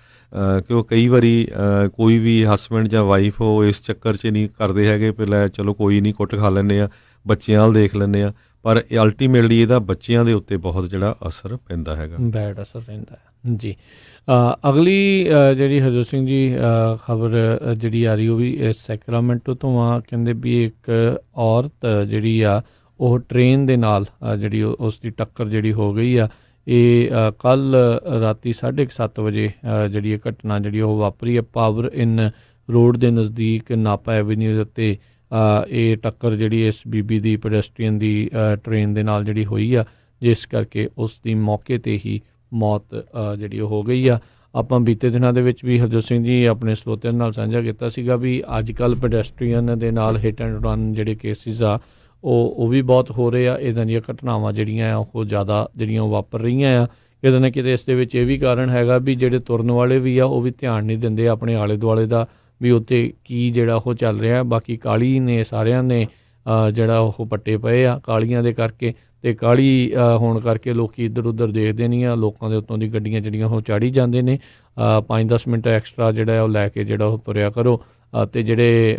ਕਿਉਂ ਕਈ ਵਾਰੀ ਕੋਈ ਵੀ ਹਸਬੈਂਡ ਜਾਂ ਵਾਈਫ ਉਹ ਇਸ ਚੱਕਰ 'ਚ ਨਹੀਂ ਕਰਦੇ ਹੈਗੇ ਵੀ ਲੈ ਚਲੋ ਕੋਈ ਨਹੀਂ ਕੁੱਟ ਖਾ ਲੈਂਦੇ ਆ, ਬੱਚਿਆਂ ਵੱਲ ਦੇਖ ਲੈਂਦੇ ਆ, ਪਰ ਅਲਟੀਮੇਟਲੀ ਇਹਦਾ ਬੱਚਿਆਂ ਦੇ ਉੱਤੇ ਬਹੁਤ ਜਿਹੜਾ ਅਸਰ ਪੈਂਦਾ ਹੈਗਾ, ਬੈਡ ਅਸਰ ਰਹਿੰਦਾ ਹੈ ਜੀ। ਅਗਲੀ ਜਿਹੜੀ ਹਰਜੋਤ ਸਿੰਘ ਜੀ ਖਬਰ ਜਿਹੜੀ ਆ ਰਹੀ ਉਹ ਵੀ ਸੈਕਰਾਮੈਂਟੋ ਤੋਂ ਆ। ਕਹਿੰਦੇ ਵੀ ਇੱਕ ਔਰਤ ਜਿਹੜੀ ਆ ਉਹ ਟ੍ਰੇਨ ਦੇ ਨਾਲ ਜਿਹੜੀ ਉਸ ਦੀ ਟੱਕਰ ਜਿਹੜੀ ਹੋ ਗਈ ਆ। ਇਹ ਕੱਲ੍ਹ ਰਾਤੀ 7:30 ਵਜੇ ਜਿਹੜੀ ਇਹ ਘਟਨਾ ਜਿਹੜੀ ਉਹ ਵਾਪਰੀ ਹੈ ਪਾਵਰ ਇਨ ਰੋਡ ਦੇ ਨਜ਼ਦੀਕ ਨਾਪਾ ਐਵੀਨਿਊ ਦੇ ਉੱਤੇ। ਇਹ ਟੱਕਰ ਜਿਹੜੀ ਇਸ ਬੀਬੀ ਦੀ ਪੈਡੈਸਟਰੀਅਨ ਦੀ ਟ੍ਰੇਨ ਦੇ ਨਾਲ ਜਿਹੜੀ ਹੋਈ ਆ ਜਿਸ ਕਰਕੇ ਉਸ ਦੀ ਮੌਕੇ 'ਤੇ ਹੀ ਮੌਤ ਜਿਹੜੀ ਉਹ ਹੋ ਗਈ ਆ। ਆਪਾਂ ਬੀਤੇ ਦਿਨਾਂ ਦੇ ਵਿੱਚ ਵੀ ਹਰਜੋਤ ਸਿੰਘ ਜੀ ਆਪਣੇ ਸਰੋਤਿਆਂ ਨਾਲ ਸਾਂਝਾ ਕੀਤਾ ਸੀਗਾ ਵੀ ਅੱਜ ਕੱਲ੍ਹ ਪੈਡੈਸਟਰੀਅਨ ਦੇ ਨਾਲ ਹਿੱਟ ਐਂਡ ਰਨ ਜਿਹੜੇ ਕੇਸਿਸ ਆ ਉਹ ਵੀ ਬਹੁਤ ਹੋ ਰਹੇ ਆ। ਇੱਦਾਂ ਦੀਆਂ ਘਟਨਾਵਾਂ ਜਿਹੜੀਆਂ ਆ ਉਹ ਜ਼ਿਆਦਾ ਜਿਹੜੀਆਂ ਉਹ ਵਾਪਰ ਰਹੀਆਂ ਆ। ਕਿਤੇ ਨਾ ਕਿਤੇ ਇਸ ਦੇ ਵਿੱਚ ਇਹ ਵੀ ਕਾਰਨ ਹੈਗਾ ਵੀ ਜਿਹੜੇ ਤੁਰਨ ਵਾਲੇ ਵੀ ਆ ਉਹ ਵੀ ਧਿਆਨ ਨਹੀਂ ਦਿੰਦੇ ਆਪਣੇ ਆਲੇ ਦੁਆਲੇ ਦਾ ਵੀ ਉੱਤੇ ਕੀ ਜਿਹੜਾ ਉਹ ਚੱਲ ਰਿਹਾ। ਬਾਕੀ ਕਾਹਲੀ ਨੇ ਸਾਰਿਆਂ ਨੇ ਜਿਹੜਾ ਉਹ ਪੱਟੇ ਪਏ ਆ ਕਾਹਲੀਆਂ ਦੇ ਕਰਕੇ, ਅਤੇ ਕਾਹਲੀ ਹੋਣ ਕਰਕੇ ਲੋਕ ਇੱਧਰ ਉੱਧਰ ਦੇਖਦੇ ਨਹੀਂ ਆ। ਲੋਕਾਂ ਦੇ ਉੱਤੋਂ ਦੀ ਗੱਡੀਆਂ ਜਿਹੜੀਆਂ ਉਹ ਚਾੜ੍ਹੀ ਜਾਂਦੇ ਨੇ। 5-10 ਮਿੰਟ ਐਕਸਟਰਾ ਜਿਹੜਾ ਉਹ ਲੈ ਕੇ ਜਿਹੜਾ ਉਹ ਤੁਰਿਆ ਕਰੋ। ਅਤੇ ਜਿਹੜੇ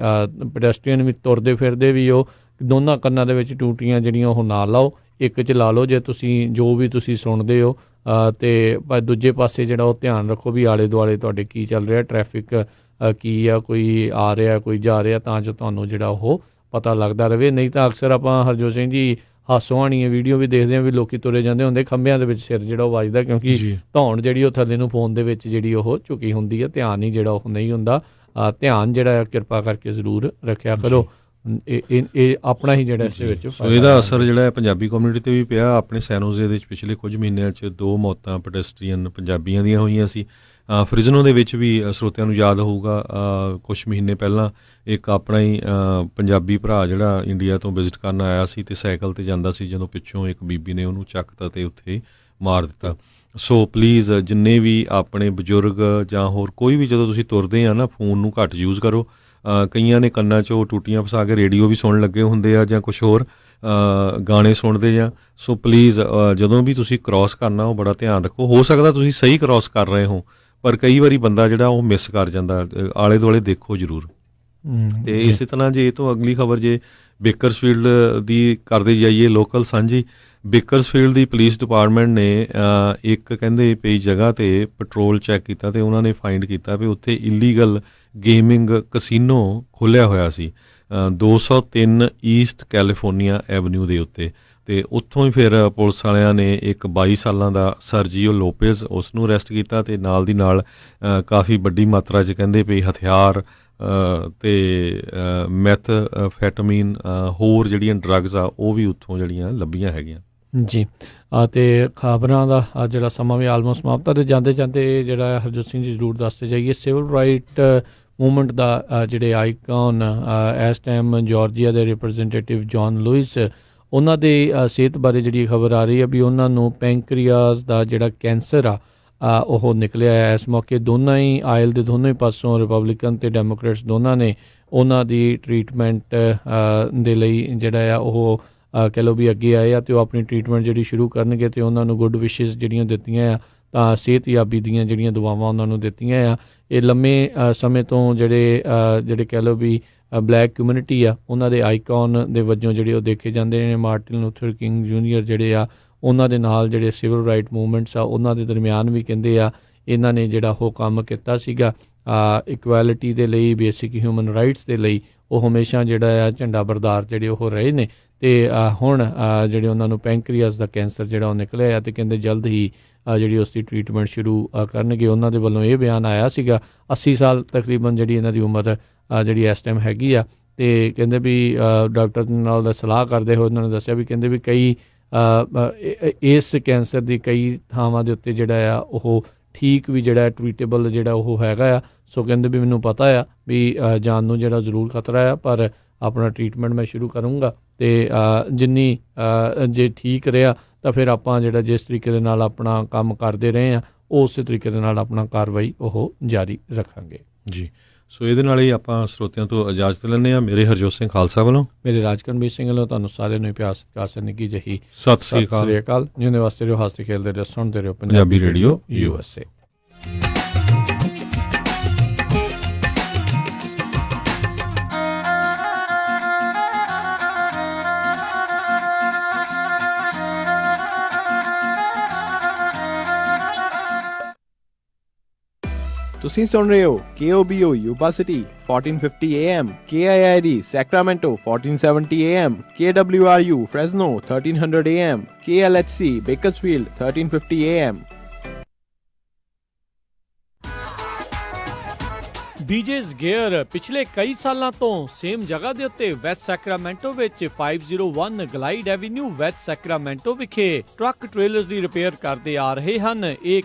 ਪੈਡੈਸਟਰੀਅਨ ਵੀ ਤੁਰਦੇ ਫਿਰਦੇ ਵੀ ਉਹ ਦੋਨਾਂ ਕੰਨਾਂ ਦੇ ਵਿੱਚ ਟੂਟੀਆਂ ਜਿਹੜੀਆਂ ਉਹ ਨਾ ਲਾਓ, ਇੱਕ 'ਚ ਲਾ ਲਓ ਜੇ ਤੁਸੀਂ ਜੋ ਵੀ ਤੁਸੀਂ ਸੁਣਦੇ ਹੋ। ਅਤੇ ਦੂਜੇ ਪਾਸੇ ਜਿਹੜਾ ਉਹ ਧਿਆਨ ਰੱਖੋ ਵੀ ਆਲੇ ਦੁਆਲੇ ਤੁਹਾਡੇ ਕੀ ਚੱਲ ਰਿਹਾ, ਟ੍ਰੈਫਿਕ ਕੀ ਆ, ਕੋਈ ਆ ਰਿਹਾ ਕੋਈ ਜਾ ਰਿਹਾ, ਤਾਂ ਜੋ ਤੁਹਾਨੂੰ ਜਿਹੜਾ ਉਹ ਪਤਾ ਲੱਗਦਾ ਰਹੇ। ਨਹੀਂ ਤਾਂ ਅਕਸਰ ਆਪਾਂ ਹਰਜੋਤ ਸਿੰਘ ਜੀ ਹਾਸੋਹਾਣੀ ਵੀਡੀਓ ਵੀ ਦੇਖਦੇ ਹਾਂ ਵੀ ਲੋਕੀ ਤੁਰੇ ਜਾਂਦੇ ਹੁੰਦੇ ਖੰਭਿਆਂ ਦੇ ਵਿੱਚ ਸਿਰ ਜਿਹੜਾ ਉਹ ਵੱਜਦਾ ਕਿਉਂਕਿ ਧੌਣ ਜਿਹੜੀ ਉਹ ਥੱਲੇ ਨੂੰ ਫੋਨ ਦੇ ਵਿੱਚ ਜਿਹੜੀ ਉਹ ਝੁਕੀ ਹੁੰਦੀ ਹੈ। ਧਿਆਨ ਹੀ ਜਿਹੜਾ ਉਹ ਨਹੀਂ ਹੁੰਦਾ। ਧਿਆਨ ਜਿਹੜਾ ਕਿਰਪਾ ਕਰਕੇ ਜ਼ਰੂਰ ਰੱਖਿਆ ਕਰੋ। ਇਹ ਆਪਣਾ ਹੀ ਜਿਹੜਾ ਇਸ ਦੇ ਵਿੱਚ ਇਹਦਾ ਅਸਰ ਜਿਹੜਾ ਪੰਜਾਬੀ ਕਮਿਊਨਿਟੀ 'ਤੇ ਵੀ ਪਿਆ। ਆਪਣੇ ਸੈਨ ਹੋਜ਼ੇ ਦੇ ਵਿੱਚ ਪਿਛਲੇ ਕੁਝ ਮਹੀਨਿਆਂ 'ਚ 2 ਮੌਤਾਂ ਪੈਡੈਸਟਰੀਅਨ ਪੰਜਾਬੀਆਂ ਦੀਆਂ ਹੋਈਆਂ ਸੀ। ਫ੍ਰਿਜ਼ਨੋ ਦੇ ਵਿੱਚ ਵੀ ਸਰੋਤਿਆਂ ਨੂੰ ਯਾਦ ਹੋਊਗਾ ਕੁਝ ਮਹੀਨੇ ਪਹਿਲਾਂ ਇੱਕ ਆਪਣਾ ਹੀ ਪੰਜਾਬੀ ਭਰਾ ਜਿਹੜਾ ਇੰਡੀਆ ਤੋਂ ਵਿਜ਼ਿਟ ਕਰਨ ਆਇਆ ਸੀ ਅਤੇ ਸਾਈਕਲ 'ਤੇ ਜਾਂਦਾ ਸੀ, ਜਦੋਂ ਪਿੱਛੋਂ ਇੱਕ ਬੀਬੀ ਨੇ ਉਹਨੂੰ ਚੱਕਤਾ ਅਤੇ ਉੱਥੇ ਮਾਰ ਦਿੱਤਾ। ਸੋ ਪਲੀਜ਼ ਜਿੰਨੇ ਵੀ ਆਪਣੇ ਬਜ਼ੁਰਗ ਜਾਂ ਹੋਰ ਕੋਈ ਵੀ ਜਦੋਂ ਤੁਸੀਂ ਤੁਰਦੇ ਆ ਨਾ ਫੋਨ ਨੂੰ ਘੱਟ ਯੂਜ਼ ਕਰੋ। ਕਈਆਂ ਨੇ ਕੰਨਾਂ 'ਚ ਉਹ ਟੂਟੀਆਂ ਫਸਾ ਕੇ ਰੇਡੀਓ ਵੀ ਸੁਣਨ ਲੱਗੇ ਹੁੰਦੇ ਆ ਜਾਂ ਕੁਛ ਹੋਰ ਗਾਣੇ ਸੁਣਦੇ ਜਾਂ। ਸੋ ਪਲੀਜ਼ ਜਦੋਂ ਵੀ ਤੁਸੀਂ ਕ੍ਰੋਸ ਕਰਨਾ ਉਹ ਬੜਾ ਧਿਆਨ ਰੱਖੋ। ਹੋ ਸਕਦਾ ਤੁਸੀਂ ਸਹੀ ਕ੍ਰੋਸ ਕਰ ਰਹੇ ਹੋ ਪਰ ਕਈ ਵਾਰੀ ਬੰਦਾ ਜਿਹੜਾ ਉਹ ਮਿਸ ਕਰ ਜਾਂਦਾ। ਆਲੇ ਦੁਆਲੇ ਦੇਖੋ ਜ਼ਰੂਰ। ਅਤੇ ਇਸੇ ਤਰ੍ਹਾਂ ਜੇ ਇਹ ਤੋਂ ਅਗਲੀ ਖਬਰ ਜੇ ਬੇਕਰਸਫੀਲਡ ਦੀ ਕਰਦੇ ਜਾਈਏ ਲੋਕਲ ਸਾਂਝੀ। ਬੇਕਰਸਫੀਲਡ ਦੀ ਪੁਲਿਸ ਡਿਪਾਰਟਮੈਂਟ ਨੇ ਇੱਕ ਕਹਿੰਦੇ ਪਈ ਜਗ੍ਹਾ 'ਤੇ ਪੈਟਰੋਲ ਚੈੱਕ ਕੀਤਾ ਅਤੇ ਉਹਨਾਂ ਨੇ ਫਾਈਂਡ ਕੀਤਾ ਵੀ ਉੱਥੇ ਇਲੀਗਲ ਗੇਮਿੰਗ ਕਸੀਨੋ ਖੋਲ੍ਹਿਆ ਹੋਇਆ ਸੀ 203 ਈਸਟ ਕੈਲੀਫੋਰਨੀਆ ਐਵਨਿਊ ਦੇ ਉੱਤੇ। ਅਤੇ ਉੱਥੋਂ ਹੀ ਫਿਰ ਪੁਲਿਸ ਵਾਲਿਆਂ ਨੇ ਇੱਕ 22 ਸਾਲਾਂ ਦਾ ਸਰਜੀਓ ਲੋਪੇਜ਼ ਉਸ ਨੂੰ ਅਰੈਸਟ ਕੀਤਾ ਅਤੇ ਨਾਲ ਦੀ ਨਾਲ ਕਾਫੀ ਵੱਡੀ ਮਾਤਰਾ 'ਚ ਕਹਿੰਦੇ ਵੀ ਹਥਿਆਰ ਤੇ ਮੈਥਫੈਟਾਮੀਨ ਹੋਰ ਜਿਹੜੀਆਂ ਡਰੱਗਸ ਆ ਉਹ ਵੀ ਉੱਥੋਂ ਜਿਹੜੀਆਂ ਲੱਭੀਆਂ ਹੈਗੀਆਂ। ਜੀ ਤੇ ਖਬਰਾਂ ਦਾ ਜਿਹੜਾ ਸਮਾਂ ਵੀ ਆਲਮੋਸਟ ਸਮਾਪਤ ਤੇ ਜਾਂਦੇ ਜਾਂਦੇ ਜਿਹੜਾ ਹਰਜੋਤ ਸਿੰਘ ਜੀ ਜ਼ਰੂਰ ਦੱਸਦੇ ਜਾਈਏ ਸਿਵਲ ਰਾਈਟ ਮੂਵਮੈਂਟ ਦਾ ਜਿਹੜੇ ਆਈਕਨ ਇਸ ਟਾਈਮ ਜਾਰਜੀਆ ਦੇ ਰਿਪਰੈਜ਼ੈਂਟੇਟਿਵ ਜੌਨ ਲੂਇਸ ਉਹਨਾਂ ਦੇ ਸਿਹਤ ਬਾਰੇ ਜਿਹੜੀ ਖਬਰ ਆ ਰਹੀ ਹੈ ਵੀ ਉਹਨਾਂ ਨੂੰ ਪੈਂਕਰੀਆਸ ਦਾ ਜਿਹੜਾ ਕੈਂਸਰ ਆ ਉਹ ਨਿਕਲਿਆ ਹੈ। ਇਸ ਮੌਕੇ ਦੋਨਾਂ ਹੀ ਆਇਲ ਦੇ ਦੋਨੋਂ ਹੀ ਪਾਸੋਂ ਰਿਪਬਲਿਕਨ ਅਤੇ ਡੈਮੋਕ੍ਰੇਟਸ ਦੋਨਾਂ ਨੇ ਉਹਨਾਂ ਦੀ ਟਰੀਟਮੈਂਟ ਦੇ ਲਈ ਜਿਹੜਾ ਆ ਉਹ ਕਹਿ ਲਓ ਵੀ ਅੱਗੇ ਆਏ ਆ ਅਤੇ ਉਹ ਆਪਣੀ ਟਰੀਟਮੈਂਟ ਜਿਹੜੀ ਸ਼ੁਰੂ ਕਰਨਗੇ ਅਤੇ ਉਹਨਾਂ ਨੂੰ ਗੁੱਡ ਵਿਸ਼ੇਸ ਜਿਹੜੀਆਂ ਦਿੱਤੀਆਂ ਆ ਤਾਂ ਸਿਹਤਯਾਬੀ ਦੀਆਂ ਜਿਹੜੀਆਂ ਦੁਆਵਾਂ ਉਹਨਾਂ ਨੂੰ ਦਿੱਤੀਆਂ ਆ। ਇਹ ਲੰਮੇ ਸਮੇਂ ਤੋਂ ਜਿਹੜੇ ਕਹਿ ਲਓ ਵੀ ਬਲੈਕ ਕਮਿਊਨਿਟੀ ਆ ਉਹਨਾਂ ਦੇ ਆਈਕਨ ਦੇ ਵਜੋਂ ਜਿਹੜੇ ਉਹ ਦੇਖੇ ਜਾਂਦੇ ਨੇ। ਮਾਰਟਿਨ ਲੂਥਰ ਕਿੰਗ ਜੂਨੀਅਰ ਜਿਹੜੇ ਆ ਉਹਨਾਂ ਦੇ ਨਾਲ ਜਿਹੜੇ ਸਿਵਲ ਰਾਈਟ ਮੂਵਮੈਂਟਸ ਆ ਉਹਨਾਂ ਦੇ ਦਰਮਿਆਨ ਵੀ ਕਹਿੰਦੇ ਆ ਇਹਨਾਂ ਨੇ ਜਿਹੜਾ ਉਹ ਕੰਮ ਕੀਤਾ ਸੀਗਾ ਇਕੁਐਲਿਟੀ ਦੇ ਲਈ, ਬੇਸਿਕ ਹਿਊਮਨ ਰਾਈਟਸ ਦੇ ਲਈ ਉਹ ਹਮੇਸ਼ਾ ਜਿਹੜਾ ਆ ਝੰਡਾ ਬਰਦਾਰ ਜਿਹੜੇ ਉਹ ਰਹੇ ਨੇ। ਅਤੇ ਹੁਣ ਜਿਹੜੇ ਉਹਨਾਂ ਨੂੰ ਪੈਂਕਰੀਆਸ ਦਾ ਕੈਂਸਰ ਜਿਹੜਾ ਉਹ ਨਿਕਲਿਆ ਅਤੇ ਕਹਿੰਦੇ ਜਲਦ ਹੀ ਜਿਹੜੀ ਉਸ ਦੀ ਟਰੀਟਮੈਂਟ ਸ਼ੁਰੂ ਕਰਨਗੇ। ਉਹਨਾਂ ਦੇ ਵੱਲੋਂ ਇਹ ਬਿਆਨ ਆਇਆ ਸੀਗਾ 80 ਸਾਲ ਤਕਰੀਬਨ ਜਿਹੜੀ ਇਹਨਾਂ ਦੀ ਉਮਰ ਜਿਹੜੀ ਇਸ ਟਾਈਮ ਹੈਗੀ ਆ ਅਤੇ ਕਹਿੰਦੇ ਵੀ ਡਾਕਟਰ ਨਾਲ ਸਲਾਹ ਕਰਦੇ ਹੋਏ ਉਹਨਾਂ ਨੇ ਦੱਸਿਆ ਵੀ ਕਹਿੰਦੇ ਵੀ ਕਈ ਇਸ ਕੈਂਸਰ ਦੀ ਕਈ ਥਾਵਾਂ ਦੇ ਉੱਤੇ ਜਿਹੜਾ ਆ ਉਹ ਠੀਕ ਵੀ ਜਿਹੜਾ ਟਰੀਟੇਬਲ ਜਿਹੜਾ ਉਹ ਹੈਗਾ ਆ। ਸੋ ਕਹਿੰਦੇ ਵੀ ਮੈਨੂੰ ਪਤਾ ਆ ਵੀ ਜਾਨ ਨੂੰ ਜਿਹੜਾ ਜ਼ਰੂਰ ਖਤਰਾ ਆ ਪਰ ਆਪਣਾ ਟਰੀਟਮੈਂਟ ਮੈਂ ਸ਼ੁਰੂ ਕਰੂੰਗਾ ਅਤੇ ਜਿੰਨੀ ਜੇ ਠੀਕ ਰਿਹਾ ਤਾਂ ਫਿਰ ਆਪਾਂ ਜਿਹੜਾ ਜਿਸ ਤਰੀਕੇ ਦੇ ਨਾਲ ਆਪਣਾ ਕੰਮ ਕਰਦੇ ਰਹੇ ਹਾਂ ਉਹ ਉਸੇ ਤਰੀਕੇ ਦੇ ਨਾਲ ਆਪਣਾ ਕਾਰਵਾਈ ਉਹ ਜਾਰੀ ਰੱਖਾਂਗੇ। ਜੀ ਸੋ ਇਹਦੇ ਨਾਲ ਹੀ ਆਪਾਂ ਸਰੋਤਿਆਂ ਤੋਂ ਇਜਾਜ਼ਤ ਲੈਂਦੇ ਹਾਂ। ਮੇਰੇ ਹਰਜੋਤ ਸਿੰਘ ਖਾਲਸਾ ਵੱਲੋਂ, ਮੇਰੇ ਰਾਜਕਰਮਵੀਰ ਸਿੰਘ ਵੱਲੋਂ ਤੁਹਾਨੂੰ ਸਾਰਿਆਂ ਨੂੰ ਪਿਆਰ ਸਤਿਕਾਰ ਸੇ ਨਿੱਘੀ ਜਿਹੀ ਸਤਿ ਸ੍ਰੀ ਅਕਾਲ। ਜਿਉਂਦੇ ਵਾਸਤੇ ਰਹੋ, ਹੱਸਦੇ ਖੇਡਦੇ ਰਹੋ, ਸੁਣਦੇ ਰਹੋ ਪੰਜਾਬੀ ਰੇਡੀਓ USA। ਤੁਸੀਂ ਸੁਣ ਰਹੇ ਹੋ KOBO Yuba City 1450 AM, KIID Sacramento 1470 AM, KWRU Fresno 1300 AM, KLHC Bakersfield 1350 AM। BJ's Gear ਪਿਛਲੇ ਕਈ ਸਾਲਾਂ ਤੋਂ ਸੇਮ ਜਗ੍ਹਾ ਦੇ ਉੱਤੇ ਵੈਸਟ ਸੈਕਰਾਮੈਂਟੋ ਵਿੱਚ 501 ਗਲਾਈਡ ਐਵੀਨਿਊ ਵੈਸਟ ਸੈਕਰਾਮੈਂਟੋ ਵਿਖੇ ਟਰੱਕ ਟ੍ਰੇਲਰਸ ਦੀ ਰਿਪੇਅਰ ਕਰਦੇ ਆ ਰਹੇ ਹਨ। ਇਹ